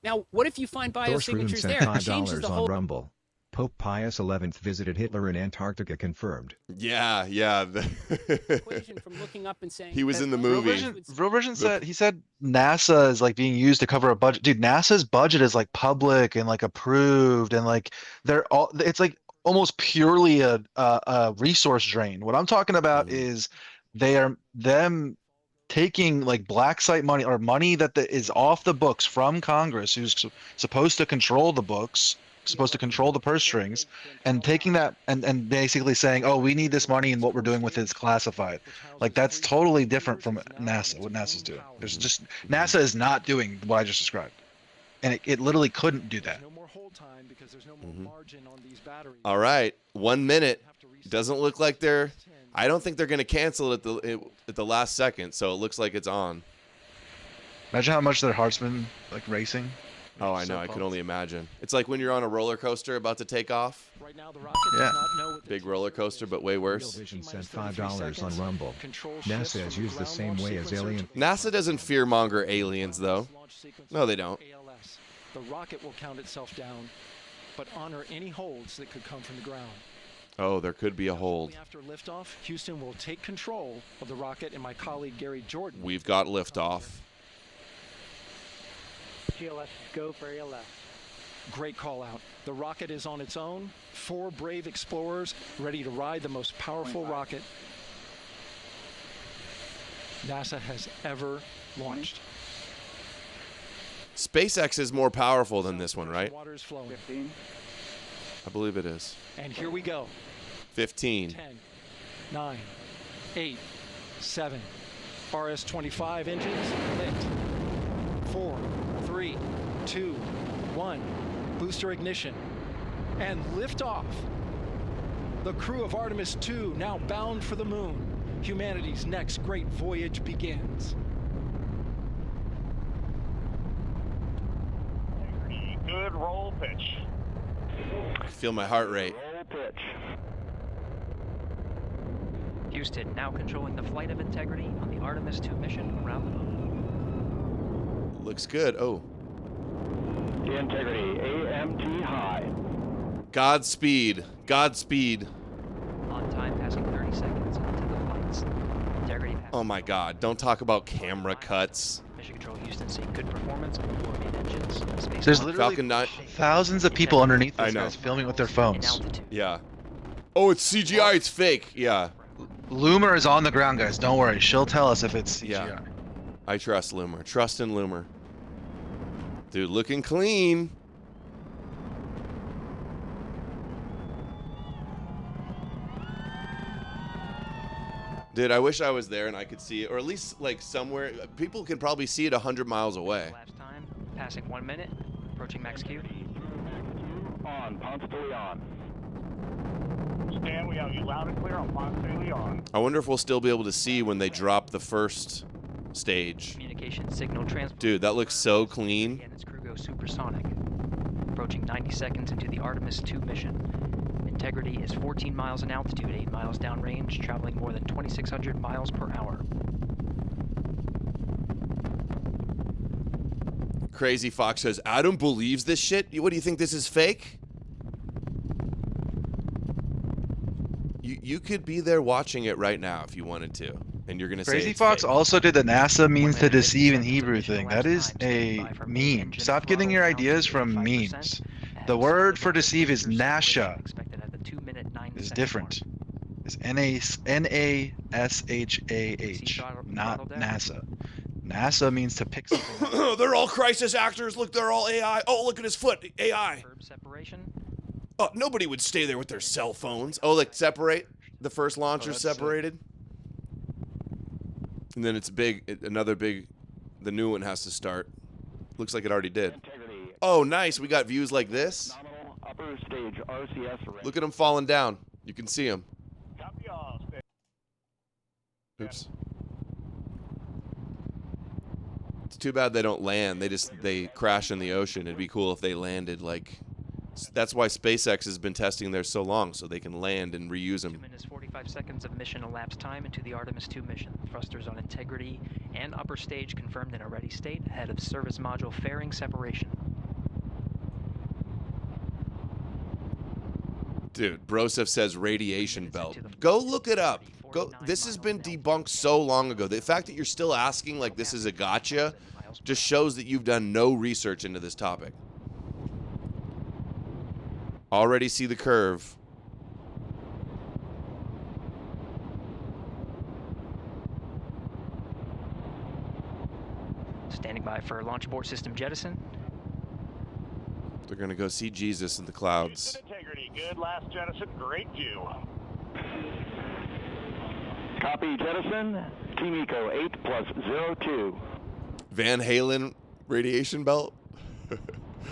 Now, what if you find Thor's Rune biosignatures sent there? It changes $5 the on whole Rumble. Pope Pius XI visited Hitler in Antarctica confirmed. Yeah. equation from looking up and saying He was in the Real movie. Version said, he said NASA is like being used to cover a budget. Dude, NASA's budget is like public and like approved and like it's like almost purely a resource drain. What I'm talking about is them taking like black site money or money that is off the books from Congress, who's supposed to control the books, supposed to control the purse strings, and taking that and basically saying, oh, we need this money and what we're doing with it is classified. Like that's totally different from NASA, what NASA's doing. There's just NASA is not doing what I just described. And it literally couldn't do that. All right, 1 minute. Doesn't look like I don't think they're going to cancel it at the last second, so it looks like it's on. Imagine how much their heart's been like racing. Oh, I know. I can only imagine. It's like when you're on a roller coaster about to take off. Yeah. Big roller coaster, but way worse. Vision sent $5 on Rumble. NASA is used the same way as alien. NASA doesn't fearmonger aliens, though. No, they don't. The rocket will count itself down, but honor any holds that could come from the ground. Oh, there could be a hold. After liftoff, Houston will take control of the rocket, and my colleague Gary Jordan. We've got liftoff. GLS, go for ALS. Great call out. The rocket is on its own. 4 brave explorers ready to ride the most powerful rocket NASA has ever launched. SpaceX is more powerful than this one, right? Water is flowing. 15. I believe it is. And here we go. 15. 10, 9, 8, 7. RS-25 engines lit. 4, 3, 2, 1. Booster ignition. And liftoff. The crew of Artemis II now bound for the moon. Humanity's next great voyage begins. Good roll pitch. I feel my heart rate. Roll pitch. Houston now controlling the flight of Integrity on the Artemis II mission around the moon. Looks good. Oh. Integrity, AMT high. Godspeed. Godspeed. On time, passing 30 seconds into the flights. Integrity passing. Oh my God. Don't talk about camera cuts. Mission Control Houston seeing good performance on the main engines. There's literally thousands of people underneath I these know. guys filming with their phones. Yeah. Oh, it's CGI. It's fake. Yeah. Lunar is on the ground, guys. Don't worry. She'll tell us if it's CGI. Yeah. I trust Lunar. Trust in Lunar. Dude, looking clean. Dude, I wish I was there and I could see it, or at least like somewhere. People can probably see it 100 miles away. Last time, passing 1 minute, approaching max Q. On, Ponce de Leon. Stan, we have you loud and clear on Ponce de Leon. I wonder if we'll still be able to see when they drop the first stage. Communication signal transport. Dude, that looks so clean. And its crew goes supersonic. Approaching 90 seconds into the Artemis II mission. Integrity is 14 miles in altitude, 8 miles downrange, traveling more than 2,600 miles per hour. Crazy Fox says, Adam believes this shit? What do you think, this is fake? You could be there watching it right now if you wanted to, and you're gonna say Crazy it's Fox fake. also did the NASA means to deceive in Hebrew thing. That is a meme. Stop getting your ideas from memes. The word for deceive is Nasha. It's different. It's N-A-S-H-A-H, not NASA. NASA means to pick something. They're all crisis actors. Look, they're all AI. Oh, look at his foot. AI. Oh, nobody would stay there with their cell phones. Oh, like separate? The first launcher separated? And then it's big, another big The new one has to start. Looks like it already did. Oh, nice. We got views like this. Upper stage RCS. Look at them falling down. You can see them. Copy all. Oops. It's too bad they don't land. They crash in the ocean. It'd be cool if they landed like. That's why SpaceX has been testing theirs so long, so they can land and reuse them. 2 minutes 45 seconds of mission elapsed time into the Artemis II mission. Thrusters on integrity and upper stage confirmed in a ready state ahead of service module fairing separation. Dude, Broseph says radiation belt. Go look it up. Go. This has been debunked so long ago. The fact that you're still asking like this is a gotcha just shows that you've done no research into this topic. Already see the curve. Standing by for launch abort system jettison. They're going to go see Jesus in the clouds. Integrity, good last jettison, great view. Copy jettison, Team Eco 8+02. Van Halen radiation belt?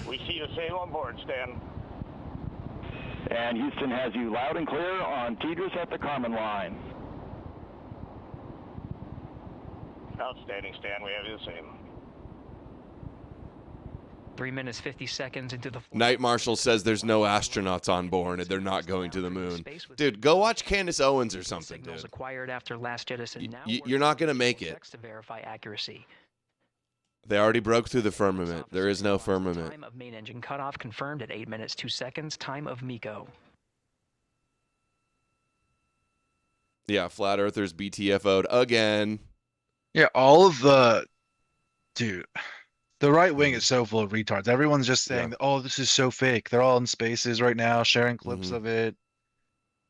We see you sail on board, Stan. And Houston has you loud and clear on Tidris at the Carmen line. Outstanding, Stan. We have you the same. 3 minutes 50 seconds into the Night Marshal says there's no astronauts on board and they're not going to the moon. Dude, go watch Candace Owens or something, signals dude. acquired after last jettison. Now You're not going to make it. checks to verify accuracy. They already broke through the firmament. There is no firmament. Time of main engine cutoff confirmed at 8 minutes 2 seconds. Time of MECO. Yeah, flat earthers BTFO'd again. Yeah, all of the dude, the right wing is so full of retards. Everyone's just saying, "Oh, this is so fake." They're all in spaces right now, sharing clips of it.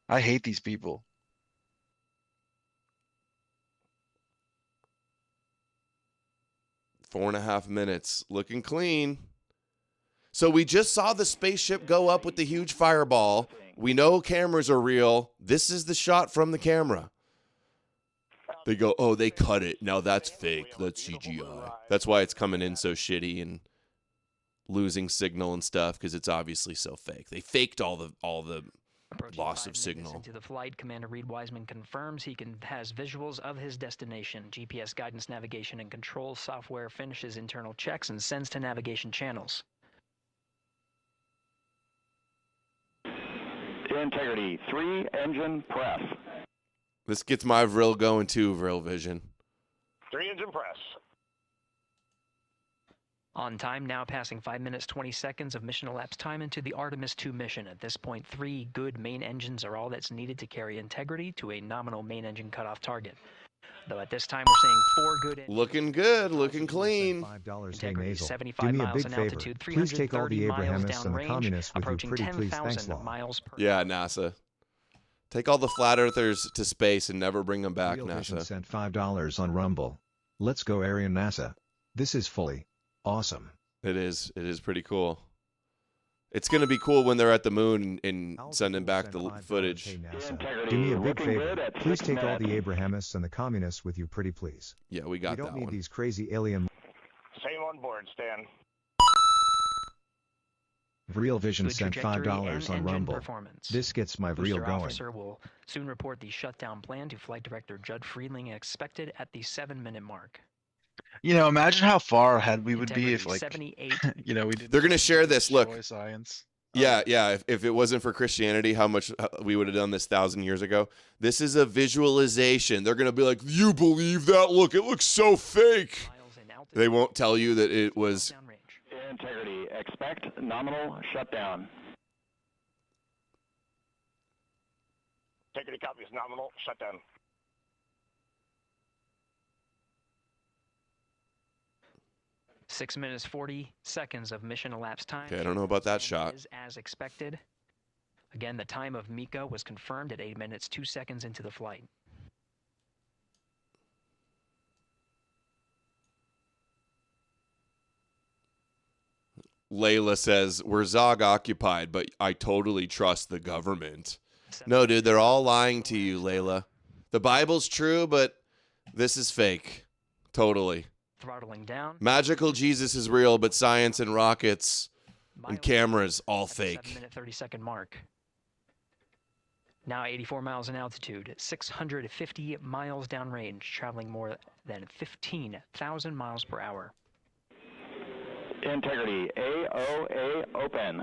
I hate these people. Four and a half minutes. Looking clean. So we just saw the spaceship go up with the huge fireball. We know cameras are real. This is the shot from the camera. They go, oh, they cut it. Now that's fake. That's CGI. That's why it's coming in so shitty and losing signal and stuff, because it's obviously so fake. They faked all the loss of signal. Into the flight, Commander Reed Wiseman confirms he has visuals of his destination. GPS guidance, navigation, and control software finishes internal checks and sends to navigation channels. Integrity, 3 engine press. This gets my Vril going too, Vril Vision. 3 engine press. On time, now passing 5 minutes 20 seconds of mission elapsed time into the Artemis II mission. At this point, 3 good main engines are all that's needed to carry integrity to a nominal main engine cutoff target. Though at this time, we're seeing 4 good engines. Looking good, looking clean. Integrity, 75 Do me a miles big in favor. altitude, Please take all 330 the miles Abrahamists and the downrange, communists with you, approaching pretty please. Thanks, 10,000 Law. miles per Yeah, NASA. Take all the flat earthers to space and never bring them back, Real Vision NASA. sent $5 on Rumble. Let's go, area NASA. This is fully awesome. It is pretty cool. It's going to be cool when they're at the moon and sending back the footage. Do me a big favor. Please take all the Abrahamists and the communists with you, pretty please. Yeah, we got We don't that need one. these crazy alien. Same on board, Stan. Real Vision Good sent trajectory $5 and on engine Rumble. performance. This gets my reel Booster going. officer will soon report the shutdown plan to Flight Director Judd Friedling, expected at the 7-minute mark. You know, imagine how far ahead we would be Integrity, if, like, 78. you know, we did. They're going to share this. Look. Destroy science. Yeah. If it wasn't for Christianity, how much we would have done this 1,000 years ago. This is a visualization. They're going to be like, you believe that? Look, it looks so fake. They won't tell you that it was. Integrity, expect nominal shutdown. Integrity copies nominal shutdown. Six minutes 40 seconds of mission elapsed time. Okay, I don't know about that shot. Is as expected. Again, the time of MECO was confirmed at 8 minutes 2 seconds into the flight. Layla says, we're Zog occupied, but I totally trust the government. No, dude, they're all lying to you, Layla. The Bible's true, but this is fake. Totally. Throttling down. Magical Jesus is real, but science and rockets and cameras all fake. 7-minute 30-second mark. Now 84 miles in altitude, 650 miles downrange, traveling more than 15,000 miles per hour. Integrity, AOA open.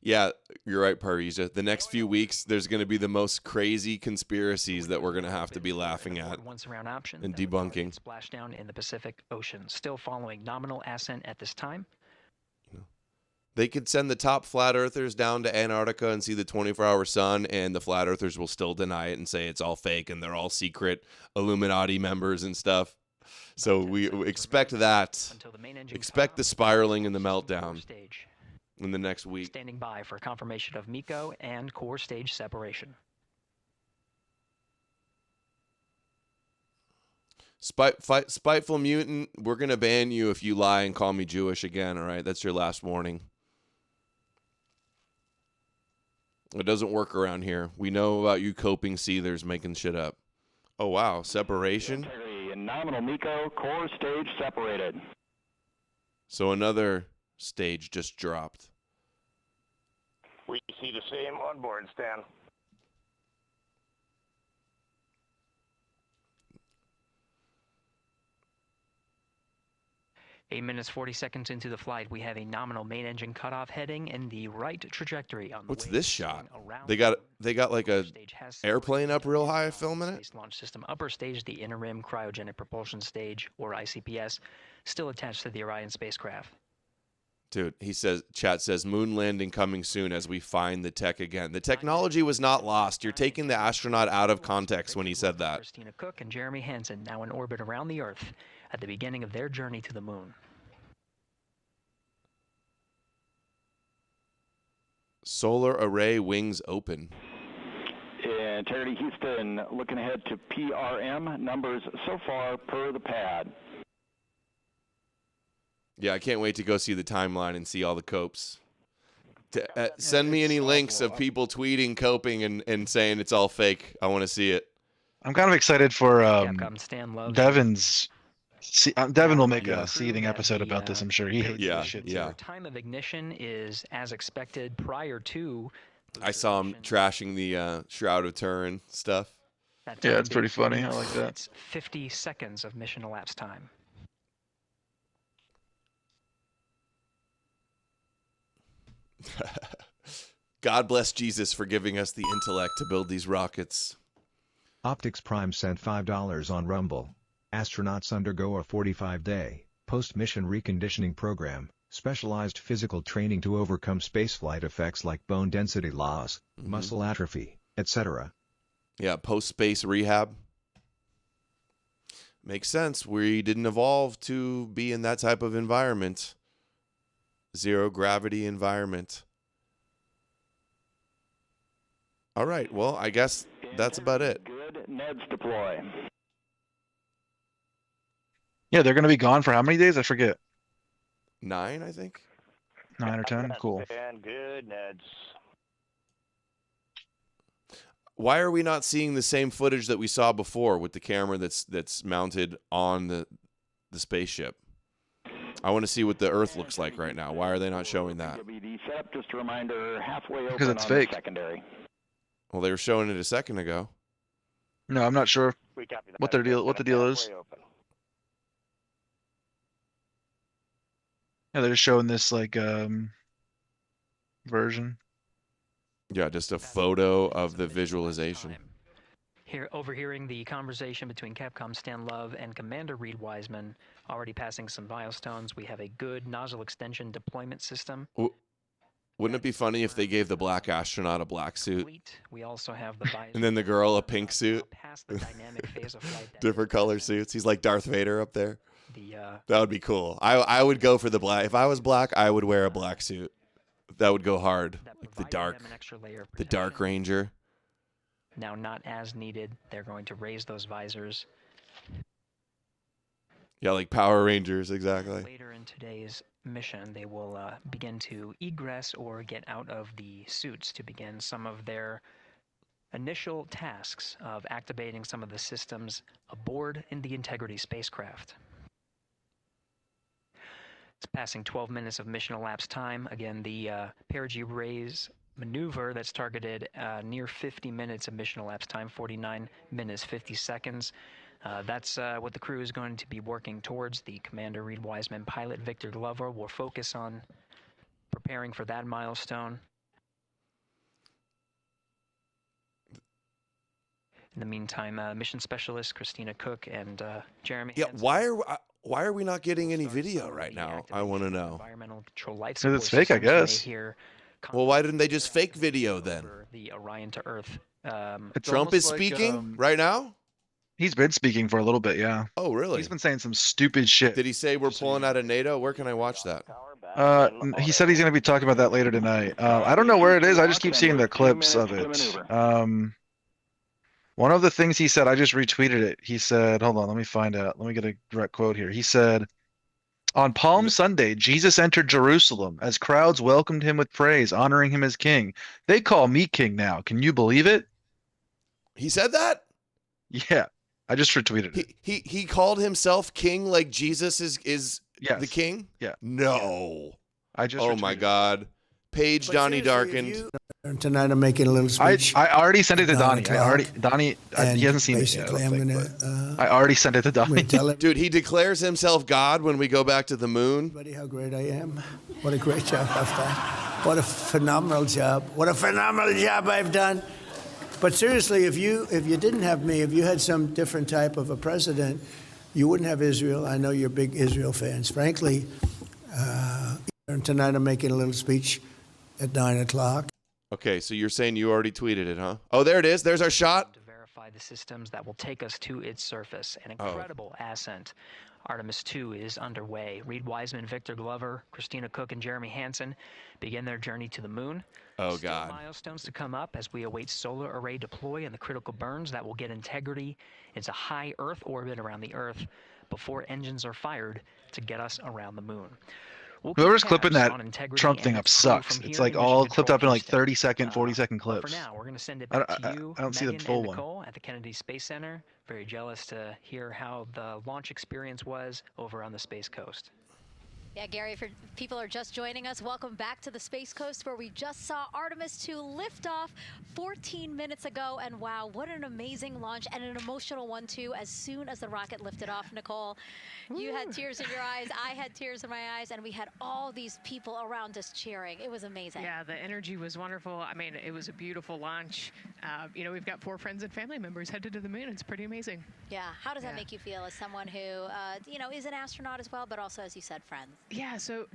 Yeah, you're right, Parisa. The next few weeks, there's going to be the most crazy conspiracies that we're going to have to be laughing at Once around option and debunking. Splashdown in the Pacific Ocean, still following nominal ascent at this time. They could send the top flat earthers down to Antarctica and see the 24-hour sun, and the flat earthers will still deny it and say it's all fake and they're all secret Illuminati members and stuff. So we expect that. Expect the spiraling and the meltdown in the next week. Standing by for confirmation of MECO and core stage separation. Spiteful mutant, we're going to ban you if you lie and call me Jewish again, all right? That's your last warning. It doesn't work around here. We know about you coping seethers making shit up. Oh, wow. Separation? Integrity and nominal MECO, core stage separated. So another stage just dropped. We see the same on board, Stan. 8 minutes 40 seconds into the flight, we have a nominal main engine cutoff heading in the right trajectory. On the What's way this shot? They got like a airplane up real high filming it? Space Launch System upper stage, the inner rim cryogenic propulsion stage, or ICPS, still attached to the Orion spacecraft. Dude, chat says, moon landing coming soon as we find the tech again. The technology was not lost. You're taking the astronaut out of context when he said that. Christina Cook and Jeremy Hansen now in orbit around the Earth at the beginning of their journey to the moon. Solar array wings open. Integrity Houston, looking ahead to PRM numbers so far per the pad. Yeah, I can't wait to go see the timeline and see all the copes. Send me any links of people tweeting, coping, and saying it's all fake. I want to see it. I'm kind of excited for Stan loves Devin's. Devin will make a seething episode about this. I'm sure he hates this shit. Yeah. Time of ignition is as expected prior to. I saw him trashing the Shroud of Turin stuff. Yeah, it's pretty funny. I like that. It's 50 seconds of mission elapsed time. God bless Jesus for giving us the intellect to build these rockets. Optics Prime sent $5 on Rumble. Astronauts undergo a 45-day, post-mission reconditioning program, specialized physical training to overcome spaceflight effects like bone density loss, muscle atrophy, etc. Yeah, post-space rehab. Makes sense. We didn't evolve to be in that type of environment. Zero gravity environment. All right, well, I guess that's about it. Good. Ned's deploy. Yeah, they're going to be gone for how many days? I forget. 9, I think. 9 or 10? Cool. And good, Ned's. Why are we not seeing the same footage that we saw before with the camera that's mounted on the spaceship? I want to see what the Earth looks like right now. Why are they not showing that? WD setup, just a reminder, halfway open Because it's on fake. The secondary. Well, they were showing it a second ago. No, I'm not sure We copy that. what the deal is. Halfway open. Yeah, they're just showing this like version. Yeah, just a photo of the visualization. Here, overhearing the conversation between Capcom Stan Love and Commander Reed Wiseman, already passing some milestones. We have a good nozzle extension deployment system. Wouldn't it be funny if they gave the black astronaut a black suit? We also have the And then the girl a pink suit? past the dynamic phase of flight. Different color suits. He's like Darth Vader up there. That would be cool. I would go for the black. If I was black, I would wear a black suit. That would go hard. Like the Dark Ranger. Now, not as needed. They're going to raise those visors. Yeah, like Power Rangers, exactly. Later in today's mission, they will begin to egress or get out of the suits to begin some of their initial tasks of activating some of the systems aboard in the Integrity spacecraft. It's passing 12 minutes of mission elapsed time. Again, the perigee raise maneuver that's targeted near 50 minutes of mission elapsed time, 49 minutes, 50 seconds. That's what the crew is going to be working towards. The Commander Reed Wiseman pilot Victor Glover will focus on preparing for that milestone. In the meantime, mission specialist Christina Cook and Jeremy. Yeah, why are we not getting any video right now? I want to know. Environmental control life Because it's support fake, I systems, you may guess. hear Well, why didn't they just fake video then? the Orion to Earth. It's Trump is almost like, speaking right now? He's been speaking for a little bit, yeah. Oh, really? He's been saying some stupid shit. Did he say we're pulling out of NATO? Where can I watch that? He said he's going to be talking about that later tonight. I don't know where it is. I just keep seeing the clips of it. One of the things he said, I just retweeted it. He said, hold on, let me find out. Let me get a direct quote here. He said, on Palm Sunday, Jesus entered Jerusalem as crowds welcomed him with praise, honoring him as king. They call me king now. Can you believe it? He said that? Yeah. I just retweeted it. He called himself king like Jesus is Yes. the king? Yeah. No. I just Oh my retweeted it. God. Page Donnie darkened. Tonight I'm making a little speech. I already sent it to Donnie. Donnie, And he hasn't seen it basically, yet. I'm gonna. I already sent it to Donnie. Dude, he declares himself God when we go back to the moon. Everybody, how great I am! What a great job I've done! What a phenomenal job! What a phenomenal job I've done! But seriously, if you didn't have me, if you had some different type of a president, you wouldn't have Israel. I know you're big Israel fans. Frankly, tonight I'm making a little speech at 9 o'clock. Okay, so you're saying you already tweeted it, huh? Oh, there it is. There's our shot. To verify the systems that will take us to its surface. An incredible ascent. Artemis II is underway. Reed Wiseman, Victor Glover, Christina Cook, and Jeremy Hansen begin their journey to the moon. Oh, Still God. milestones to come up as we await solar array deploy and the critical burns that will get Integrity into high Earth orbit around the Earth before engines are fired to get us around the moon. We'll keep Whoever's tabs clipping that on Integrity Trump and thing up its crew sucks. from It's here like in all Mission clipped Control up in like Houston. 30-second, 40-second But for clips. now, we're going to send it back to you, I don't see the Megan full and one. Nicole at the Kennedy Space Center. Very jealous to hear how the launch experience was over on the Space Coast. Yeah, Gary, if people are just joining us, welcome back to the Space Coast, where we just saw Artemis II lift off 14 minutes ago. And wow, what an amazing launch, and an emotional one, too. As soon as the rocket lifted off, Nicole, you had tears in your eyes, I had tears in my eyes, and we had all these people around us cheering. It was amazing. Yeah, the energy was wonderful. I mean, it was a beautiful launch. You know, we've got 4 friends and family members headed to the moon. It's pretty amazing. Yeah, how does that make you feel as someone who, you know, is an astronaut as well, but also, as you said, friends? Yeah, so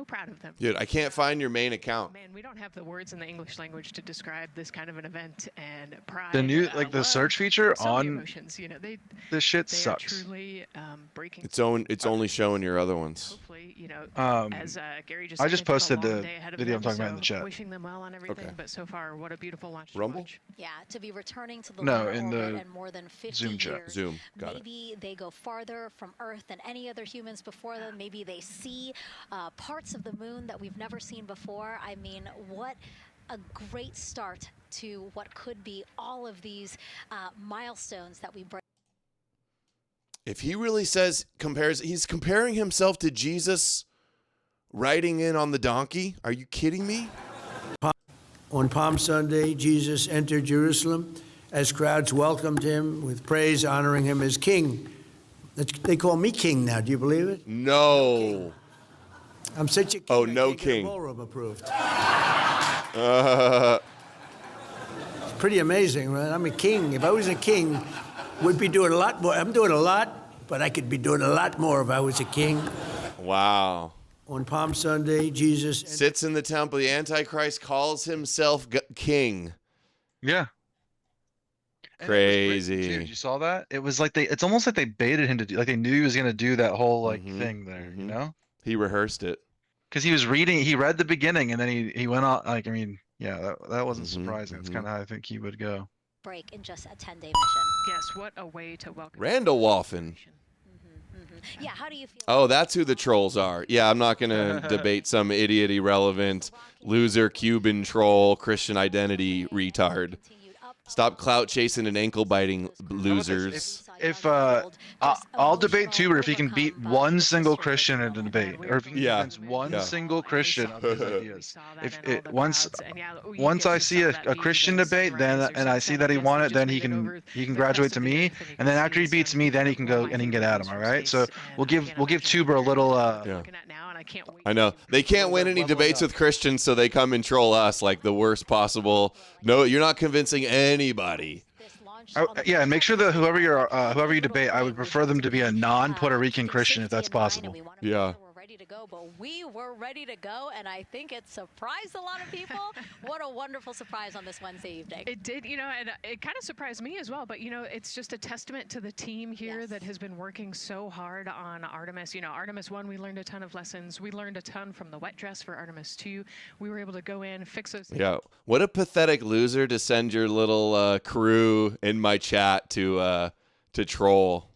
proud of them. Dude, I can't find your main account. Man, we don't have the words in the English language to describe this kind of an event and pride. The new, like the love, search feature so many on emotions. You know, this shit they sucks. are truly breaking. It's only showing your other ones. Hopefully, you know, As Gary just I said, just they've got a posted long the day ahead of video I'm them, talking about in so the chat. Wishing them well on everything, Okay. but so far, what a beautiful launch. to Rumble? watch. Yeah, to be returning to the No, lunar in orbit the in more than 50 Zoom chat. years. Zoom, got it. Maybe they go farther from Earth than any other humans before them. Maybe they see parts of the moon that we've never seen before. I mean, what a great start to what could be all of these milestones that we bring. If he really says he's comparing himself to Jesus riding in on the donkey. Are you kidding me? On Palm Sunday, Jesus entered Jerusalem as crowds welcomed him with praise, honoring him as king. They call me king now. Do you believe it? No. I'm such a king. Oh, I no can't get a king. ballroom approved. Uh, It's pretty amazing, right? I'm a king. If I was a king, we'd be doing a lot more. I'm doing a lot, but I could be doing a lot more if I was a king. wow. On Palm Sunday, Jesus Sits in the temple. The Antichrist calls himself king. Yeah. Crazy. Dude, you saw that? It was like it's almost like they baited him to do, like they knew he was gonna do that whole like thing there, you know? He rehearsed it. Because he read the beginning and then he went on, like, I mean, yeah, that wasn't surprising. That's kind of how I think he would go. Break in just a 10-day mission. Yes, what a way to welcome. Randall Waffen. Yeah, how do you feel? Oh, that's who the trolls are. Yeah, I'm not going to debate some idiot, irrelevant, loser, Cuban troll, Christian identity retard. Continued up Stop clout chasing and ankle biting, losers. If I'll debate Tuber if he can beat one single Christian in a debate, or if he can convince one single Christian of his ideas. If it, once I see a Christian debate, then and I see that he won it, then he can graduate to me, and then after he beats me, then he can go and he can get at him. All right, so we'll give Tuber a little. I know they can't win any debates with Christians, so they come and troll us like the worst possible. No, you're not convincing anybody. Yeah, and make sure that whoever you debate, I would prefer them to be a non-Puerto Rican Christian if that's possible. Yeah. Ready to go, but we were ready to go, and I think it surprised a lot of people. What a wonderful surprise on this Wednesday evening. It did, and it kind of surprised me as well, but it's just a testament to the team here that has been working so hard on Artemis. Artemis 1, we learned a ton of lessons. We learned a ton from the wet dress for Artemis 2. We were able to go in, fix those things. Yeah. What a pathetic loser to send your little crew in my chat to troll.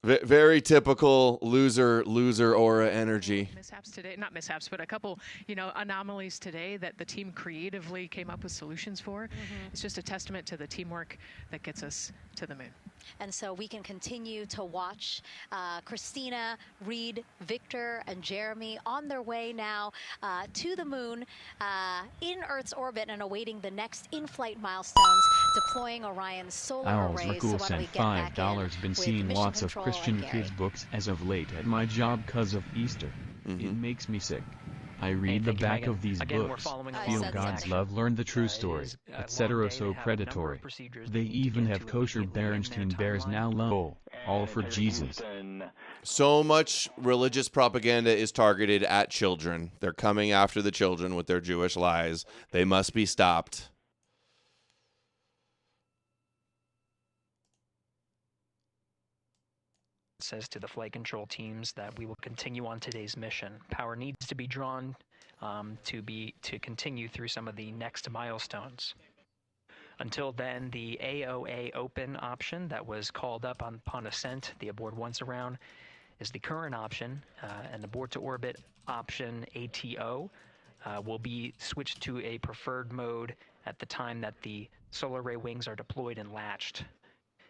Very typical loser aura energy. Mishaps today, not mishaps, but a couple, anomalies today that the team creatively came up with solutions for. It's just a testament to the teamwork that gets us to the moon. And so we can continue to watch Christina, Reed, Victor, and Jeremy on their way now to the moon in Earth's orbit and awaiting the next in-flight milestones, deploying Orion's solar Owls arrays. McCool So why don't we sent get back in $5. Been with seeing Mission lots of Control Christian and Gary. kids books as of late at my job 'cause of Easter. It makes me sick. I read the thank you, back Megan. of these Again, we're books, following feel along. God's love, learn the true story, etc. So predatory. They even have kosher Berenstein Bears now. Lol. All for Jesus. So much religious propaganda is targeted at children. They're coming after the children with their Jewish lies. They must be stopped. Says to the flight control teams that we will continue on today's mission. Power needs to be drawn to continue through some of the next milestones. Until then, the AOA open option that was called up upon ascent, the abort once around, is the current option, and abort to orbit option ATO will be switched to a preferred mode at the time that the solar array wings are deployed and latched.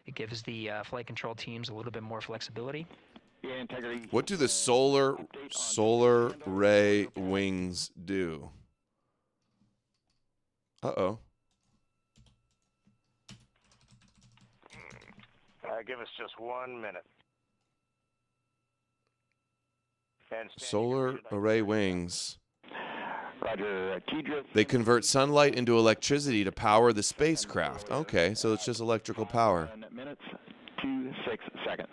It gives the flight control teams a little bit more flexibility. What do the solar ray wings do? Uh-oh. Give us just 1 minute. Solar array wings. Roger, Tidris. They convert sunlight into electricity to power the spacecraft. Okay, so it's just electrical power. 1 minute, 26 seconds.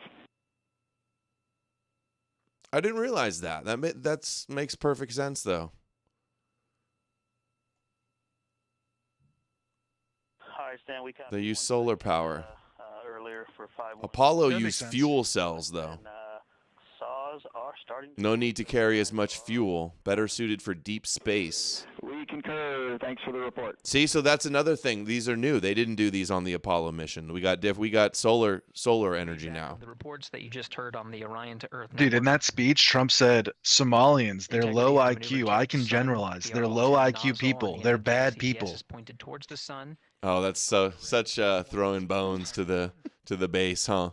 I didn't realize that. That makes perfect sense, though. Hi, Stan. We They use solar power. earlier for 5. Apollo used fuel cells, though. Saws are starting. No need to carry as much fuel. Better suited for deep space. We concur. Thanks for the report. See, so that's another thing. These are new. They didn't do these on the Apollo mission. We got solar energy now. The reports that you just heard on the Orion to Earth. Dude, in that speech, Trump said, Somalians, they're low IQ. I can generalize. They're low IQ people. They're bad people. Pointed towards the sun. Oh, that's such throwing bones to the base, huh?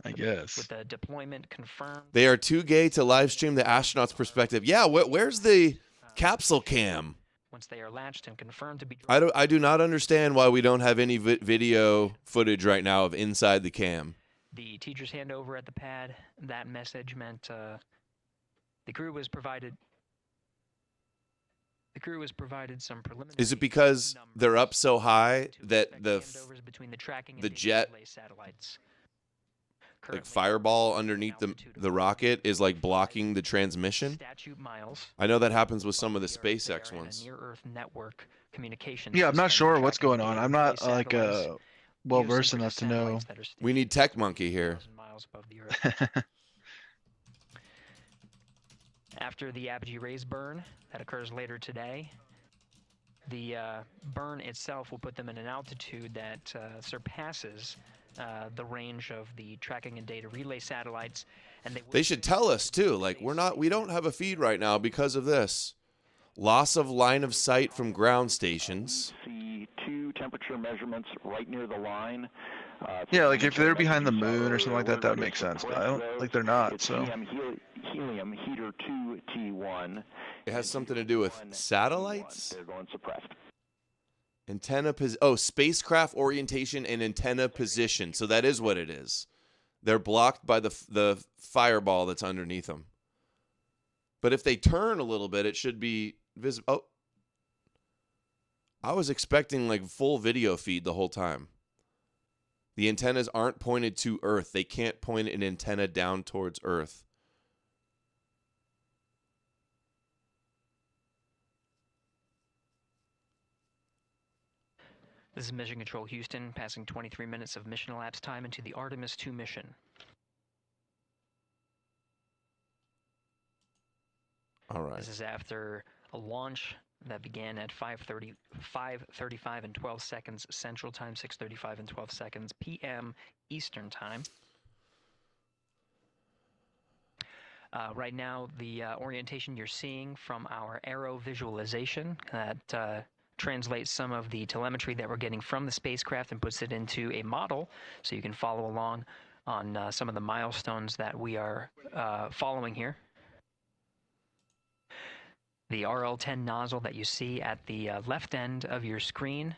I guess. With the deployment confirmed. They are too gay to live stream the astronauts' perspective. Yeah, where's the capsule cam? Once they are latched and confirmed to be. I do not understand why we don't have any video footage right now of inside the cam. The teacher's handover at the pad. That message meant the crew was provided. The crew was provided some preliminary. Is it because they're up so high that the jet, like fireball underneath the rocket, is like blocking the transmission? I know that happens with some of the SpaceX ones. Yeah, I'm not sure what's going on. I'm not well versed enough to know. We need Tech Monkey here. After the apogee rays burn that occurs later today, the burn itself will put them in an altitude that surpasses the range of the tracking and data relay satellites, and they should tell us too. Like we don't have a feed right now because of this loss of line of sight from ground stations. temperature measurements right near the line. Yeah, like if they're behind the moon or something like that, that would make sense. But I don't like they're not. It's So helium heater 2 T1. It has something to do with satellites? They're going suppressed. Spacecraft orientation and antenna position. So that is what it is. They're blocked by the fireball that's underneath them. But if they turn a little bit, it should be visible. Oh, I was expecting like full video feed the whole time. The antennas aren't pointed to Earth. They can't point an antenna down towards Earth. This is Mission Control Houston, passing 23 minutes of mission elapsed time into the Artemis II mission. All right. This is after a launch that began at 5:35 and 12 seconds Central Time, 6:35 and 12 seconds p.m. Eastern Time. Right now, the orientation you're seeing from our arrow visualization that translates some of the telemetry that we're getting from the spacecraft and puts it into a model so you can follow along on some of the milestones that we are following here. The RL-10 nozzle that you see at the left end of your screen,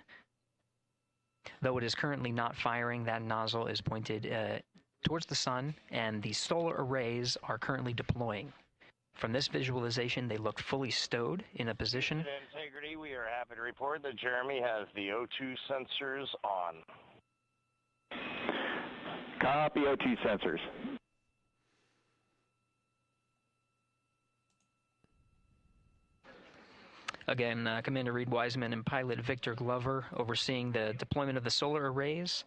though it is currently not firing, that nozzle is pointed towards the sun, and the solar arrays are currently deploying. From this visualization, they look fully stowed in a position. Integrity, we are happy to report that Jeremy has the O2 sensors on. Copy O2 sensors. Again, Commander Reed Wiseman and pilot Victor Glover overseeing the deployment of the solar arrays.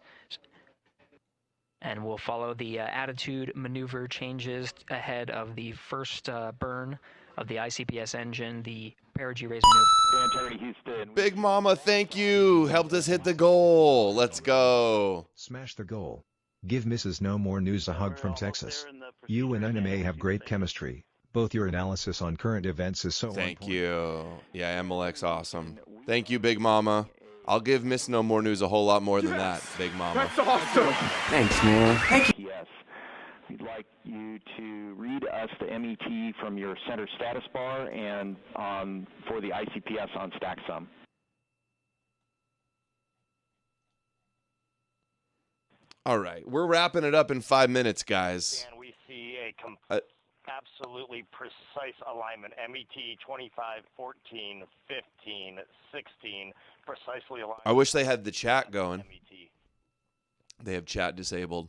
And we'll follow the attitude maneuver changes ahead of the first burn of the ICPS engine, the perigee raise maneuver. Houston. Big Mama, thank you. Helped us hit the goal. Let's go. Smash the goal. Give Mrs. No More News a hug from Texas. You and NMA have great chemistry. Both your analysis on current events is so Thank you. Yeah, MLX awesome. Thank you, Big Mama. I'll give Miss No More News a whole lot more than that, Big Mama. That's awesome. Thanks, man. Thank you. Yes. We'd like you to read us the MET from your center status bar and for the ICPS on StackSum. All right, we're wrapping it up in 5 minutes, guys. And we see absolutely precise alignment. MET 25, 14, 15, 16, precisely aligned. I wish they had the chat going. They have chat disabled.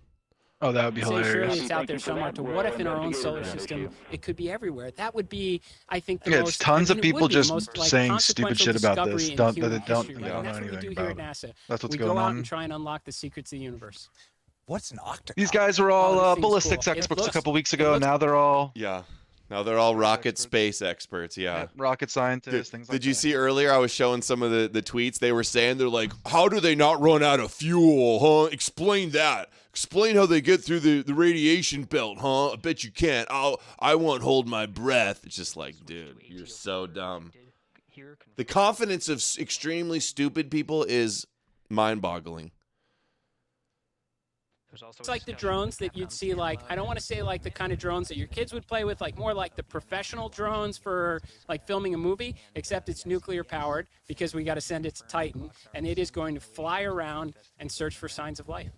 Oh, that would be hilarious. Surely it's out there somewhere. To what if in our own solar system it could be everywhere? That would be, I think, the most. It's tons of people just saying stupid shit about this. That they don't know know anything about. That's what's we going go out on. and try and unlock the secrets of the universe. What's an octocon? These guys were all ballistics experts a couple weeks ago, and now they're all Now they're all rocket space experts. Yeah, rocket scientists. Things like Did you see earlier? I was showing some of the tweets. They were saying they're like, "How do they not run out of fuel? Huh? Explain that. Explain how they get through the radiation belt, huh? I bet you can't. I won't hold my breath." It's just like, dude, you're so dumb. The confidence of extremely stupid people is mind-boggling. It's like the drones that you'd see, like, I don't want to say like the kind of drones that your kids would play with, like more like the professional drones for like filming a movie, except it's nuclear powered because we got to send it to Titan, and it is going to fly around and search for signs of life.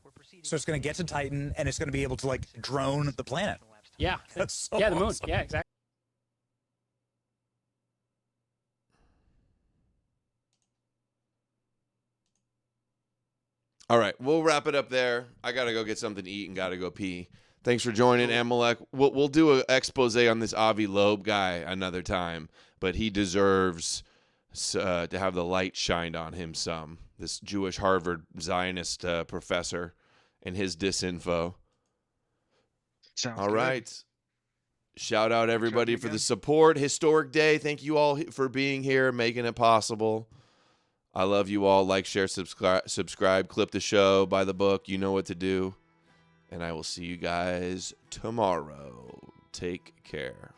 So it's going to get to Titan, and it's going to be able to like drone the planet. Yeah, that's so the moon. awesome. Yeah, exactly. All right, we'll wrap it up there. I got to go get something to eat and got to go pee. Thanks for joining, Amalek. We'll do an expose on this Avi Loeb guy another time, but he deserves to have the light shined on him some. This Jewish Harvard Zionist professor and his disinfo. Sounds all good. right. Shout out everybody for the support. Historic day. Thank you all for being here, making it possible. I love you all. Like, share, subscribe, clip the show, buy the book. You know what to do. And I will see you guys tomorrow. Take care.